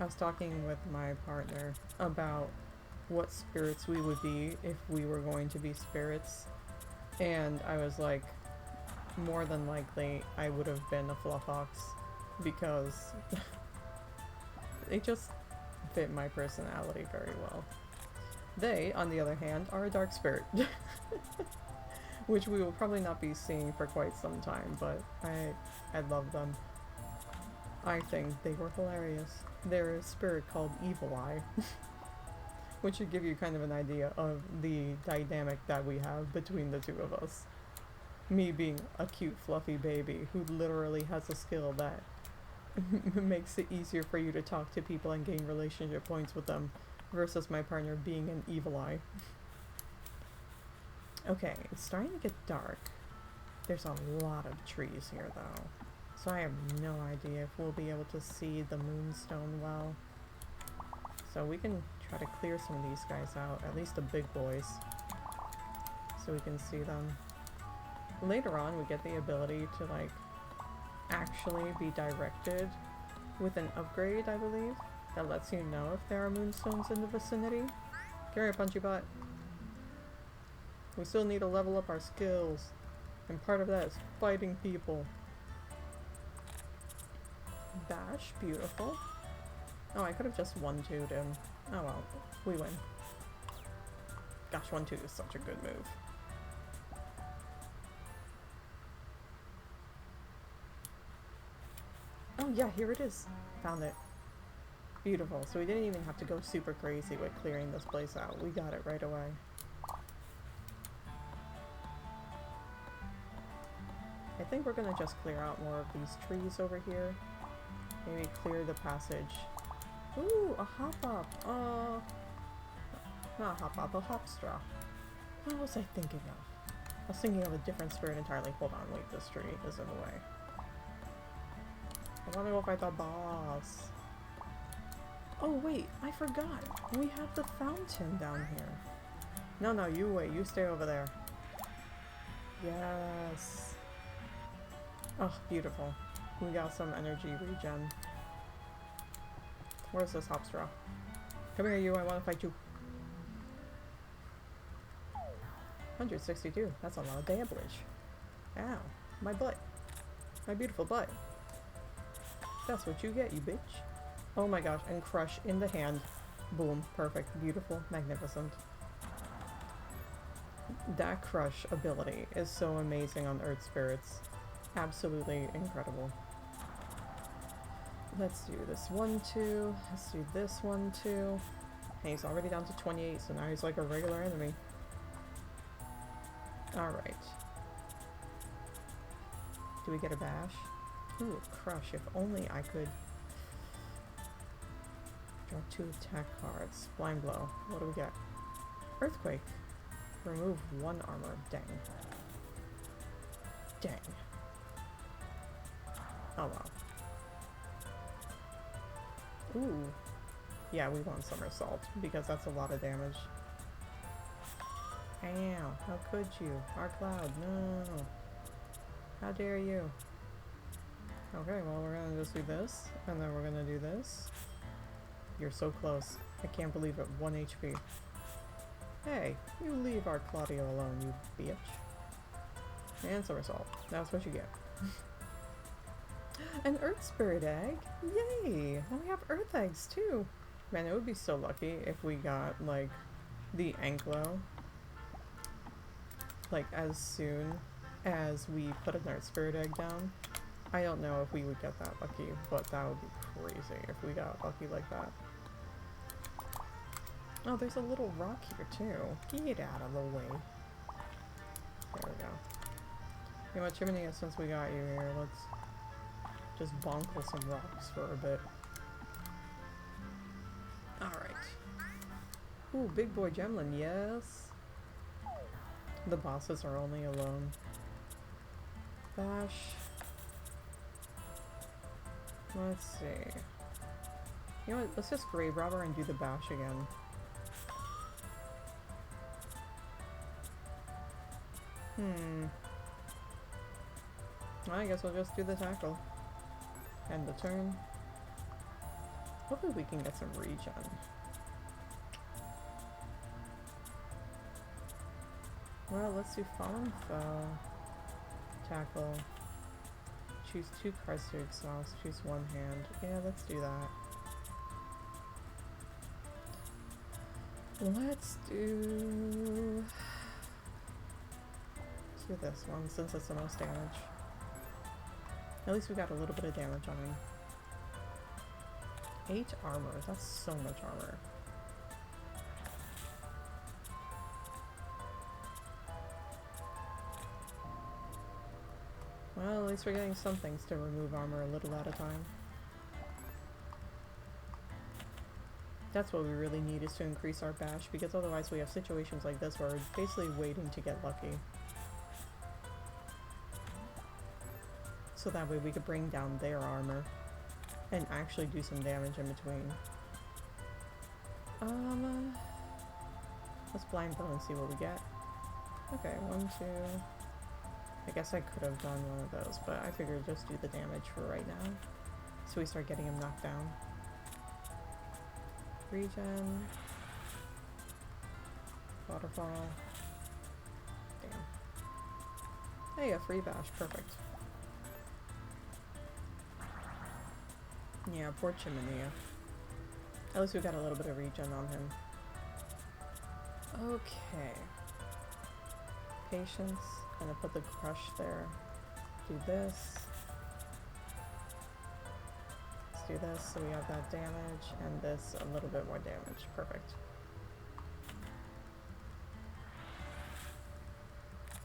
I was talking with my partner about what spirits we would be if we were going to be spirits. And I was like, more than likely, I would have been a fluff fox. Because... they just fit my personality very well. They, on the other hand, are a dark spirit. Which we will probably not be seeing for quite some time, but I love them. I think they were hilarious. their spirit called Evil Eye. Which should give you kind of an idea of the dynamic that we have between the two of us. Me being a cute fluffy baby who literally has a skill that makes it easier for you to talk to people and gain relationship points with them, versus my partner being an evil eye. Okay, it's starting to get dark. There's a lot of trees here though, so I have no idea if we'll be able to see the Moonstone well. So we can try to clear some of these guys out, at least the big boys, so we can see them. Later on we get the ability to like actually be directed with an upgrade, I believe, that lets you know if there are moonstones in the vicinity. Come here, punchy butt. We still need to level up our skills, and part of that is fighting people. Bash, beautiful. Oh, I could have just 1-2'd him. Oh well, we win. Gosh, 1-2 is such a good move. Oh yeah, here it is. Found it. Beautiful. So we didn't even have to go super crazy with clearing this place out. We got it right away. I think we're gonna just clear out more of these trees over here. Maybe clear the passage. Ooh, a hop-up! Not a hop-up, a hop-straw. What was I thinking of? I was thinking of a different spirit entirely. Hold on, wait, this tree is in the way. I wanna go fight the boss. Oh wait, I forgot! We have the fountain down here. No, you wait, you stay over there. Yes! Oh, beautiful. We got some energy regen. Where's this hop straw? Come here, you. I want to fight you. 162. That's a lot of damage. Ow. My butt. My beautiful butt. That's what you get, you bitch. Oh my gosh. And crush in the hand. Boom. Perfect. Beautiful. Magnificent. That crush ability is so amazing on Earth Spirits. Absolutely incredible. Let's do this 1-2. Let's do this 1-2. Hey, he's already down to 28, so now he's like a regular enemy. Alright. Do we get a bash? Ooh, crush. If only I could draw 2 attack cards. Blind blow. What do we get? Earthquake. Remove 1 armor. Dang. Dang. Oh well. Ooh. Yeah, we want somersault, because that's a lot of damage. Ow, how could you? Our cloud, no. How dare you? Okay, well we're gonna just do this, and then we're gonna do this. You're so close. I can't believe it. 1 HP. Hey, you leave our Claudio alone, you bitch. And somersault. That's what you get. An Earth Spirit egg! Yay! And we have Earth eggs too! Man, it would be so lucky if we got, like, the Anklo, like, as soon as we put an Earth Spirit egg down. I don't know if we would get that lucky, but that would be crazy if we got lucky like that. Oh, there's a little rock here too. Get out of the way. There we go. You know what, Chimney, since we got you here, let's just bonkle some rocks for a bit. Alright. Ooh, big boy Gemlin, yes! The bosses are only alone. Bash. Let's see. You know what, let's just grave robber and do the bash again. Well, I guess we'll just do the tackle. End the turn. Hopefully we can get some regen. Well, let's do Fallen Foe. Tackle. Choose 2 cards to exhaust. Choose 1 hand. Yeah, let's do that. Let's do this one, since it's the most damage. At least we got a little bit of damage on him. 8 armor. That's so much armor. Well, at least we're getting some things to remove armor a little at a time. That's what we really need, is to increase our bash, because otherwise we have situations like this where we're basically waiting to get lucky. So that way we could bring down their armor and actually do some damage in between. Let's blind bow and see what we get. Okay, 1, 2. I guess I could have done one of those, but I figured just do the damage for right now. So we start getting him knocked down. Regen. Waterfall. Damn. Hey, a free bash. Perfect. Yeah, poor Chimney. At least we got a little bit of regen on him. Okay. Patience. Gonna put the crush there. Do this. Let's do this so we have that damage, and this a little bit more damage. Perfect.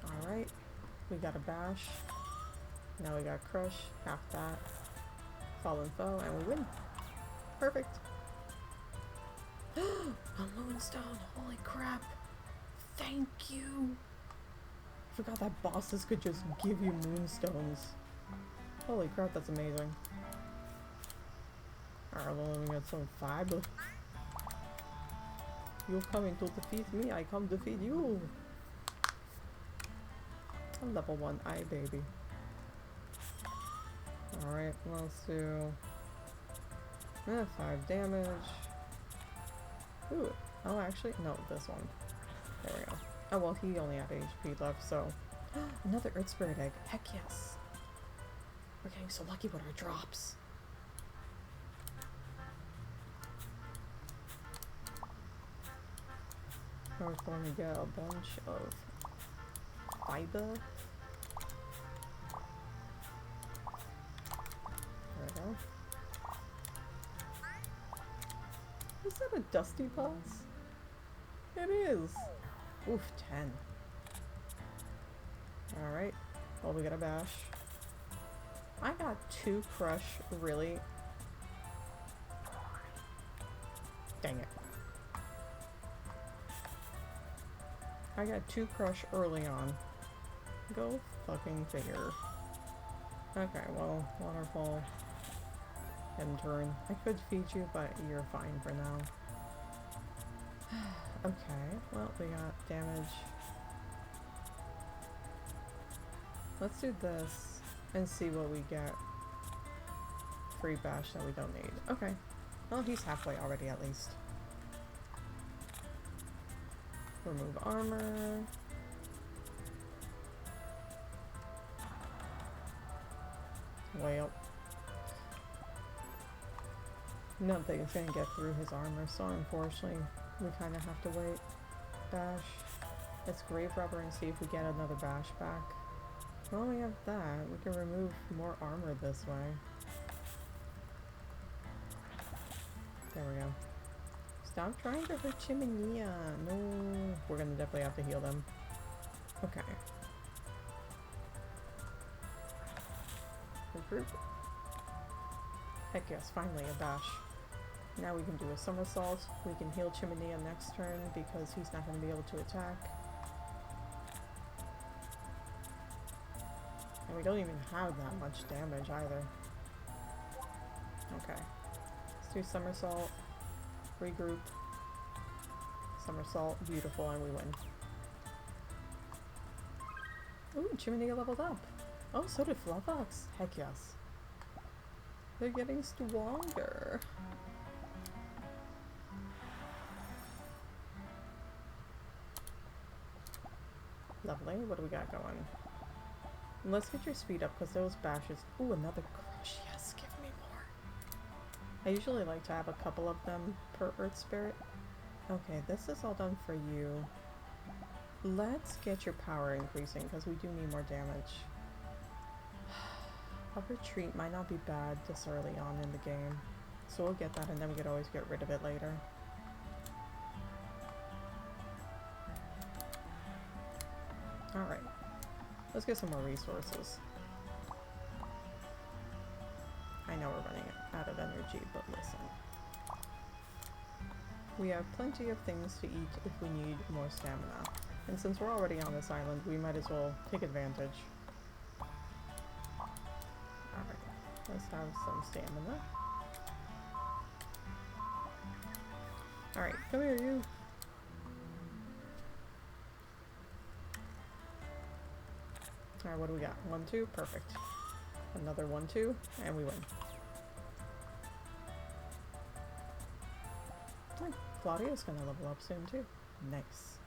Alright. We got a bash. Now we got crush. Half that. Fallen foe, and we win. Perfect. A moonstone. Holy crap. Thank you. I forgot that bosses could just give you moonstones. Holy crap, that's amazing. Alright, well, we got some fiber. You're coming to defeat me, I come defeat you. A level 1 eye, baby. Alright, let's do 5 damage. Ooh, oh actually, no, this one. There we go. Oh well, he only had HP left, so... Another Earth Spirit Egg. Heck yes! We're getting so lucky with our drops. We're going to get a bunch of fiber. There we go. Is that a Dusty Boss? It is! Oof, 10. Alright. Well, we got a bash. I got 2 crush, really? Dang it. I got 2 crush early on. Go fucking figure. Okay, well, waterfall. End turn. I could feed you, but you're fine for now. Okay, well, we got damage. Let's do this and see what we get. Free bash that we don't need. Okay. Well, he's halfway already at least. Remove armor. Well. Nothing's gonna get through his armor, so unfortunately we kind of have to wait. Bash. Let's grave rubber and see if we get another bash back. Well, we have that. We can remove more armor this way. There we go. Stop trying to hurt Chimney. No. We're gonna definitely have to heal them. Okay. Regroup. Heck yes, finally a bash. Now we can do a somersault. We can heal Chimney next turn because he's not going to be able to attack. And we don't even have that much damage either. Okay. Let's do somersault. Regroup. Somersault. Beautiful, and we win. Ooh, Chimney leveled up. Oh, so did Fluffox. Heck yes. They're getting stronger. Lovely. What do we got going? Let's get your speed up because those bashes. Ooh, another crush. Yes, give me more. I usually like to have a couple of them per Earth Spirit. Okay, this is all done for you. Let's get your power increasing because we do need more damage. A retreat might not be bad this early on in the game. So we'll get that and then we could always get rid of it later. Alright. Let's get some more resources. I know we're running out of energy, but listen. We have plenty of things to eat if we need more stamina. And since we're already on this island, we might as well take advantage. Alright, let's have some stamina. Alright, come here, you! Alright, what do we got? 1, 2, perfect. Another 1, 2, and we win. Oh, Claudio's gonna level up soon too. Nice.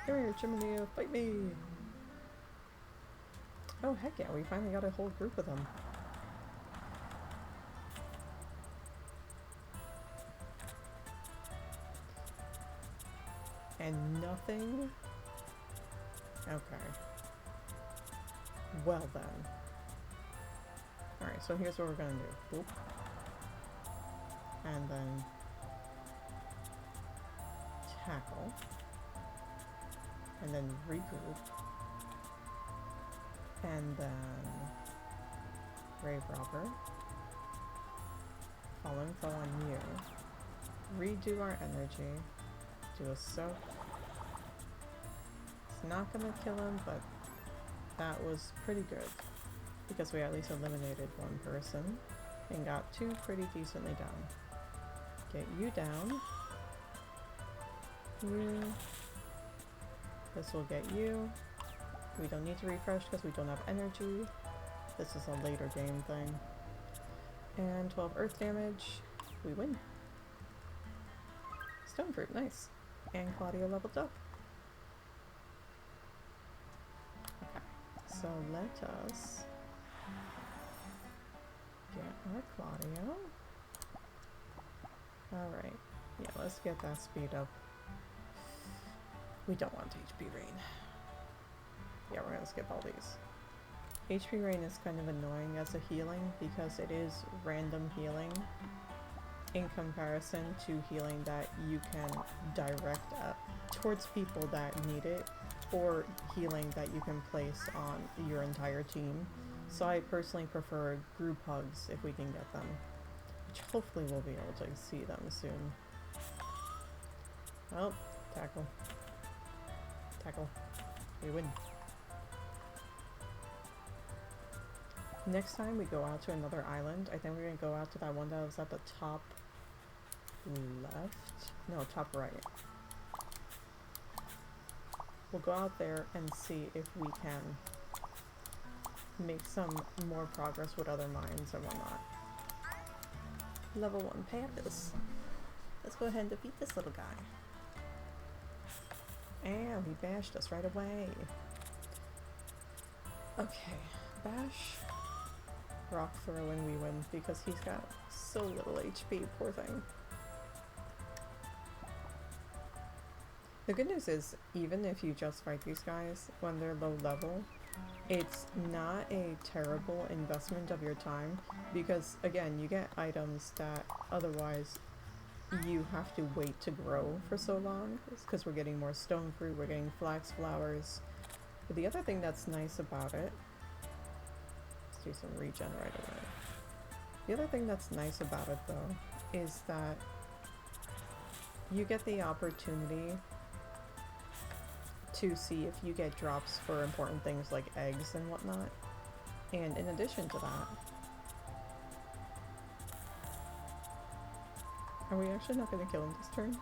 Come here, Chimney, fight me! Oh heck yeah, we finally got a whole group of them. And nothing? Okay. Well then. Alright, so here's what we're gonna do. Boop. And then tackle. And then regroup. And then Grave Robber. Falling Foe on you. Redo our energy. Do a soak. It's not gonna kill him, but that was pretty good. Because we at least eliminated one person and got 2 pretty decently down. Get you down. You. This will get you. We don't need to refresh because we don't have energy. This is a later game thing. And 12 earth damage. We win. Stone fruit, nice. And Claudio leveled up. Okay, so let us get our Claudio. Alright, yeah, let's get that speed up. We don't want HP rain. Yeah, we're gonna skip all these. HP rain is kind of annoying as a healing because it is random healing in comparison to healing that you can direct towards people that need it, or healing that you can place on your entire team. So I personally prefer group hugs if we can get them, which hopefully we'll be able to see them soon. Oh, tackle. Tackle. We win. Next time we go out to another island, I think we're gonna go out to that one that was at the top left? No, top right. We'll go out there and see if we can make some more progress with other mines and whatnot. Level 1 Pandas. Let's go ahead and defeat this little guy. And he bashed us right away. Okay, bash. Rock throwing we win because he's got so little HP, poor thing. The good news is, even if you just fight these guys when they're low level, it's not a terrible investment of your time because, again, you get items that otherwise you have to wait to grow for so long because we're getting more stone fruit, we're getting flax flowers. But the other thing that's nice about it, let's do some regen right away. The other thing that's nice about it though is that you get the opportunity to see if you get drops for important things like eggs and whatnot. And in addition to that, are we actually not going to kill him this turn?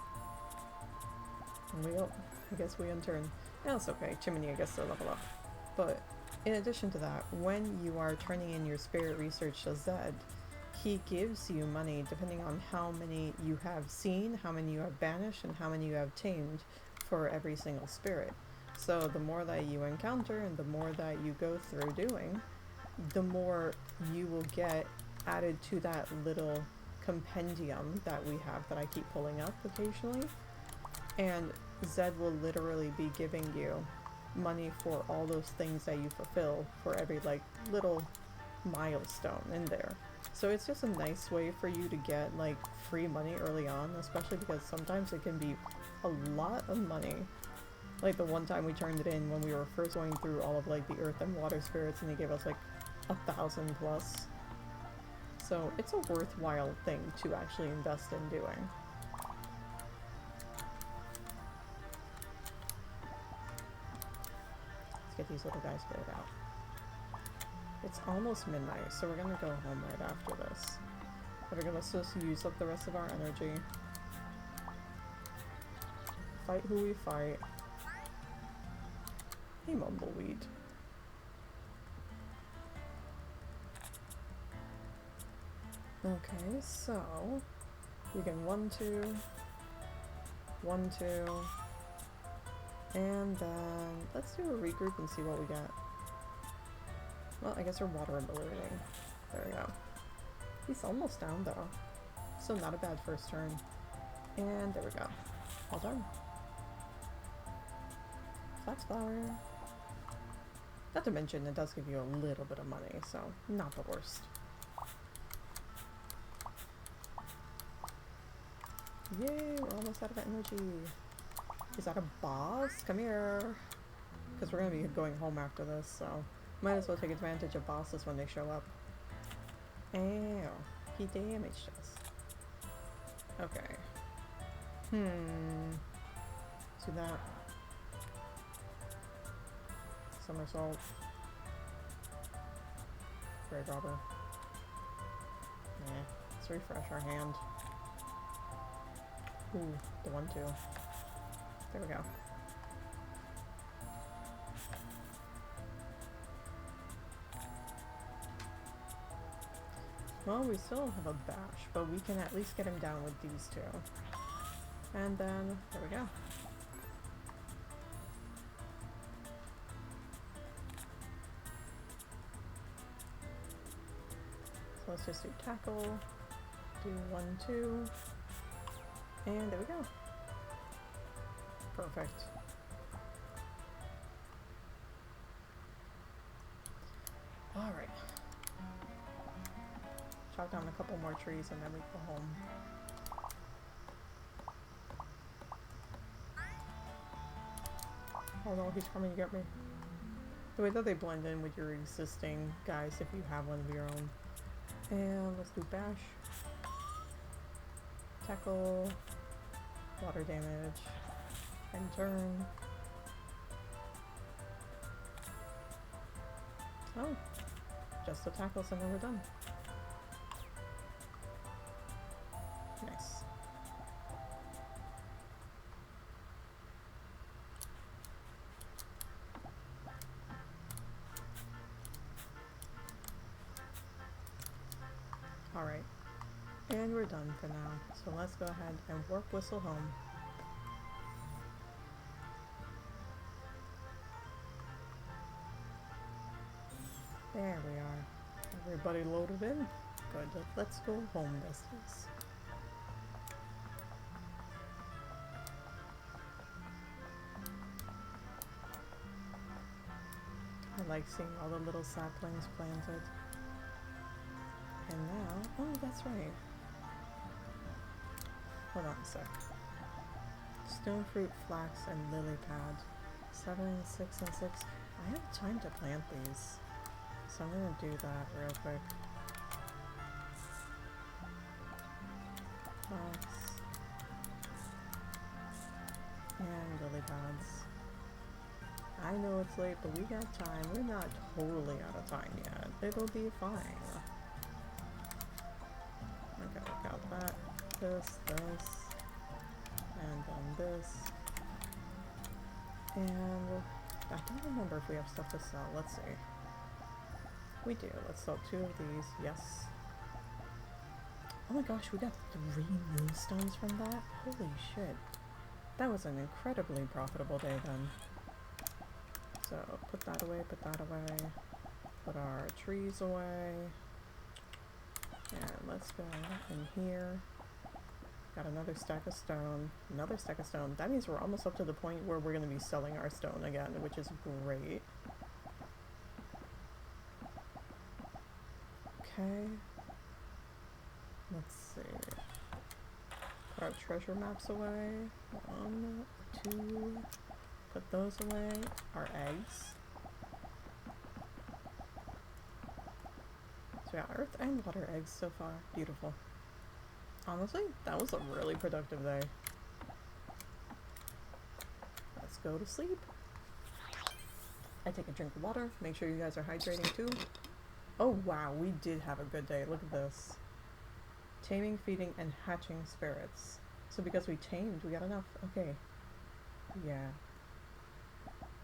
I guess we unturn. No, it's okay. Chimney, I guess, to level up. But in addition to that, when you are turning in your spirit research to Zed, he gives you money depending on how many you have seen, how many you have banished, and how many you have tamed for every single spirit. So the more that you encounter and the more that you go through doing, the more you will get added to that little compendium that we have that I keep pulling up occasionally, and Zed will literally be giving you money for all those things that you fulfill for every like little milestone in there. So it's just a nice way for you to get like free money early on, especially because sometimes it can be a lot of money. Like the one time we turned it in when we were first going through all of like the earth and water spirits, and he gave us like 1,000 plus. So it's a worthwhile thing to actually invest in doing. Let's get these little guys cleared out. It's almost midnight, so we're gonna go home right after this. But we're gonna just use up the rest of our energy. Fight who we fight. Hey, Mumbleweed. Okay, so we can 1, 2, 1, 2, and then let's do a regroup and see what we get. Well, I guess we're water and ballooning. There we go. He's almost down though, so not a bad first turn. And there we go. All done. Flax flower. Not to mention, it does give you a little bit of money, so not the worst. Yay, we're almost out of energy. Is that a boss? Come here. Because we're going to be going home after this, so might as well take advantage of bosses when they show up. Ew, he damaged us. Okay. Do that. Somersault. Grave robber. Yeah, let's refresh our hand. Ooh, the 1, 2. There we go. Well, we still have a bash, but we can at least get him down with these two. And then, there we go. So let's just do tackle, do 1, 2, and there we go. Perfect. Alright. Chop down a couple more trees and then we go home. Oh no, he's coming to get me. The way that they blend in with your existing guys if you have one of your own. And let's do bash. Tackle. Water damage. And turn. Oh. Just the tackles and then we're done. Nice. Alright. And we're done for now. So let's go ahead and warp whistle home. There we are. Everybody loaded in? Good. Let's go home, besties. I like seeing all the little saplings planted. And now, oh, that's right. Hold on a sec. Stone fruit, flax, and lily pad. 7, 6, and 6. I have time to plant these. So I'm gonna do that real quick. Flax. And lily pads. I know it's late, but we got time. We're not totally out of time yet. It'll be fine. Okay, we got that. This, and then this. And I don't remember if we have stuff to sell. Let's see. We do. Let's sell 2 of these. Yes. Oh my gosh, we got 3 moonstones from that? Holy shit. That was an incredibly profitable day then. So, put that away, put that away. Put our trees away. And let's go in here. Got another stack of stone. Another stack of stone. That means we're almost up to the point where we're going to be selling our stone again, which is great. Okay. Let's see. Put our treasure maps away. 1, 2. Put those away. Our eggs. So we got earth and water eggs so far. Beautiful. Honestly, that was a really productive day. Let's go to sleep. I take a drink of water. Make sure you guys are hydrating too. Oh wow, we did have a good day. Look at this. Taming, feeding, and hatching spirits. So because we tamed, we got enough. Okay. Yeah.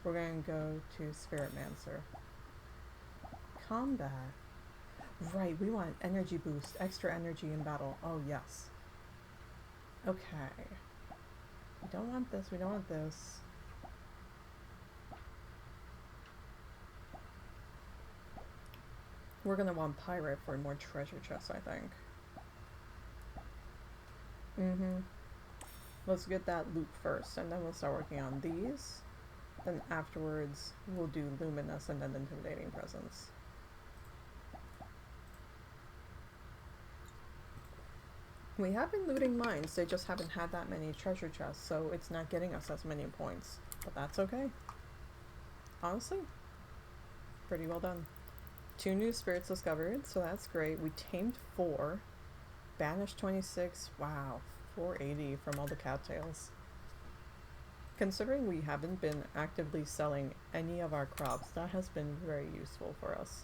We're gonna go to Spirit Mancer. Combat. Right, we want energy boost, extra energy in battle. Oh, yes. Okay. We don't want this, we don't want this. We're gonna want pirate for more treasure chests, I think. Let's get that loot first, and then we'll start working on these. Then afterwards, we'll do luminous and then intimidating presence. We have been looting mines, they just haven't had that many treasure chests, so it's not getting us as many points. But that's okay. Honestly, pretty well done. 2 new spirits discovered, so that's great. We tamed 4. Banished 26. Wow, 480 from all the cattails. Considering we haven't been actively selling any of our crops, that has been very useful for us.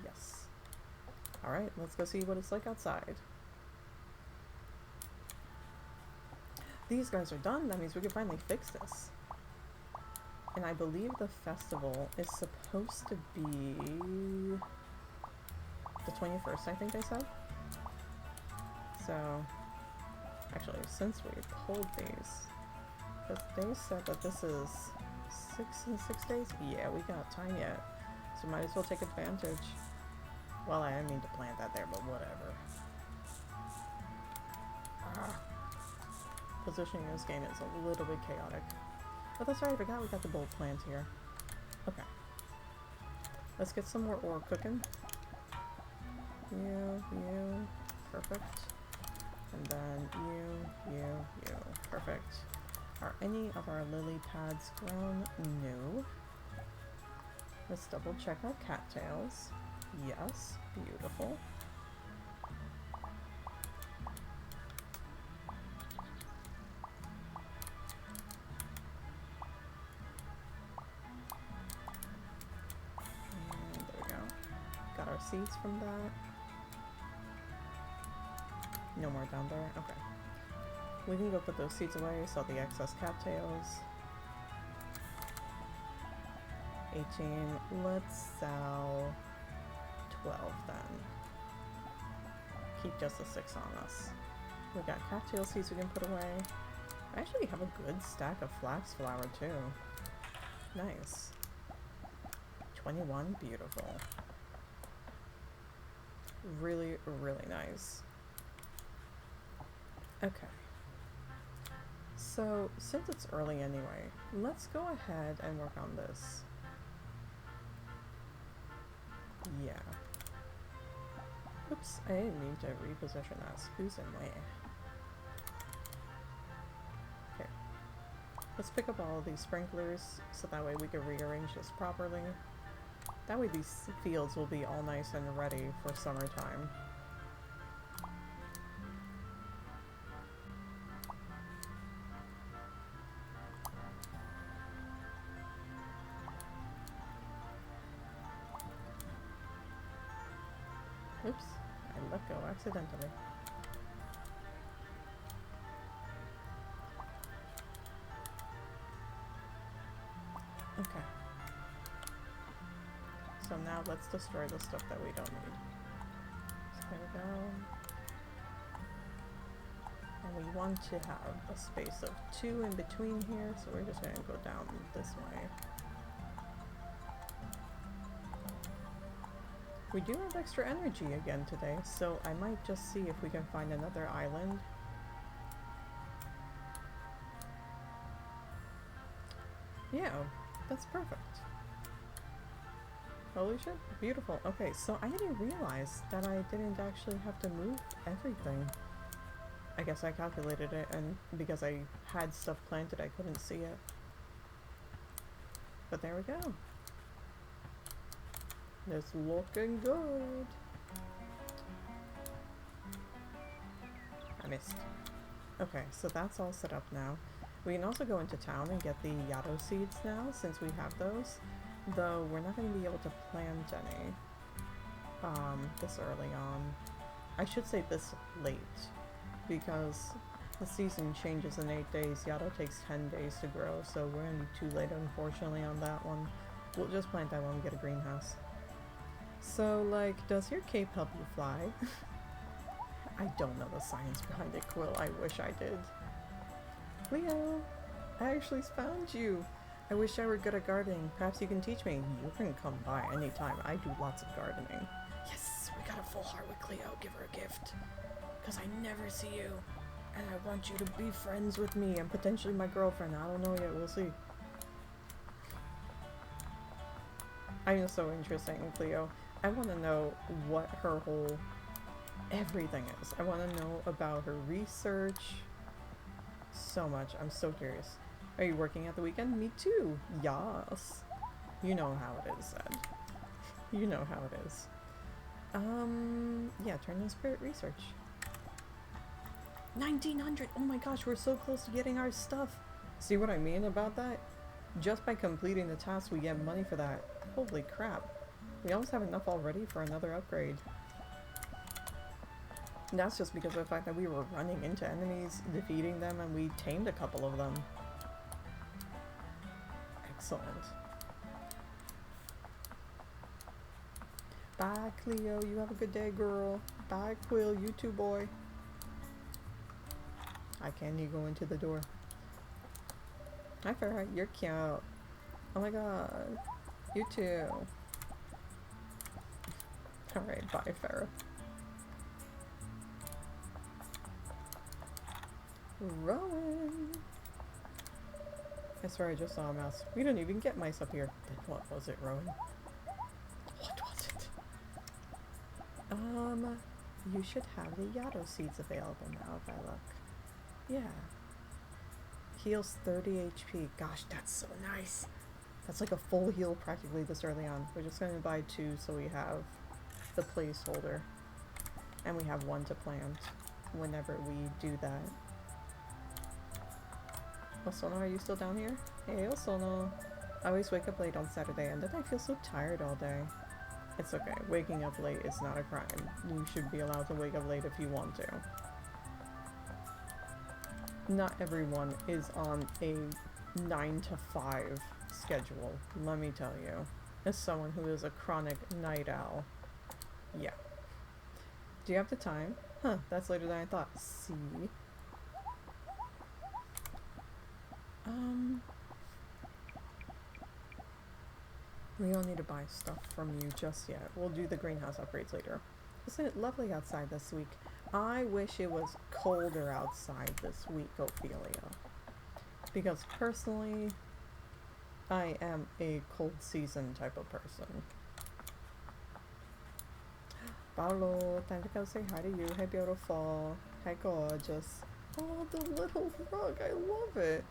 Yes. Alright, let's go see what it's like outside. These guys are done, that means we can finally fix this. And I believe the festival is supposed to be the 21st, I think they said. So, actually, since we pulled these, because they said that this is 6 days? Yeah, we got time yet. So might as well take advantage. Well, I didn't mean to plant that there, but whatever. Positioning in this game is a little bit chaotic. But that's right, I forgot we got the bold plant here. Okay. Let's get some more ore cooking. You. Perfect. And then you. Perfect. Are any of our lily pads grown? No. Let's double check our cattails. Yes. Beautiful. And there we go. Got our seeds from that. No more down there? Okay. We can go put those seeds away, sell the excess cattails. 18. Let's sell 12 then. Keep just the 6 on us. We got cattail seeds we can put away. I actually have a good stack of flax flour too. Nice. 21. Beautiful. Really, really nice. Okay. So, since it's early anyway, let's go ahead and work on this. Yeah. Oops, I didn't mean to reposition us. Who's in way? Okay. Let's pick up all of these sprinklers, so that way we can rearrange this properly. That way these fields will be all nice and ready for summertime. Oops, I let go accidentally. Okay. So now let's destroy the stuff that we don't need. So there we go. And we want to have a space of 2 in between here, so we're just going to go down this way. We do have extra energy again today, so I might just see if we can find another island. Yeah, that's perfect. Holy shit, beautiful. Okay, so I didn't realize that I didn't actually have to move everything. I guess I calculated it, and because I had stuff planted, I couldn't see it. But there we go. It's looking good. I missed. Okay, so that's all set up now. We can also go into town and get the Yato seeds now, since we have those. Though we're not going to be able to plant any this early on. I should say this late, because the season changes in 8 days. Yato takes 10 days to grow, so we're going to be too late, unfortunately, on that one. We'll just plant that when we get a greenhouse. So, like, does your cape help you fly? I don't know the science behind it, Quill. I wish I did. Leo, I actually found you. I wish I were good at gardening. Perhaps you can teach me. You can come by anytime. I do lots of gardening. Yes, we got a full heart with Cleo. Give her a gift. Because I never see you. And I want you to be friends with me and potentially my girlfriend. I don't know yet. We'll see. I am so interested in Cleo. I want to know what her whole everything is. I want to know about her research. So much. I'm so curious. Are you working at the weekend? Me too. Yes. You know how it is said. You know how it is. Yeah, turn on spirit research. 1900! Oh my gosh, we're so close to getting our stuff. See what I mean about that? Just by completing the task, we get money for that. Holy crap. We almost have enough already for another upgrade. And that's just because of the fact that we were running into enemies, defeating them, and we tamed a couple of them. Excellent. Bye, Cleo. You have a good day, girl. Bye, Quill. You too, boy. Hi, Candy. Go into the door. Hi, Farrah. You're cute. Oh my god. You too. Alright, bye, Farrah. Rowan! I swear I just saw a mouse. We didn't even get mice up here. Then what was it, Rowan? What was it? You should have the Yato seeds available now if I look. Yeah. Heals 30 HP. Gosh, that's so nice. That's like a full heal practically this early on. We're just going to buy 2 so we have the placeholder. And we have 1 to plant whenever we do that. Osono, are you still down here? Hey, Osono. I always wake up late on Saturday and then I feel so tired all day. It's okay. Waking up late is not a crime. You should be allowed to wake up late if you want to. Not everyone is on a 9 to 5 schedule, let me tell you. As someone who is a chronic night owl. Yeah. Do you have the time? Huh, that's later than I thought. See? We don't need to buy stuff from you just yet. We'll do the greenhouse upgrades later. Isn't it lovely outside this week? I wish it was colder outside this week, Ophelia. Because personally, I am a cold season type of person. Paolo, time to go say hi to you. Hey, beautiful. Hi, gorgeous. Oh, the little rug. I love it.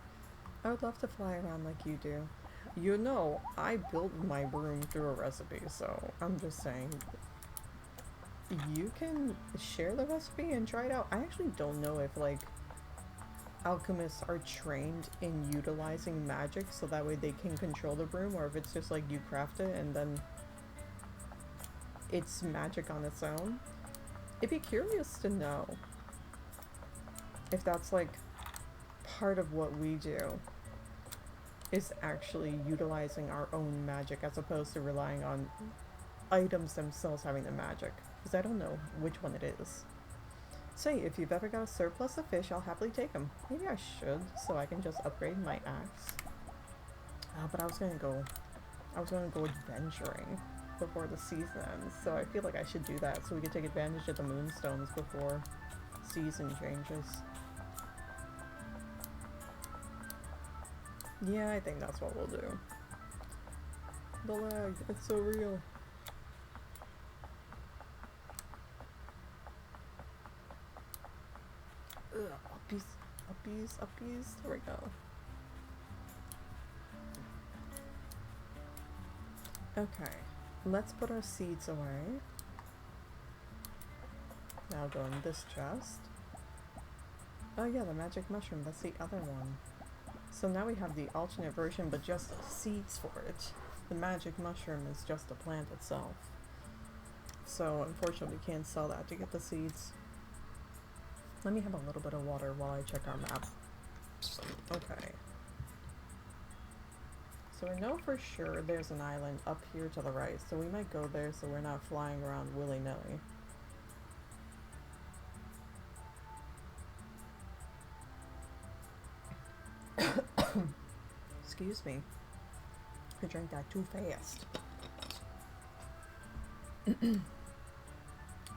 I would love to fly around like you do. You know, I built my broom through a recipe, so I'm just saying. You can share the recipe and try it out. I actually don't know if, like, alchemists are trained in utilizing magic so that way they can control the broom, or if it's just like you craft it and then it's magic on its own. I'd be curious to know if that's like part of what we do, is actually utilizing our own magic as opposed to relying on items themselves having the magic, because I don't know which one it is. Say, if you've ever got a surplus of fish, I'll happily take them. Maybe I should, so I can just upgrade my axe. But I was gonna go adventuring. before the season ends, so I feel like I should do that so we can take advantage of the moonstones before season changes. Yeah, I think that's what we'll do. The lag, it's so real. Ugh, uppies, uppies, uppies. There we go. Okay, let's put our seeds away. Now go in this chest. Oh yeah, the magic mushroom, that's the other one. So now we have the alternate version, but just seeds for it. The magic mushroom is just the plant itself. So unfortunately we can't sell that to get the seeds. Let me have a little bit of water while I check our map. Okay. So I know for sure there's an island up here to the right, so we might go there so we're not flying around willy-nilly. Excuse me. I drank that too fast.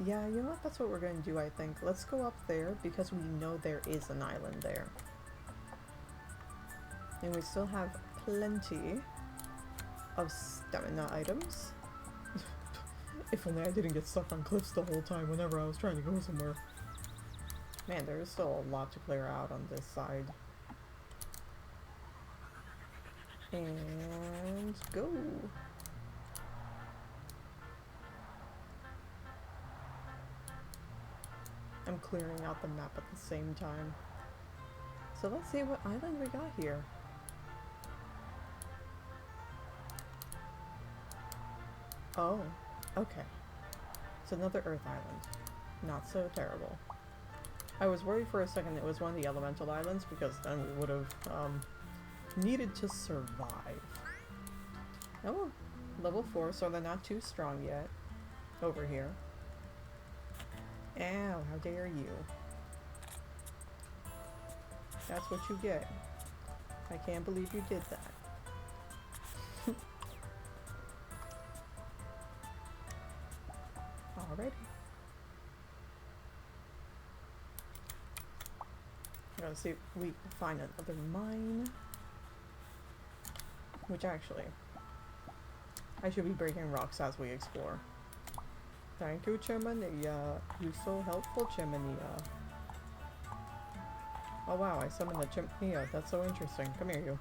Yeah, you know what? That's what we're going to do, I think. Let's go up there because we know there is an island there. And we still have plenty of stamina items. If only I didn't get stuck on cliffs the whole time whenever I was trying to go somewhere. Man, there is still a lot to clear out on this side. And go! I'm clearing out the map at the same time. So let's see what island we got here. Oh, okay. It's another Earth island. Not so terrible. I was worried for a second it was one of the elemental islands because then we would have needed to survive. Oh, level 4, so they're not too strong yet. Over here. Ow, how dare you. That's what you get. I can't believe you did that. Alrighty. Gotta see if we can find another mine. Which actually, I should be breaking rocks as we explore. Thank you, Chiminea. You're so helpful, Chiminea. Oh wow, I summoned the Chiminea. That's so interesting. Come here, you.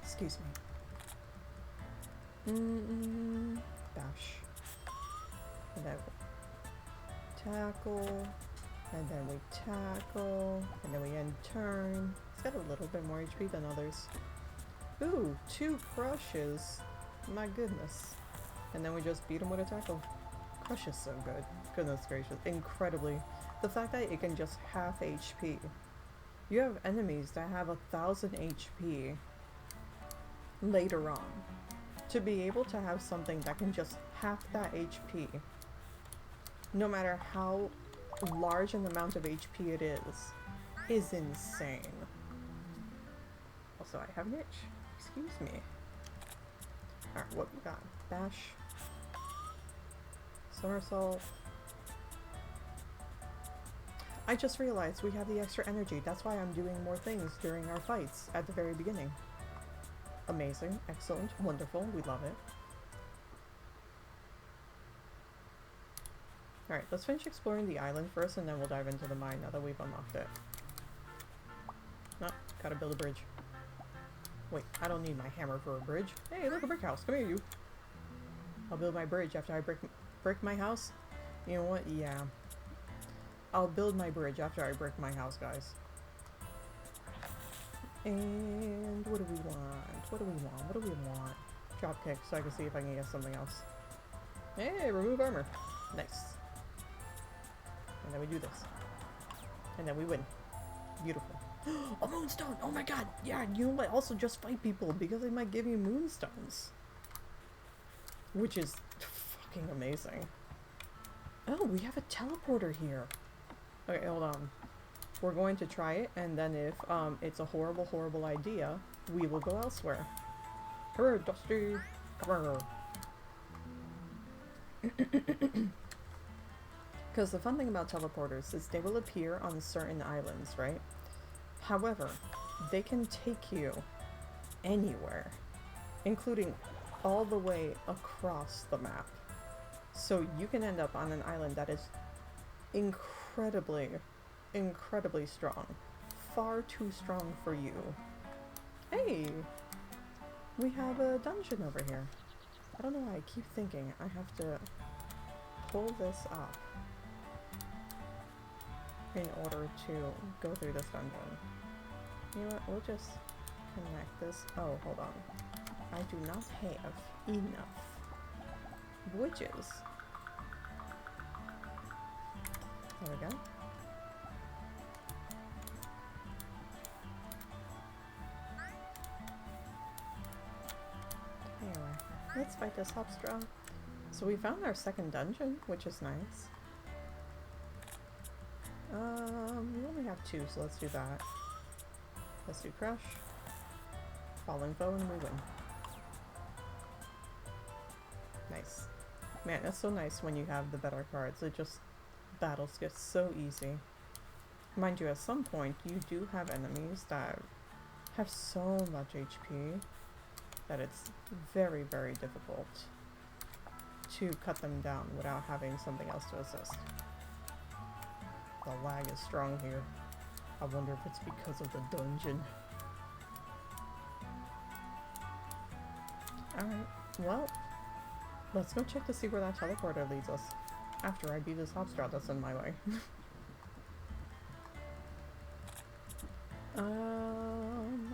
Excuse me. Bash. And then we tackle. And then we tackle. And then we end turn. It's got a little bit more HP than others. Ooh, 2 crushes. My goodness. And then we just beat him with a tackle. Crush is so good. Goodness gracious. Incredibly. The fact that it can just half HP. You have enemies that have 1000 HP later on. To be able to have something that can just half that HP, no matter how large an amount of HP it is insane. Also, I have an itch. Excuse me. Alright, what we got? Bash. Somersault. I just realized we have the extra energy. That's why I'm doing more things during our fights at the very beginning. Amazing. Excellent. Wonderful. We love it. Alright, let's finish exploring the island first and then we'll dive into the mine now that we've unlocked it. No, gotta build a bridge. Wait, I don't need my hammer for a bridge. Hey, look, a brick house. Come here, you. I'll build my bridge after I brick my house. You know what? Yeah. I'll build my bridge after I brick my house, guys. And what do we want? What do we want? What do we want? Dropkick so I can see if I can get something else. Hey, remove armor. Nice. And then we do this. And then we win. Beautiful. A moonstone! Oh my god! Yeah, you know what? Also just fight people because they might give you moonstones. Which is fucking amazing. Oh, we have a teleporter here. Okay, hold on. We're going to try it, and then if it's a horrible, horrible idea, we will go elsewhere. Come here, Dusty. Come here. Because the fun thing about teleporters is they will appear on certain islands, right? However, they can take you anywhere, including all the way across the map. So you can end up on an island that is incredibly, incredibly strong. Far too strong for you. Hey! We have a dungeon over here. I don't know why I keep thinking I have to pull this up in order to go through this dungeon. You know what, we'll just connect this. Oh, hold on. I do not have enough bridges. There we go. Anyway, let's fight this hopstraw. So we found our second dungeon, which is nice. We only have 2, so let's do that. Let's do crush. Falling foe and we win. Nice. Man, it's so nice when you have the better cards. It just, battles get so easy. Mind you, at some point you do have enemies that have so much HP that it's very, very difficult to cut them down without having something else to assist. The lag is strong here. I wonder if it's because of the dungeon. Alright, well, let's go check to see where that teleporter leads us after I beat this hopstraw that's in my way.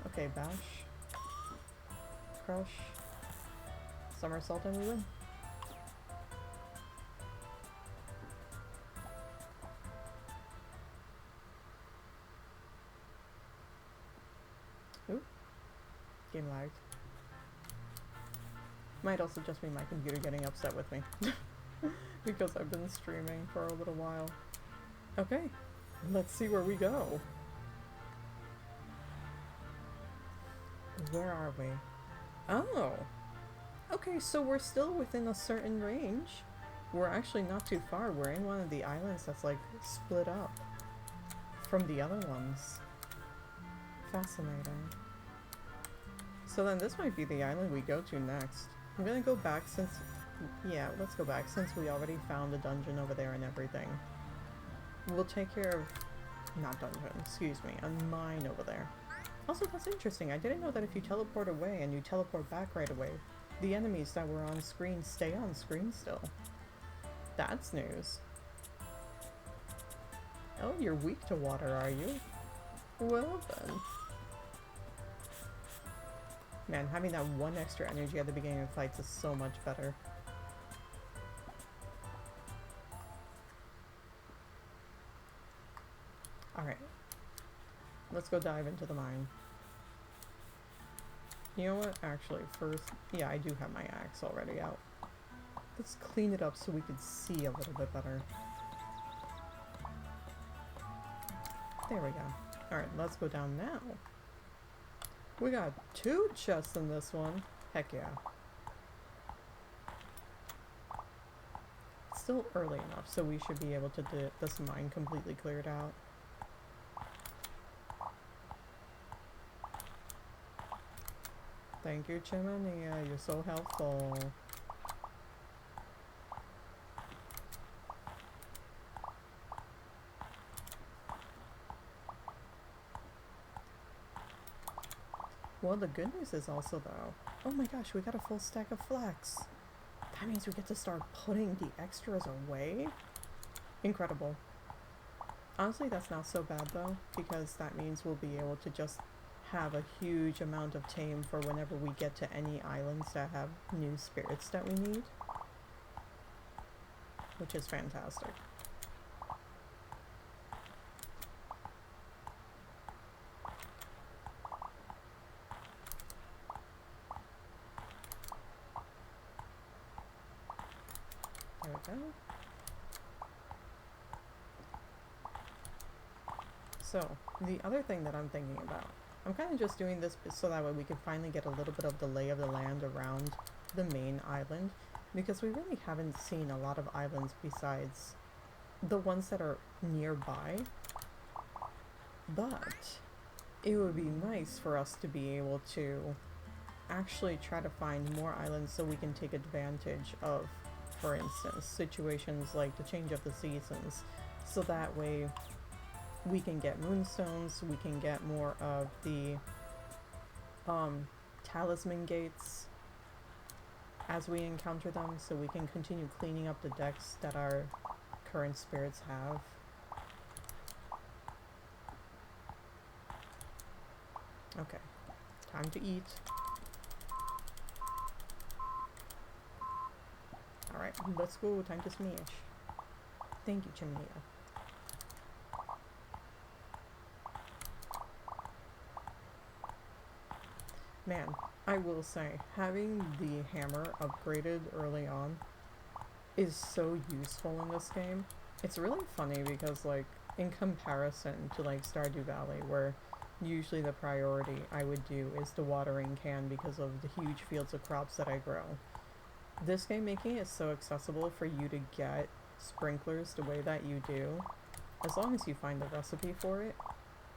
Okay, bash. Crush. Somersault and we win. Ooh. Game lagged. Might also just be my computer getting upset with me. Because I've been streaming for a little while. Okay, let's see where we go. Where are we? Oh! Okay, so we're still within a certain range. We're actually not too far. We're in one of the islands that's like split up from the other ones. Fascinating. So then this might be the island we go to next. I'm gonna go back since... Yeah, let's go back since we already found a dungeon over there and everything. We'll take care of... Not dungeon, excuse me, a mine over there. Also, that's interesting. I didn't know that if you teleport away and you teleport back right away, the enemies that were on screen stay on screen still. That's news. Oh, you're weak to water, are you? Well then. Man, having that one extra energy at the beginning of fights is so much better. Alright. Let's go dive into the mine. You know what? Actually, first... Yeah, I do have my axe already out. Let's clean it up so we can see a little bit better. There we go. Alright, let's go down now. We got 2 chests in this one. Heck yeah. It's still early enough, so we should be able to get this mine completely cleared out. Thank you, Chiminea. You're so helpful. Well, the good news is also, though... Oh my gosh, we got a full stack of flax. That means we get to start putting the extras away? Incredible. Honestly, that's not so bad, though, because that means we'll be able to just have a huge amount of tame for whenever we get to any islands that have new spirits that we need. Which is fantastic. There we go. So, the other thing that I'm thinking about I'm kind of just doing this so that way we can finally get a little bit of the lay of the land around the main island, because we really haven't seen a lot of islands besides the ones that are nearby. But it would be nice for us to be able to actually try to find more islands so we can take advantage of, for instance, situations like the change of the seasons, so that way we can get moonstones, we can get more of the talisman gates as we encounter them, so we can continue cleaning up the decks that our current spirits have. Okay, time to eat. Alright, let's go, time to smash. Thank you, Chimney. Man, I will say, having the hammer upgraded early on is so useful in this game. It's really funny because, like, in comparison to, like, Stardew Valley, where usually the priority I would do is the watering can because of the huge fields of crops that I grow. This game making it so accessible for you to get sprinklers the way that you do, as long as you find the recipe for it,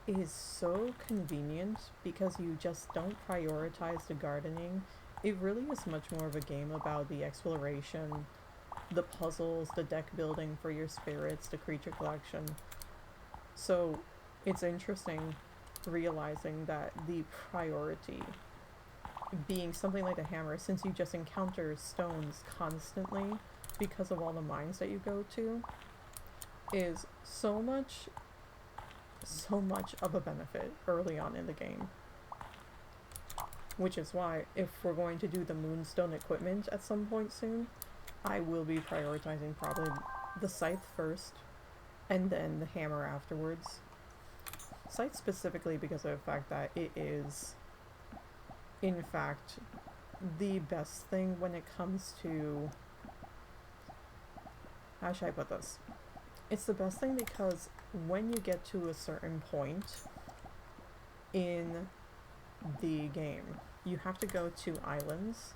is so convenient because you just don't prioritize the gardening. It really is much more of a game about the exploration, the puzzles, the deck building for your spirits, the creature collection. So it's interesting realizing that the priority being something like the hammer, since you just encounter stones constantly because of all the mines that you go to, is so much of a benefit early on in the game. Which is why, if we're going to do the Moonstone equipment at some point soon, I will be prioritizing probably the scythe first, and then the hammer afterwards. Scythe specifically because of the fact that it is, in fact, the best thing when it comes to... how should I put this? It's the best thing because when you get to a certain point in the game, you have to go to islands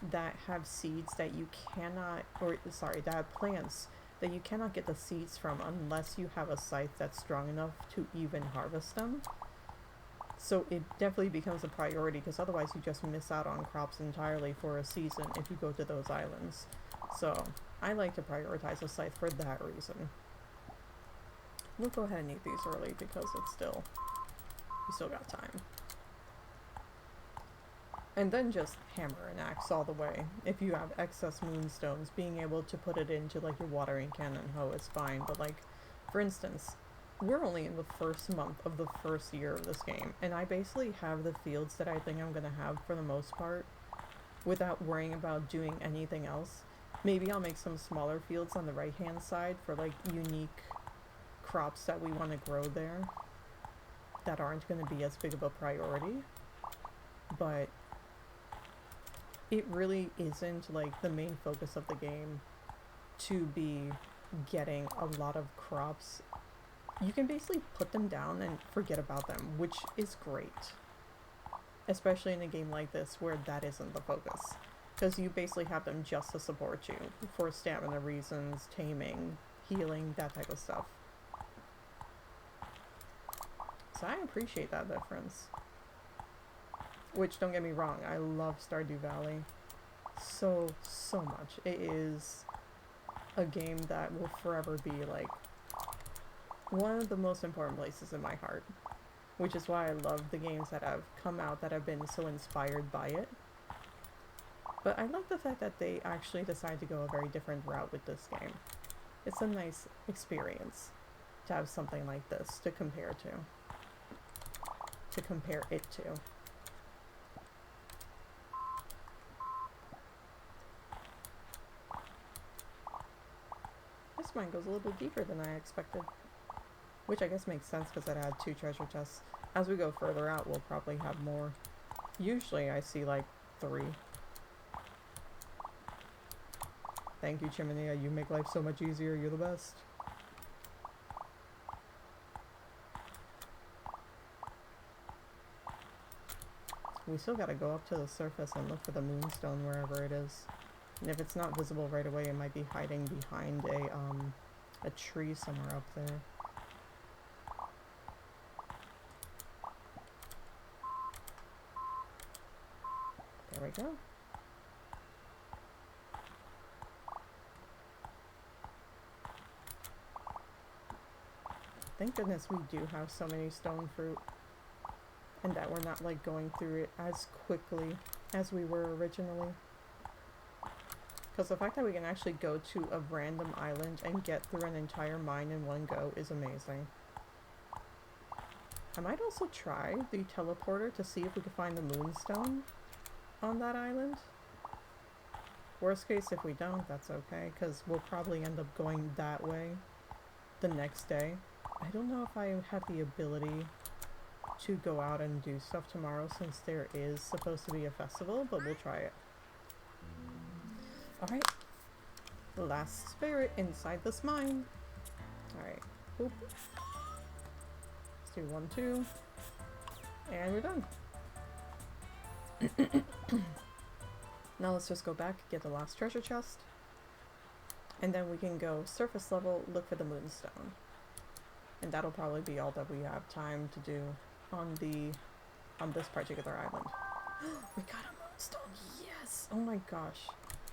that have seeds that you cannot, or sorry, that have plants that you cannot get the seeds from unless you have a scythe that's strong enough to even harvest them. So it definitely becomes a priority, because otherwise you just miss out on crops entirely for a season if you go to those islands. So I like to prioritize a scythe for that reason. We'll go ahead and eat these early because it's still, we still got time. And then just hammer and axe all the way. If you have excess moonstones, being able to put it into like your watering can and hoe is fine. But like, for instance, we're only in the first month of the first year of this game, and I basically have the fields that I think I'm gonna have for the most part without worrying about doing anything else. Maybe I'll make some smaller fields on the right hand side for like unique crops that we want to grow there that aren't going to be as big of a priority, but it really isn't like the main focus of the game to be getting a lot of crops. You can basically put them down and forget about them, which is great, especially in a game like this where that isn't the focus, because you basically have them just to support you for stamina reasons, taming, healing, that type of stuff. So I appreciate that difference. Which, don't get me wrong, I love Stardew Valley so much. It is a game that will forever be like one of the most important places in my heart. Which is why I love the games that have come out that have been so inspired by it. But I like the fact that they actually decided to go a very different route with this game. It's a nice experience to have something like this to compare to. To compare it to. This mine goes a little bit deeper than I expected. Which I guess makes sense because it had 2 treasure chests. As we go further out, we'll probably have more. Usually I see like 3. Thank you, Chiminea. You make life so much easier. You're the best. we still gotta go up to the surface and look for the moonstone wherever it is. And if it's not visible right away, it might be hiding behind a tree somewhere up there. There we go. Thank goodness we do have so many stone fruit. And that we're not like going through it as quickly as we were originally. Because the fact that we can actually go to a random island and get through an entire mine in one go is amazing. I might also try the teleporter to see if we can find the moonstone on that island. Worst case, if we don't, that's okay, because we'll probably end up going that way the next day. I don't know if I have the ability to go out and do stuff tomorrow since there is supposed to be a festival, but we'll try it. Alright. The last spirit inside this mine. Alright. Boop. Let's do 1, 2. And we're done. Now let's just go back, get the last treasure chest. And then we can go surface level, look for the moonstone. And that'll probably be all that we have time to do on this particular island. We got a moonstone, yes! Oh my gosh.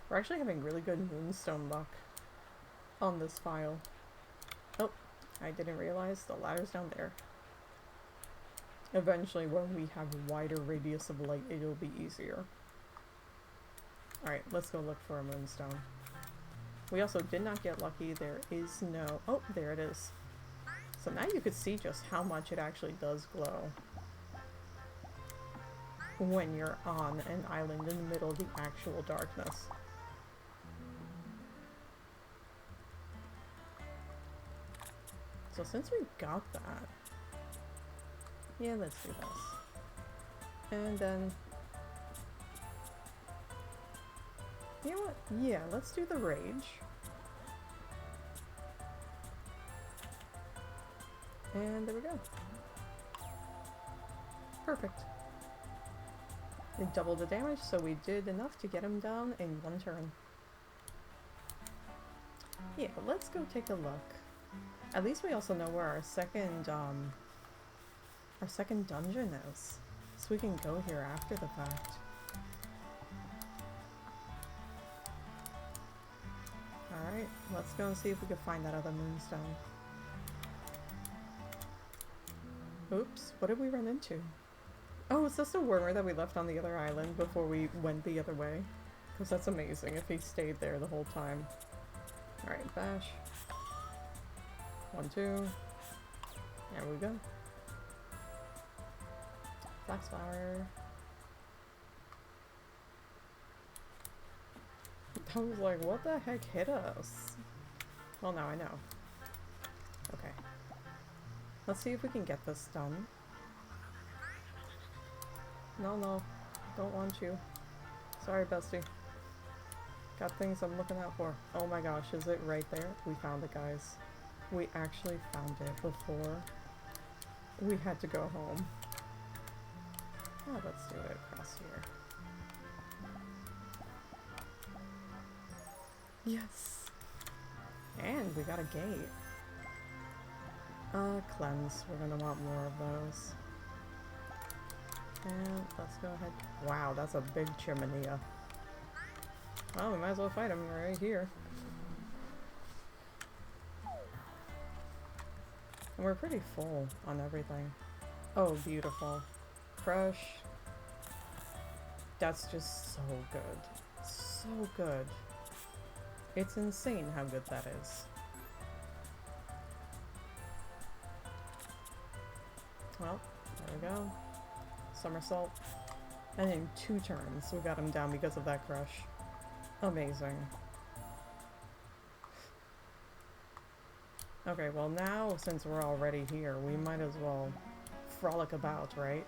We're actually having really good moonstone luck on this file. Oh, I didn't realize the ladder's down there. Eventually, when we have a wider radius of light, it'll be easier. Alright, let's go look for a moonstone. We also did not get lucky. There is no... Oh, there it is. So now you could see just how much it actually does glow when you're on an island in the middle of the actual darkness. So since we got that, yeah, let's do this. And then, you know what? Yeah, let's do the rage. And there we go. Perfect. We doubled the damage, so we did enough to get him down in 1 turn. Yeah, let's go take a look. At least we also know where our second dungeon is. So we can go here after the fact. Alright, let's go and see if we can find that other moonstone. Oops, what did we run into? Oh, is this the wormer that we left on the other island before we went the other way? Because that's amazing if he stayed there the whole time. Alright, bash. 1, 2. There we go. Flax flower. I was like, what the heck hit us? Well, now I know. Okay. Let's see if we can get this done. No, don't want you. Sorry, bestie. Got things I'm looking out for. Oh my gosh, is it right there? We found it, guys. We actually found it before we had to go home. Oh, let's do it across here. Yes! And we got a gate. Cleanse. We're gonna want more of those. And let's go ahead. Wow, that's a big chimney. Well, we might as well fight him right here. And we're pretty full on everything. Oh, beautiful. Crush. That's just so good. So good. It's insane how good that is. Well, there we go. Somersault. And in 2 turns, we got him down because of that crush. Amazing. Okay, well now, since we're already here, we might as well frolic about, right?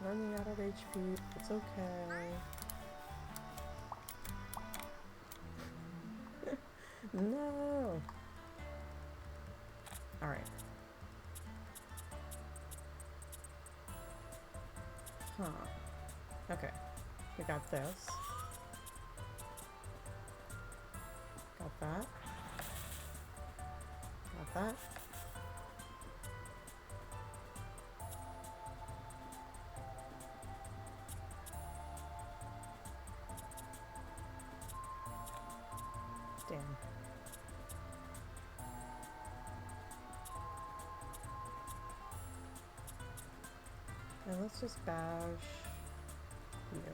Running out of HP, it's okay. No! Alright. Huh. Okay. We got this. Got that. Got that. Damn. And let's just bash you.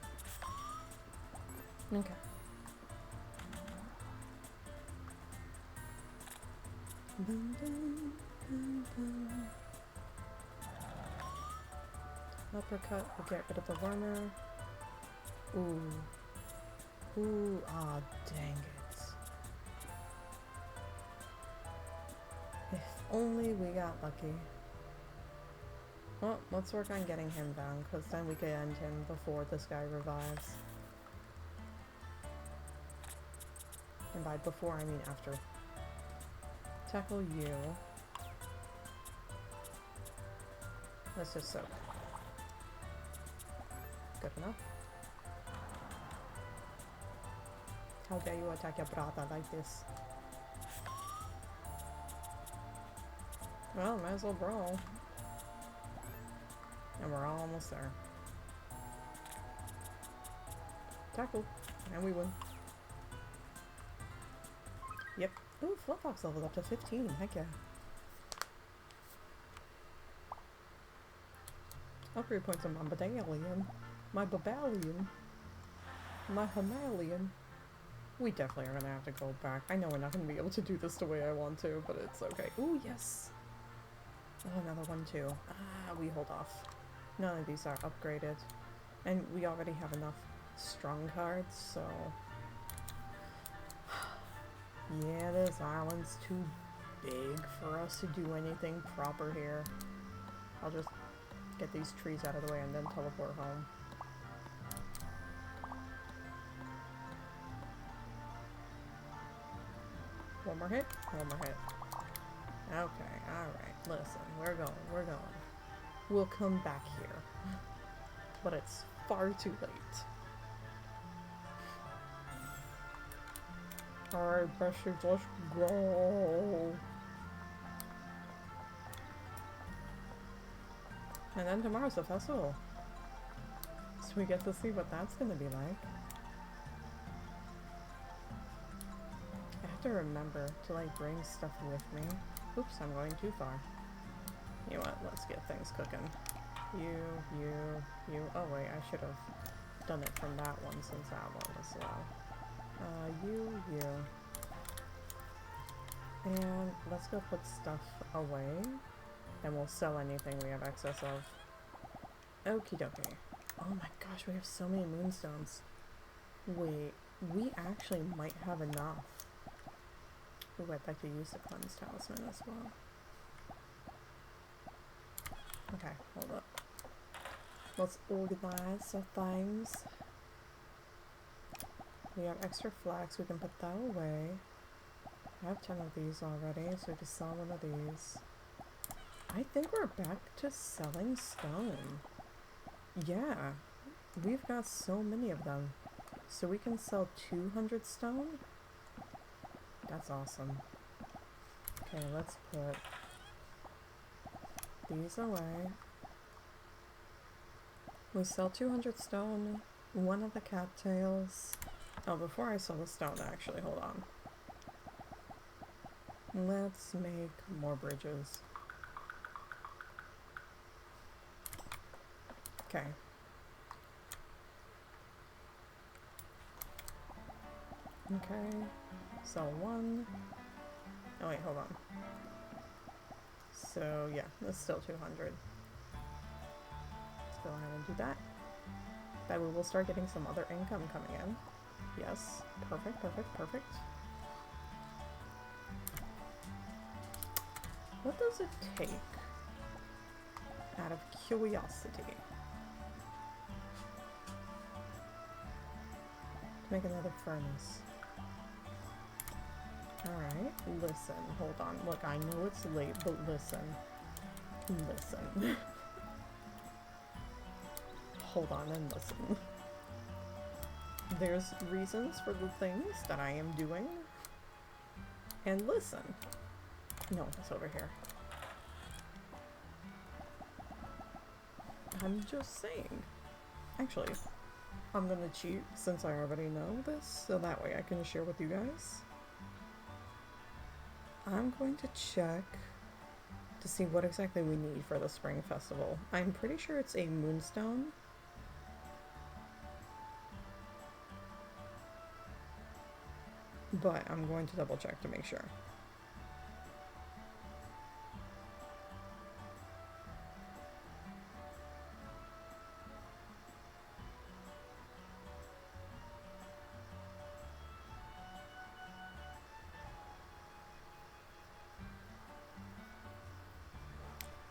Okay. Boom, boom, boom, boom. Uppercut will get rid of the learner. Ooh. Ooh, ah, dang it. If only we got lucky. Well, let's work on getting him down, because then we can end him before this guy revives. And by before, I mean after. Tackle you. Let's just soak. Good enough. How dare you attack your brother like this? Well, might as well brawl. And we're almost there. Tackle. And we win. Yep. Ooh, Flipbox leveled up to 15. Heck yeah. Upgrade points on my Badalion. My Babalion. My Himalayan. We definitely are gonna have to go back. I know we're not gonna be able to do this the way I want to, but it's okay. Ooh, yes! Oh, another one too. Ah, we hold off. None of these are upgraded. And we already have enough strong cards, so... yeah, this island's too big for us to do anything proper here. I'll just get these trees out of the way and then teleport home. One more hit? One more hit. Okay, alright. Listen, we're going. We'll come back here. But it's far too late. Alright, Bessie, let's go. And then tomorrow's the festival. So we get to see what that's gonna be like. I have to remember to like bring stuff with me. Oops, I'm going too far. You know what, let's get things cooking. You. Oh wait, I should have done it from that one since that one was low. You. And let's go put stuff away. And we'll sell anything we have excess of. Okie dokie. Oh my gosh, we have so many moonstones. Wait, we actually might have enough. Ooh, I'd like to use the cleanse talisman as well. Okay, hold up. Let's organize some things. We have extra flax, we can put that away. I have 10 of these already, so we can sell one of these. I think we're back to selling stone. Yeah, we've got so many of them. So we can sell 200 stone? That's awesome. Okay, let's put these away. We sell 200 stone, one of the cattails. Oh, before I sell the stone, actually, hold on. Let's make more bridges. Okay. Okay. Sell one. Oh wait, hold on. So yeah, that's still 200. Let's go ahead and do that. That way we'll start getting some other income coming in. Yes. Perfect. What does it take? Out of curiosity. To make another furnace. Alright, listen, hold on. Look, I know it's late, but listen. Listen. Hold on and listen. There's reasons for the things that I am doing. And listen. No, it's over here. I'm just saying. Actually, I'm gonna cheat since I already know this, so that way I can share with you guys. I'm going to check to see what exactly we need for the spring festival. I'm pretty sure it's a moonstone. But I'm going to double check to make sure.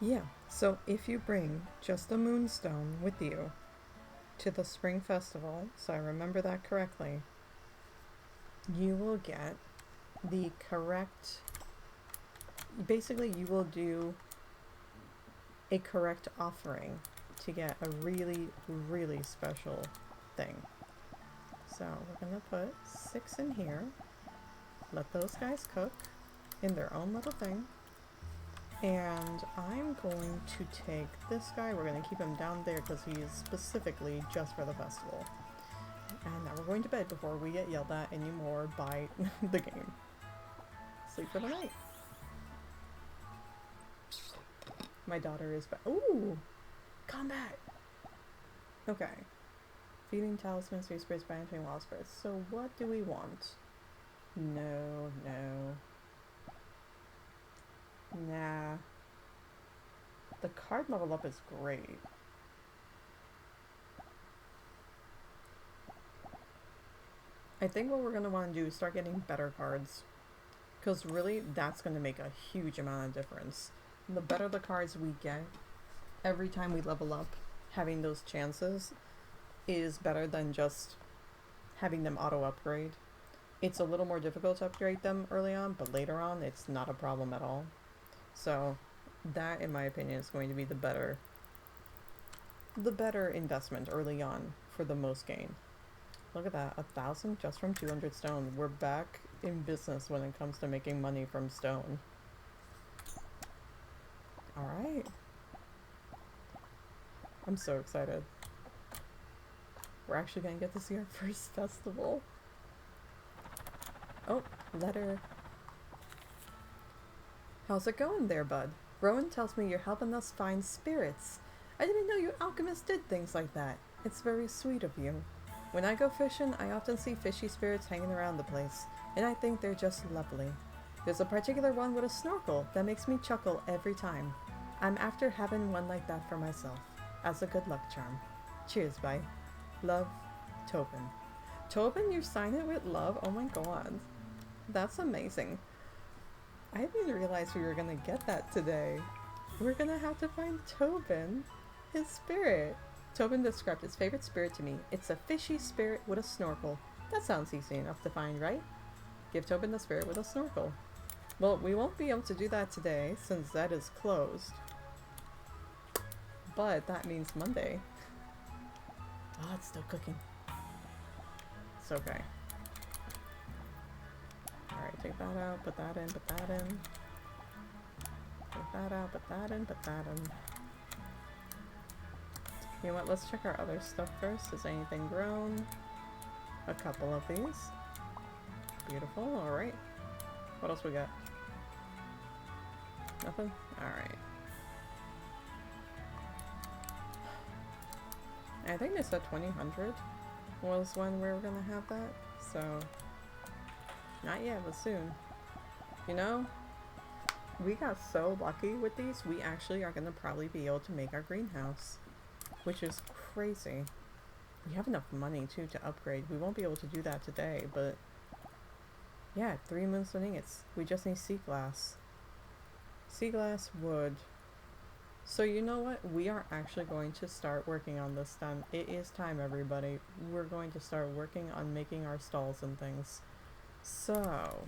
Yeah, so if you bring just a moonstone with you to the spring festival, so I remember that correctly, you will get the correct, basically you will do a correct offering to get a really, really special thing. So we're gonna put 6 in here, let those guys cook in their own little thing, and I'm going to take this guy, we're gonna keep him down there because he is specifically just for the festival. And now we're going to bed before we get yelled at anymore by the game. Sleep for the night. My daughter is back. Ooh! Combat! Okay. Feeding talismans to spirits by entering wild spirits. So what do we want? No, no. Nah. The card level up is great. I think what we're going to want to do is start getting better cards. Because really, that's going to make a huge amount of difference. The better the cards we get, every time we level up, having those chances is better than just having them auto-upgrade. It's a little more difficult to upgrade them early on, but later on, it's not a problem at all. So, that, in my opinion, is going to be the better investment early on for the most gain. Look at that, 1,000 just from 200 stone. We're back in business when it comes to making money from stone. Alright. I'm so excited. We're actually gonna get to see our first festival. Oh, letter. How's it going there, bud? Rowan tells me you're helping us find spirits. I didn't know you alchemists did things like that. It's very sweet of you. When I go fishing, I often see fishy spirits hanging around the place, and I think they're just lovely. There's a particular one with a snorkel that makes me chuckle every time. I'm after having one like that for myself, as a good luck charm. Cheers, bye. Love, Tobin. Tobin, you sign it with love? Oh my god. That's amazing. I didn't realize we were gonna get that today. We're gonna have to find Tobin, his spirit. Tobin described his favorite spirit to me. It's a fishy spirit with a snorkel. That sounds easy enough to find, right? Give Tobin the spirit with a snorkel. Well, we won't be able to do that today, since that is closed. But that means Monday. Oh, it's still cooking. It's okay. Alright, take that out, put that in, put that in. Take that out, put that in, put that in. You know what, let's check our other stuff first. Is anything grown? A couple of these. Beautiful, alright. What else we got? Nothing? Alright. I think they said 2000 was when we were gonna have that, so not yet, but soon. You know, we got so lucky with these, we actually are gonna probably be able to make our greenhouse, which is crazy. We have enough money too to upgrade. We won't be able to do that today, but yeah, 3 moonstone ingots. We just need sea glass. Sea glass, wood. So you know what? We are actually going to start working on this then. It is time, everybody. We're going to start working on making our stalls and things. So,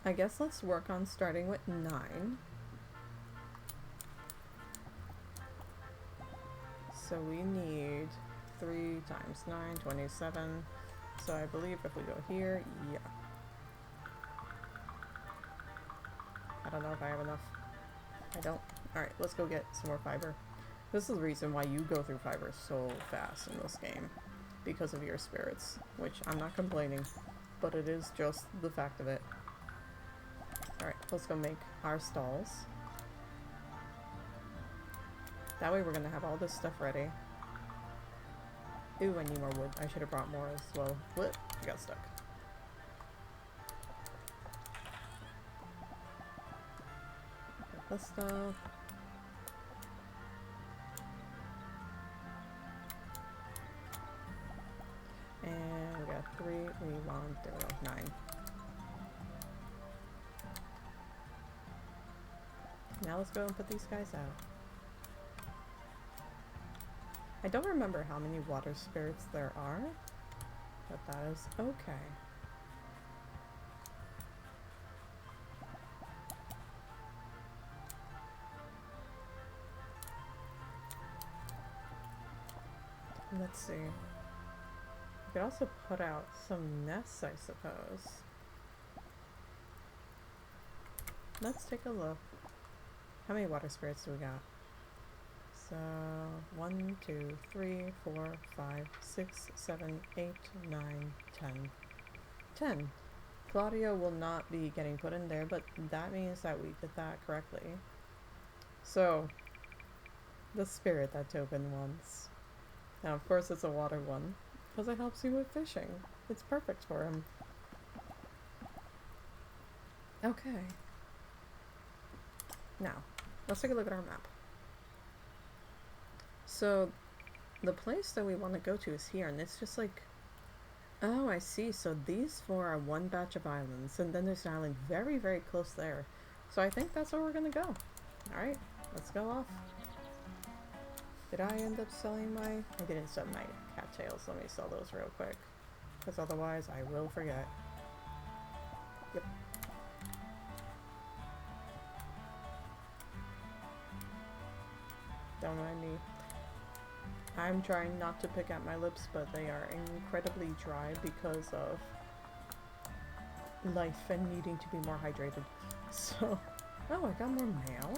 I guess let's work on starting with 9. So we need 3 times 9, 27. So I believe if we go here, yeah. I don't know if I have enough. I don't. Alright, let's go get some more fiber. This is the reason why you go through fiber so fast in this game. Because of your spirits. Which, I'm not complaining. But it is just the fact of it. Alright, let's go make our stalls. That way we're gonna have all this stuff ready. Ooh, I need more wood. I should have brought more as well. What? I got stuck. Get this stuff. And we got 3. We want, there we go, 9. Now let's go and put these guys out. I don't remember how many water spirits there are, but that is okay. Let's see. We could also put out some nests, I suppose. Let's take a look. How many water spirits do we got? So 1, 2, 3, 4, 5, 6, 7, 8, 9, 10. 10. Claudio will not be getting put in there, but that means that we did that correctly. So, the spirit that Tobin wants. Now, of course, it's a water one, because it helps you with fishing. It's perfect for him. Okay. Now, let's take a look at our map. So, the place that we want to go to is here, and it's just like... Oh, I see. So these 4 are one batch of islands, and then there's an island very, very close there. So I think that's where we're gonna go. Alright, let's go off. Did I end up selling my... I didn't sell my cattails. Let me sell those real quick, because otherwise I will forget. Yep. Don't mind me. I'm trying not to pick at my lips, but they are incredibly dry because of life and needing to be more hydrated. So, oh, I got more mail.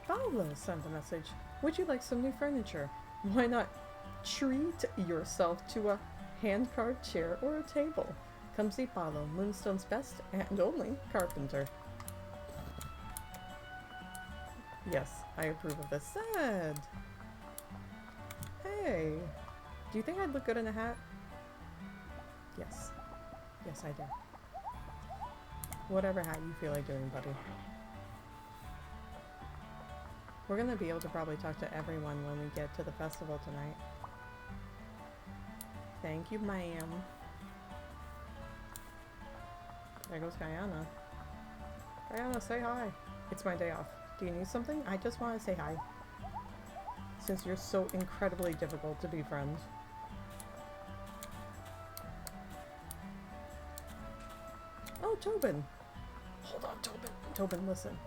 Paolo sent a message. Would you like some new furniture? Why not treat yourself to a hand-carved chair or a table? Come see Paolo, Moonstone's best and only carpenter. Yes, I approve of this. Sad. Hey, do you think I'd look good in a hat? Yes. Yes, I do. Whatever hat you feel like doing, buddy. We're gonna be able to probably talk to everyone when we get to the festival tonight. Thank you, ma'am. There goes Guyana. Guyana, say hi. It's my day off. Do you need something? I just want to say hi. Since you're so incredibly difficult to befriend. Oh, Tobin! Hold on, Tobin. Tobin, listen.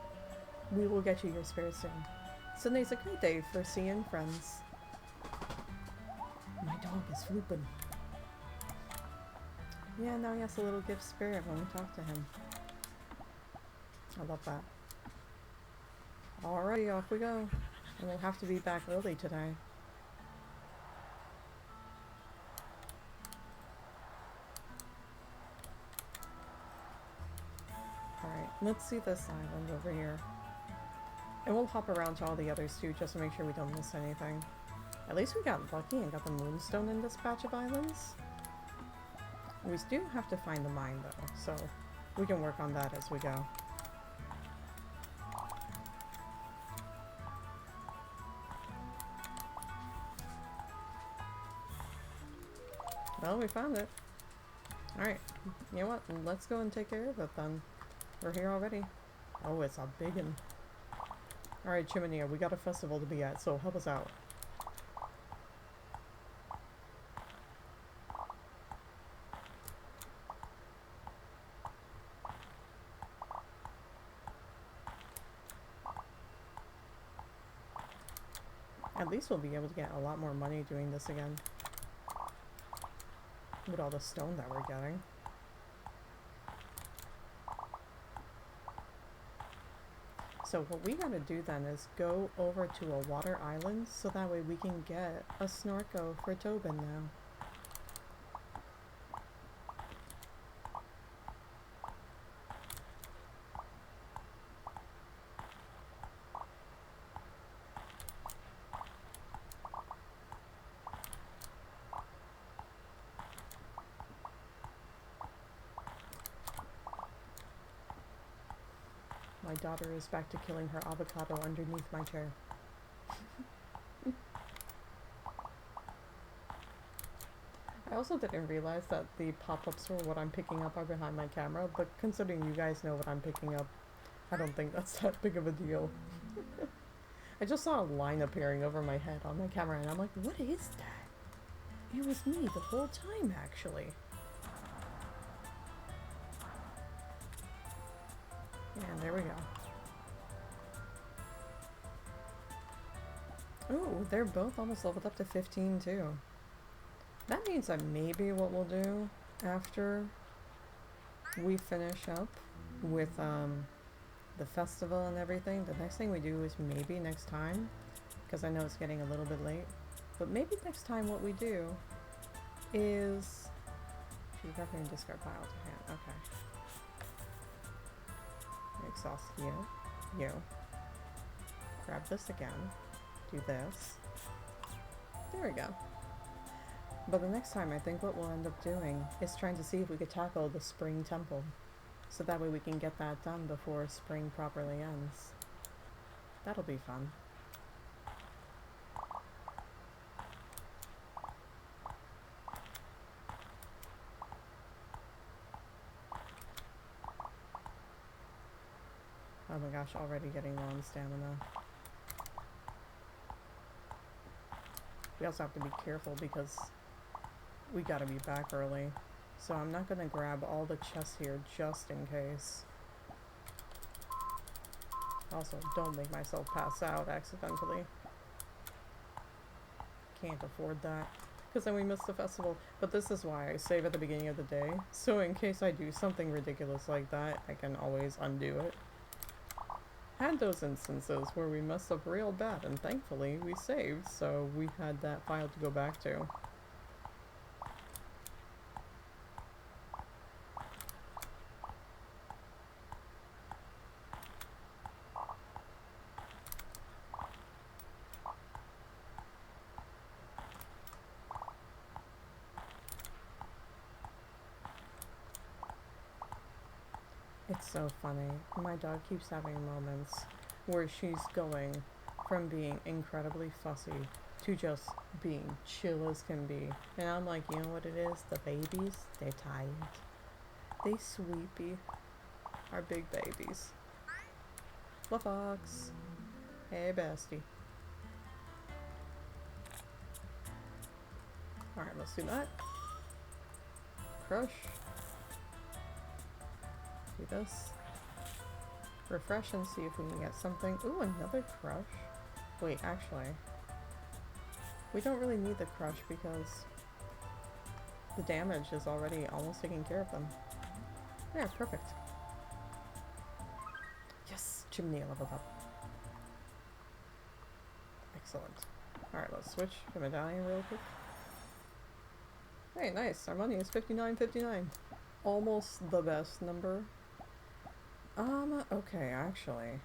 We will get you your spare soon. Sunday's a great day for seeing friends. My dog is flooping. Yeah, now he has a little gift spirit when we talk to him. I love that. Alrighty, off we go. And we'll have to be back early today. Alright, let's see this island over here. And we'll hop around to all the others too, just to make sure we don't miss anything. At least we got lucky and got the Moonstone in this patch of islands. We do have to find the mine though, so we can work on that as we go. Well, we found it. Alright, you know what? Let's go and take care of it then. We're here already. Oh, it's a big one. Alright, Chimney, we got a festival to be at, so help us out. At least we'll be able to get a lot more money doing this again. With all the stone that we're getting. So what we gotta do then is go over to a water island so that way we can get a snorkel for Tobin now. My daughter is back to killing her avocado underneath my chair. I also didn't realize that the pop-ups for what I'm picking up are behind my camera, but considering you guys know what I'm picking up, I don't think that's that big of a deal. I just saw a line appearing over my head on my camera and I'm like, what is that? It was me the whole time, actually. And there we go. Ooh, they're both almost leveled up to 15 too. That means that maybe what we'll do after we finish up with the festival and everything, the next thing we do is maybe next time, because I know it's getting a little bit late, but maybe next time what we do is... She's grabbing and discard pile to hand. Okay. Exhaust you. Grab this again. Do this. There we go. But the next time I think what we'll end up doing is trying to see if we could tackle the spring temple. So that way we can get that done before spring properly ends. That'll be fun. Oh my gosh, already getting low on stamina. We also have to be careful because we gotta be back early. So I'm not gonna grab all the chests here just in case. Also, don't make myself pass out accidentally. Can't afford that. Because then we miss the festival. But this is why I save at the beginning of the day. So in case I do something ridiculous like that, I can always undo it. Had those instances where we messed up real bad, and thankfully we saved, so we had that file to go back to. It's so funny. My dog keeps having moments where she's going from being incredibly fussy to just being chill as can be. And I'm like, you know what it is? The babies, they're tired. They sleepy. Our big babies. La Fox. Hey, bestie. Alright, let's do that. Crush. Do this. Refresh and see if we can get something. Ooh, another crush. Wait, actually. We don't really need the crush because the damage is already almost taking care of them. Yeah, perfect. Yes! Chimney leveled up. Excellent. Alright, let's switch to medallion real quick. Hey, nice. Our money is 59.59. Almost the best number. Okay, actually.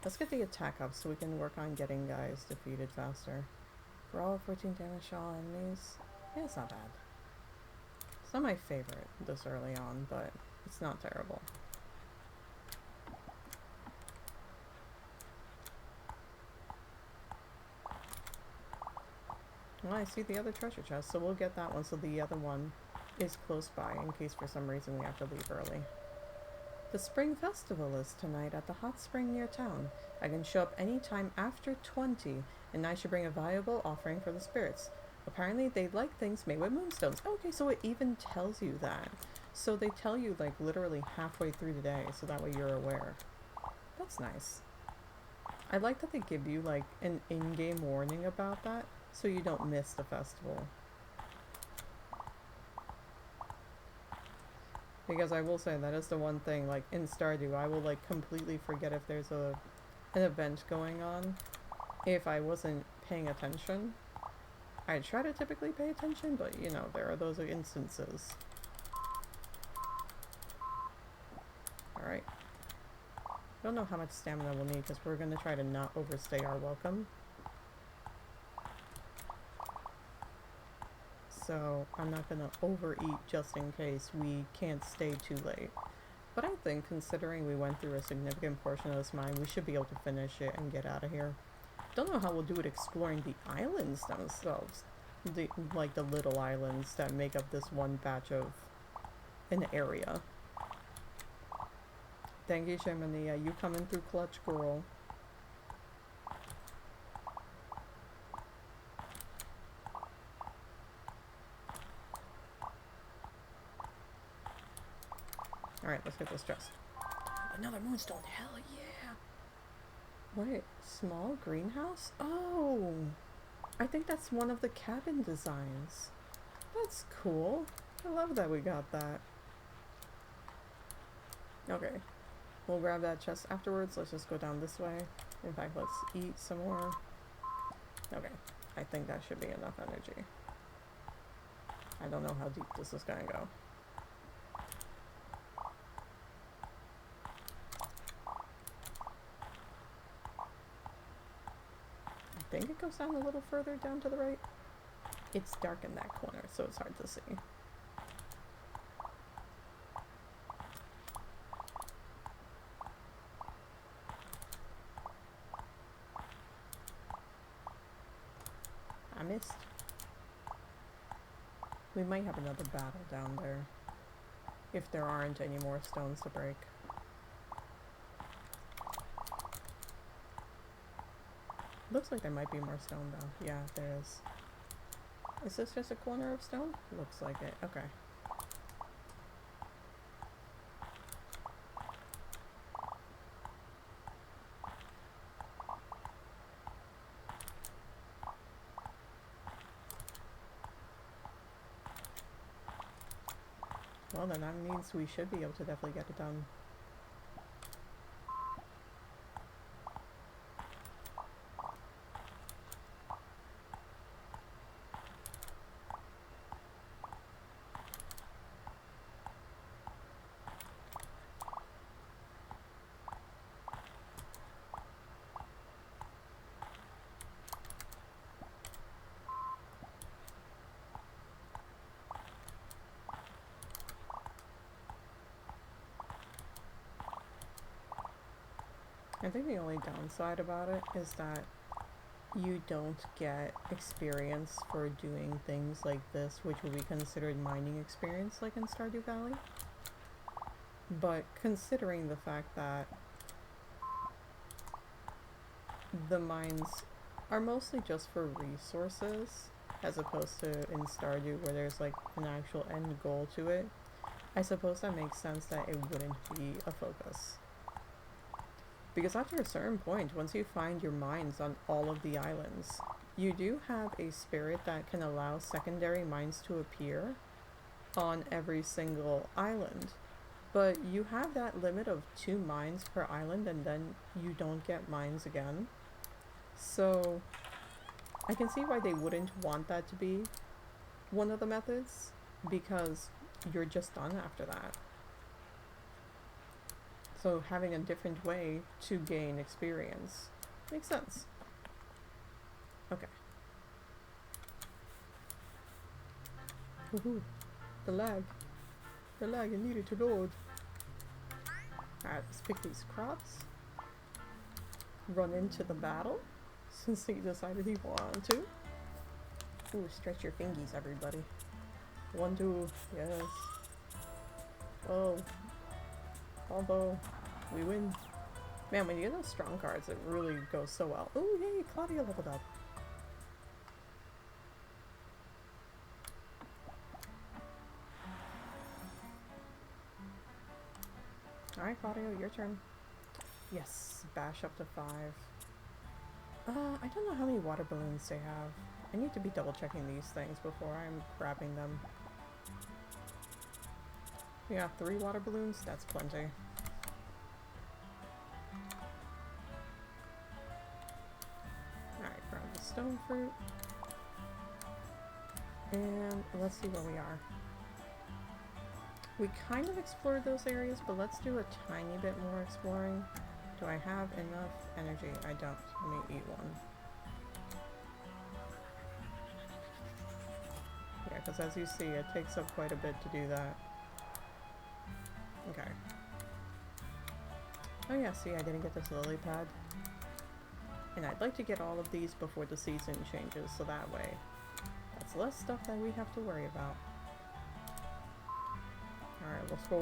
Let's get the attack up so we can work on getting guys defeated faster. For all 14 damage to all enemies. Yeah, it's not bad. It's not my favorite this early on, but it's not terrible. Well, I see the other treasure chest, so we'll get that one so the other one is close by in case for some reason we have to leave early. The spring festival is tonight at the hot spring near town. I can show up any time after 20, and I should bring a valuable offering for the spirits. Apparently they like things made with moonstones. Okay, so it even tells you that. So they tell you like literally halfway through the day, so that way you're aware. That's nice. I like that they give you like an in-game warning about that so you don't miss the festival. Because I will say that is the one thing, like in Stardew, I will like completely forget if there's an event going on if I wasn't paying attention. I try to typically pay attention, but you know, there are those instances. Alright. Don't know how much stamina we'll need because we're going to try to not overstay our welcome. So I'm not going to overeat just in case we can't stay too late. But I think considering we went through a significant portion of this mine, we should be able to finish it and get out of here. Don't know how we'll do it exploring the islands themselves. Like the little islands that make up this one patch of an area. Thank you, Jiminy. You coming through clutch, girl. Alright, let's get this dressed. Another moonstone, hell yeah! Wait, small greenhouse? Oh! I think that's one of the cabin designs. That's cool. I love that we got that. Okay. We'll grab that chest afterwards. Let's just go down this way. In fact, let's eat some more. Okay. I think that should be enough energy. I don't know how deep this is gonna go. I think it goes down a little further down to the right. It's dark in that corner, so it's hard to see. I missed. We might have another battle down there, if there aren't any more stones to break. Looks like there might be more stone though. Yeah, there is. Is this just a corner of stone? Looks like it. Okay. Well, then that means we should be able to definitely get it done. I think the only downside about it is that you don't get experience for doing things like this, which would be considered mining experience like in Stardew Valley. But considering the fact that the mines are mostly just for resources, as opposed to in Stardew where there's like an actual end goal to it, I suppose that makes sense that it wouldn't be a focus. Because after a certain point, once you find your mines on all of the islands, you do have a spirit that can allow secondary mines to appear on every single island. But you have that limit of 2 mines per island and then you don't get mines again. So I can see why they wouldn't want that to be one of the methods, because you're just done after that. So having a different way to gain experience makes sense. Okay. Woohoo. The lag. The lag, it needed to load. Alright, let's pick these crops. Run into the battle, since he decided he wanted to. Ooh, stretch your fingies, everybody. 1, 2, yes. Oh. Although, we win. Man, when you get those strong cards, it really goes so well. Ooh, yay, Claudia leveled up. Alright, Claudio, your turn. Yes, bash up to 5. I don't know how many water balloons they have. I need to be double checking these things before I'm grabbing them. We got 3 water balloons? That's plenty. Alright, grab the stone fruit. And let's see where we are. We kind of explored those areas, but let's do a tiny bit more exploring. Do I have enough energy? I don't. Let me eat one. Yeah, because as you see, it takes up quite a bit to do that. Okay. Oh yeah, see, I didn't get this lily pad. And I'd like to get all of these before the season changes, so that way that's less stuff that we have to worry about. Alright, let's go.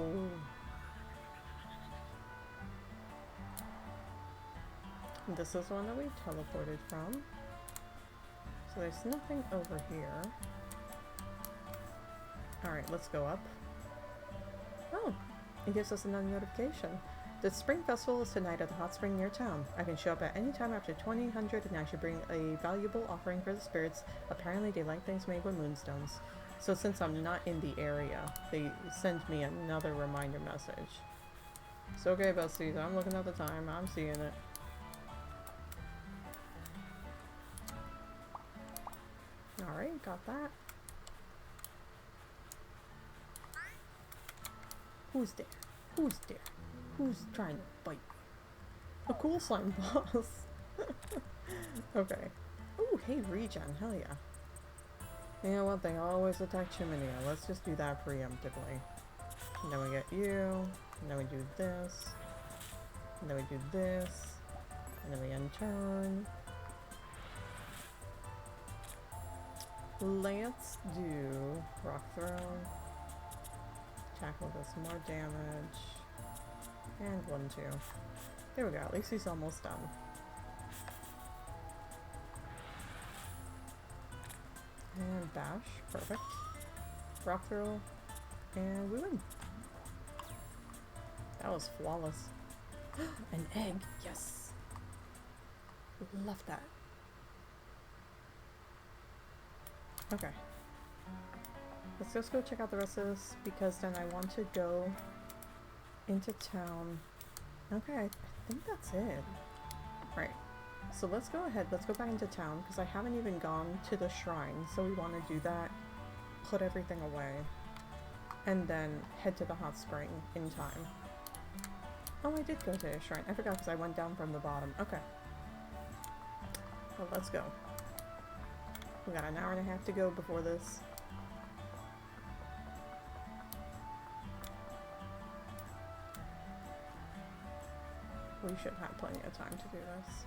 And this is one that we teleported from. So there's nothing over here. Alright, let's go up. Oh, it gives us another notification. The spring festival is tonight at the hot spring near town. I can show up at any time after 2000 and I should bring a valuable offering for the spirits. Apparently they like things made with moonstones. So since I'm not in the area, they sent me another reminder message. It's okay, besties. I'm looking at the time. I'm seeing it. Alright, got that. Who's there? Who's there? Who's trying to bite me? A cool slime boss. Okay. Ooh, hey, regen. Hell yeah. You know what? They always attack Chimney. Let's just do that preemptively. And then we get you. And then we do this. And then we do this. And then we end turn. Let's do rock throw. Tackle this, more damage. And 1, 2. There we go, at least he's almost done. And bash, perfect. Rock throw, and we win. That was flawless. An egg, yes! Love that. Okay. Let's just go check out the rest of this, because then I want to go into town. Okay, I think that's it. Right. So let's go ahead, let's go back into town, because I haven't even gone to the shrine, so we want to do that, put everything away, and then head to the hot spring in time. Oh, I did go to a shrine. I forgot because I went down from the bottom. Okay. Well, let's go. We got an hour and a half to go before this. We should have plenty of time to do this.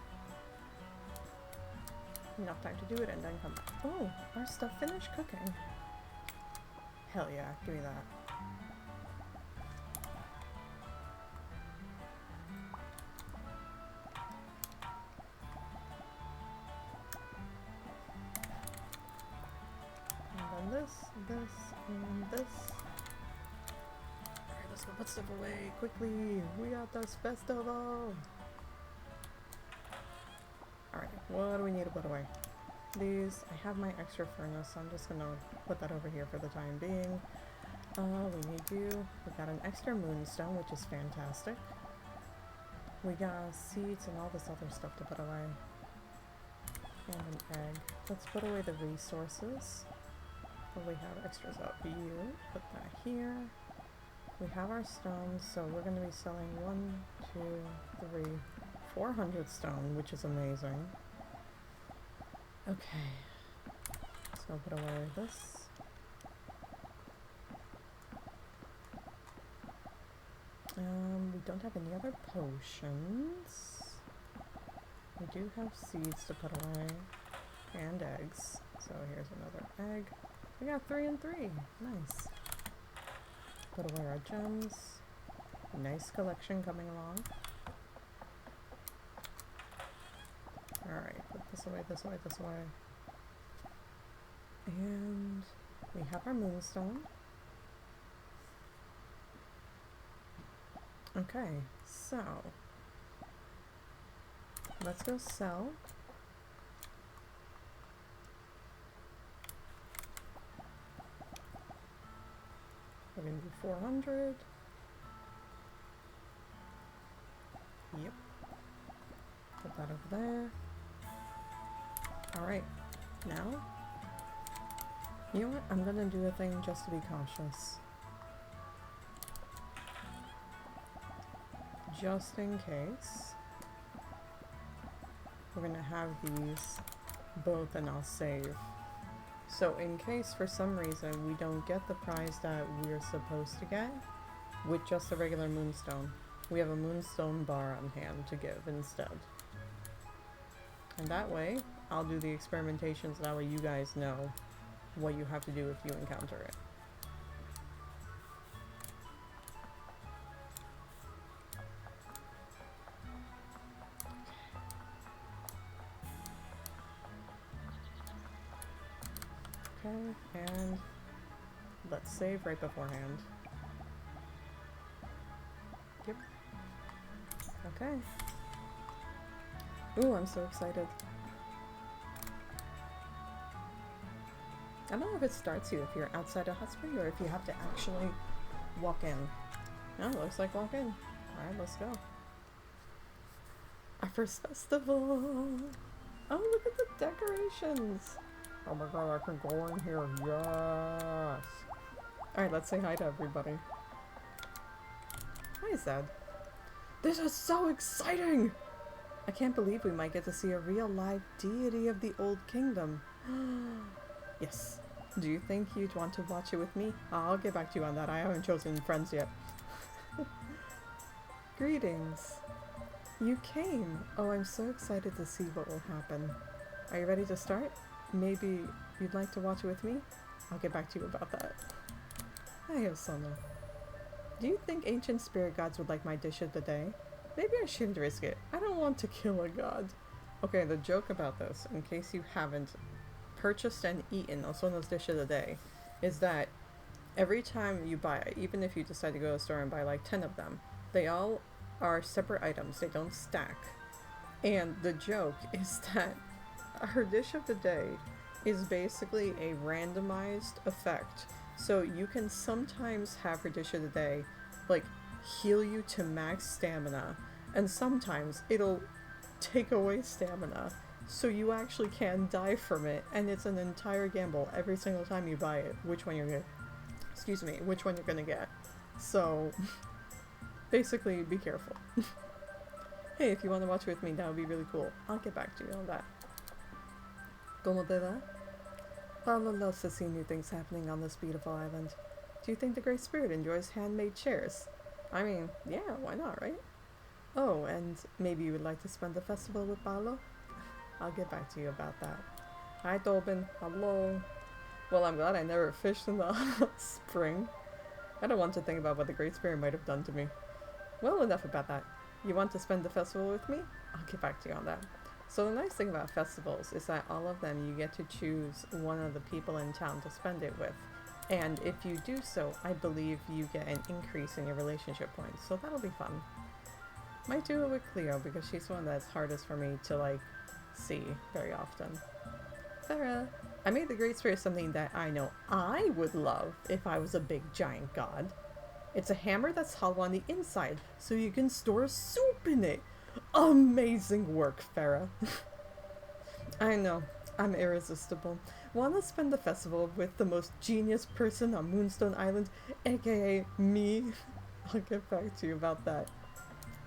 Enough time to do it and then come back. Oh, our stuff finished cooking. Hell yeah, give me that. And then this, and this. Alright, let's go put stuff away quickly. We got this festival. Alright, what do we need to put away? These, I have my extra furnace, so I'm just gonna put that over here for the time being. We need you. We got an extra moonstone, which is fantastic. We got seeds and all this other stuff to put away. And an egg. Let's put away the resources. What do we have extras up? You, put that here. We have our stones, so we're gonna be selling 1, 2, 3, 400 stone, which is amazing. Okay, so put away this. We don't have any other potions. We do have seeds to put away, and eggs. So here's another egg. We got 3 and 3. Nice. Put away our gems. Nice collection coming along. Alright, put this away, this away, this away. And we have our moonstone. Okay, so let's go sell 400. Yep. Put that over there. Alright, now, you know what? I'm gonna do a thing just to be cautious. Just in case. We're gonna have these both and I'll save. So in case for some reason we don't get the prize that we're supposed to get with just a regular moonstone, we have a moonstone bar on hand to give instead. And that way, I'll do the experimentations, that way you guys know what you have to do if you encounter it. Okay, and let's save right beforehand. Yep. Okay. Ooh, I'm so excited. I don't know if it starts you if you're outside a hot spring or if you have to actually walk in. No, it looks like walk in. Alright, let's go. Our first festival! Oh, look at the decorations! Oh my god, I can go in here, yes! Alright, let's say hi to everybody. Hi, Zed. This is so exciting! I can't believe we might get to see a real live deity of the Old Kingdom. Yes. Do you think you'd want to watch it with me? I'll get back to you on that. I haven't chosen friends yet. Greetings. You came. Oh, I'm so excited to see what will happen. Are you ready to start? Maybe you'd like to watch it with me? I'll get back to you about that. Hi, Osama. Do you think ancient spirit gods would like my dish of the day? Maybe I shouldn't risk it. I don't want to kill a god. Okay, the joke about this, in case you haven't purchased and eaten Osono's dish of the day, is that every time you buy it, even if you decide to go to the store and buy like 10 of them, they all are separate items. They don't stack. And the joke is that her dish of the day is basically a randomized effect. So you can sometimes have her dish of the day like heal you to max stamina, and sometimes it'll take away stamina, so you actually can die from it, and it's an entire gamble every single time you buy it, which one you're gonna, which one you're gonna get. So, basically, be careful. Hey, if you want to watch it with me, that would be really cool. I'll get back to you on that. Como te va? Paolo loves to see new things happening on this beautiful island. Do you think the Great Spirit enjoys handmade chairs? I mean, yeah, why not, right? Oh, and maybe you would like to spend the festival with Paolo? I'll get back to you about that. Hi, Tobin. Hello. Well, I'm glad I never fished in the hot spring. I don't want to think about what the Great Spirit might have done to me. Well, enough about that. You want to spend the festival with me? I'll get back to you on that. So the nice thing about festivals is that all of them you get to choose one of the people in town to spend it with. And if you do so, I believe you get an increase in your relationship points, so that'll be fun. Might do it with Cleo, because she's one that's hardest for me to, like, see very often. Farah, I made the Great Spirit something that I know I would love if I was a big giant god. It's a hammer that's hollow on the inside, so you can store soup in it. Amazing work, Farah. I know, I'm irresistible. Want to spend the festival with the most genius person on Moonstone Island, aka me? I'll get back to you about that.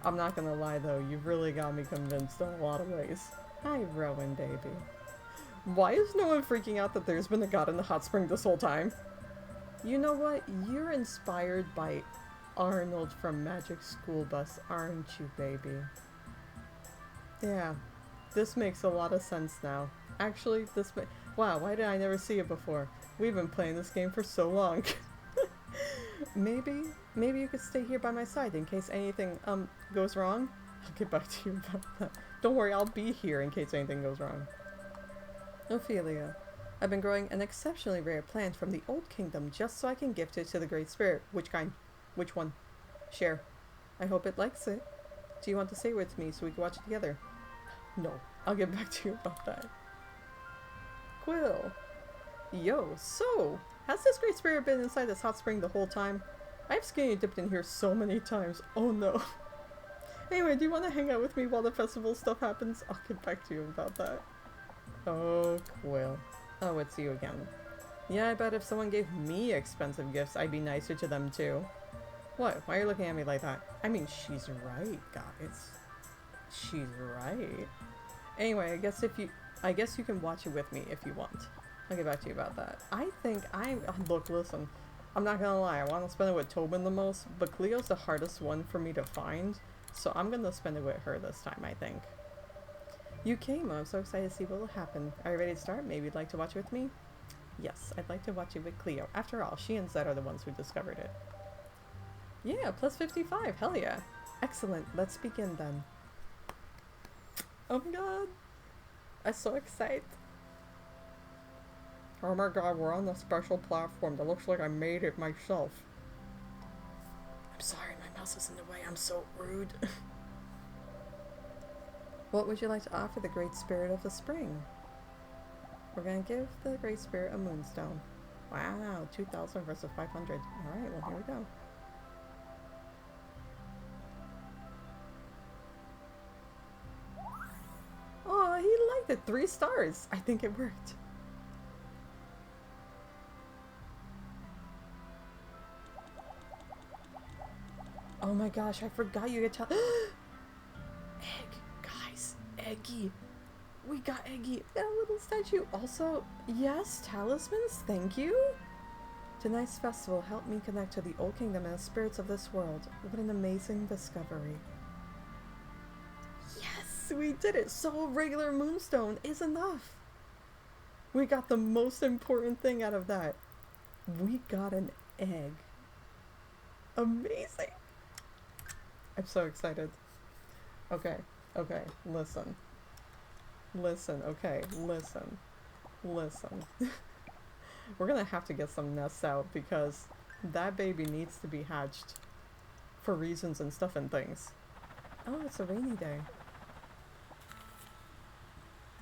I'm not gonna lie though, you've really got me convinced in a lot of ways. Hi, Rowan, baby. Why is no one freaking out that there's been a god in the hot spring this whole time? You know what? You're inspired by Arnold from Magic School Bus, aren't you, baby? Yeah, this makes a lot of sense now. Actually, wow, why did I never see it before? We've been playing this game for so long. Maybe you could stay here by my side in case anything, goes wrong? I'll get back to you about that. Don't worry, I'll be here in case anything goes wrong. Ophelia, I've been growing an exceptionally rare plant from the Old Kingdom just so I can gift it to the Great Spirit. Which kind? Which one? Share. I hope it likes it. Do you want to stay with me so we can watch it together? No, I'll get back to you about that. Quill. Yo, so, has this Great Spirit been inside this hot spring the whole time? I've skinny dipped in here so many times. Oh no. Anyway, do you want to hang out with me while the festival stuff happens? I'll get back to you about that. Oh, Quill. Oh, it's you again. Yeah, I bet if someone gave me expensive gifts, I'd be nicer to them too. What? Why are you looking at me like that? I mean, she's right, guys. She's right. Anyway, I guess you can watch it with me if you want. I'll get back to you about that. Look, listen. I'm not gonna lie, I want to spend it with Tobin the most, but Cleo's the hardest one for me to find, so I'm gonna spend it with her this time, I think. You came, I'm so excited to see what will happen. Are you ready to start? Maybe you'd like to watch it with me? Yes, I'd like to watch it with Cleo. After all, she and Zed are the ones who discovered it. Yeah, plus 55, hell yeah. Excellent, let's begin then. Oh my god. I'm so excited. Oh my god, we're on a special platform that looks like I made it myself. I'm sorry, my mouse is in the way. I'm so rude. What would you like to offer the Great Spirit of the Spring? We're gonna give the Great Spirit a Moonstone. Wow, 2,000 versus 500. Alright, well here we go. Oh, he liked it. 3 stars. I think it worked. Oh my gosh, I forgot you could tell. Egg, guys, Eggy. We got Eggy, that little statue. Also, yes, talismans, thank you. Tonight's festival helped me connect to the old kingdom and the spirits of this world. What an amazing discovery. Yes, we did it. So a regular moonstone is enough. We got the most important thing out of that. We got an egg. Amazing. I'm so excited. Okay, listen. Listen, okay, listen. We're gonna have to get some nests out because that baby needs to be hatched for reasons and stuff and things. Oh, it's a rainy day.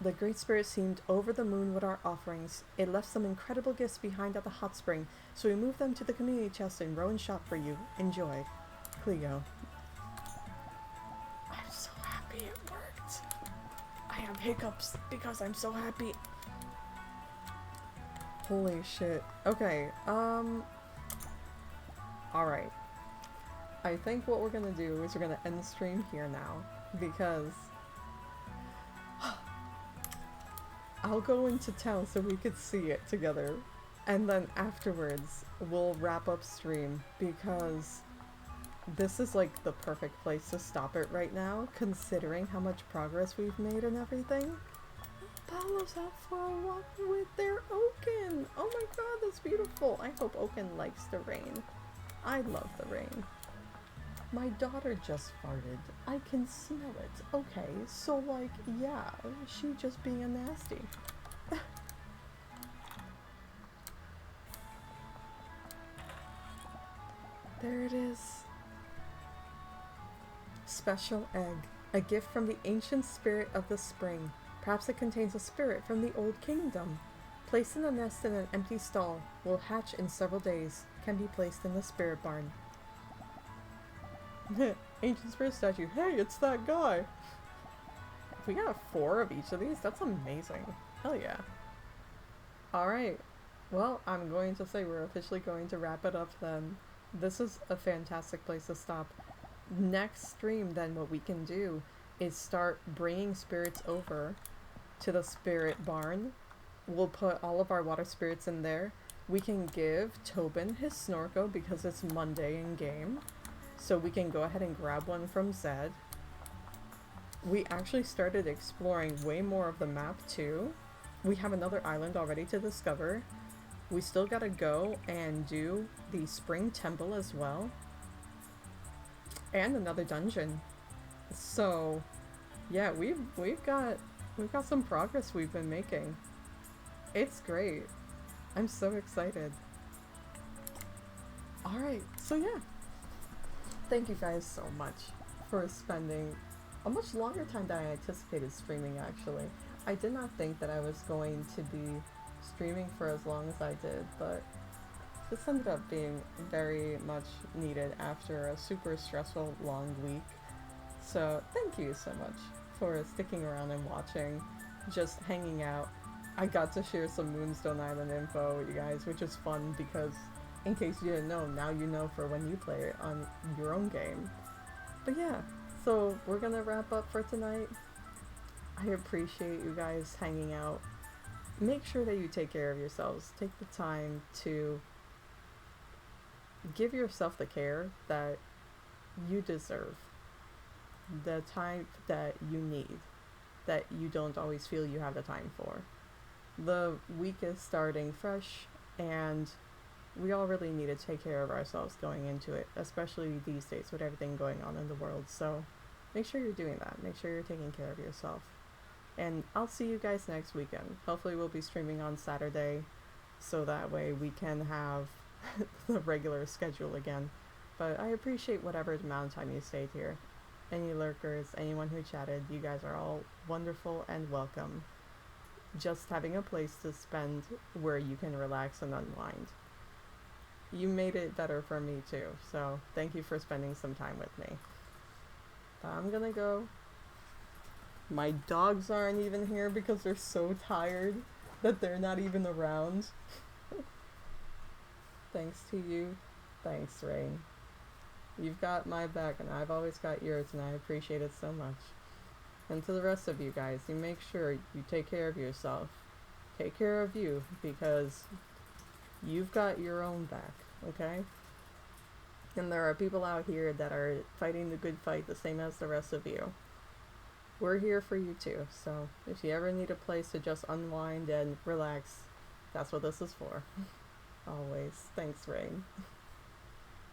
The Great Spirit seemed over the moon with our offerings. It left some incredible gifts behind at the hot spring, so we moved them to the community chest in Rowan's shop for you. Enjoy. Cleo. I'm so happy it worked. I have hiccups because I'm so happy. Holy shit. Okay, alright. I think what we're gonna do is we're gonna end the stream here now, because I'll go into town so we could see it together, and then afterwards we'll wrap up stream, because this is like the perfect place to stop it right now, considering how much progress we've made and everything. Paolo's out for a walk with their Oaken! Oh my god, that's beautiful! I hope Oaken likes the rain. I love the rain. My daughter just farted. I can smell it. Okay, so like, yeah, she just being a nasty. There it is. Special egg. A gift from the ancient spirit of the spring. Perhaps it contains a spirit from the old kingdom. Placed in a nest in an empty stall. Will hatch in several days. Can be placed in the spirit barn. Ancient spirit statue. Hey, it's that guy! If we got 4 of each of these, that's amazing. Hell yeah. Alright. Well, I'm going to say we're officially going to wrap it up then. This is a fantastic place to stop. Next stream then what we can do is start bringing spirits over to the spirit barn. We'll put all of our water spirits in there. We can give Tobin his snorkel because it's Monday in game. So we can go ahead and grab one from Zed. We actually started exploring way more of the map too. We have another island already to discover. We still gotta go and do the spring temple as well. And another dungeon. So yeah, we've got some progress we've been making. It's great. I'm so excited. Alright, so yeah. Thank you guys so much for spending a much longer time than I anticipated streaming, actually. I did not think that I was going to be streaming for as long as I did, but this ended up being very much needed after a super stressful long week. So thank you so much for sticking around and watching, just hanging out. I got to share some Moonstone Island info with you guys, which is fun because in case you didn't know, now you know for when you play it on your own game. But yeah, so we're gonna wrap up for tonight. I appreciate you guys hanging out. Make sure that you take care of yourselves. Take the time to give yourself the care that you deserve, the time that you need, that you don't always feel you have the time for. The week is starting fresh, and we all really need to take care of ourselves going into it, especially these days with everything going on in the world. So make sure you're doing that. Make sure you're taking care of yourself. And I'll see you guys next weekend. Hopefully we'll be streaming on Saturday, so that way we can have the regular schedule again. But I appreciate whatever amount of time you stayed here. Any lurkers, anyone who chatted, you guys are all wonderful and welcome. Just having a place to spend where you can relax and unwind. You made it better for me too, so thank you for spending some time with me. But I'm gonna go. My dogs aren't even here because they're so tired that they're not even around. Thanks to you. Thanks, Rain. You've got my back and I've always got yours, and I appreciate it so much. And to the rest of you guys, you make sure you take care of yourself. Take care of you, because you've got your own back, okay? And there are people out here that are fighting the good fight the same as the rest of you. We're here for you too, so if you ever need a place to just unwind and relax, that's what this is for. Always. Thanks, Rain.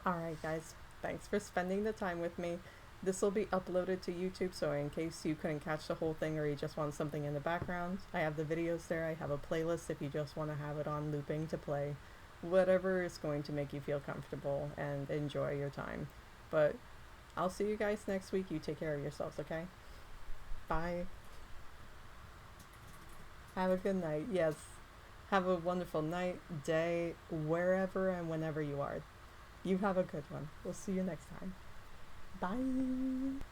Alright guys, thanks for spending the time with me. This will be uploaded to YouTube, so in case you couldn't catch the whole thing or you just want something in the background, I have the videos there. I have a playlist if you just want to have it on looping to play. Whatever is going to make you feel comfortable and enjoy your time. But I'll see you guys next week. You take care of yourselves, okay? Bye. Have a good night. Yes. Have a wonderful night, day, wherever and whenever you are. You have a good one. We'll see you next time. Bye.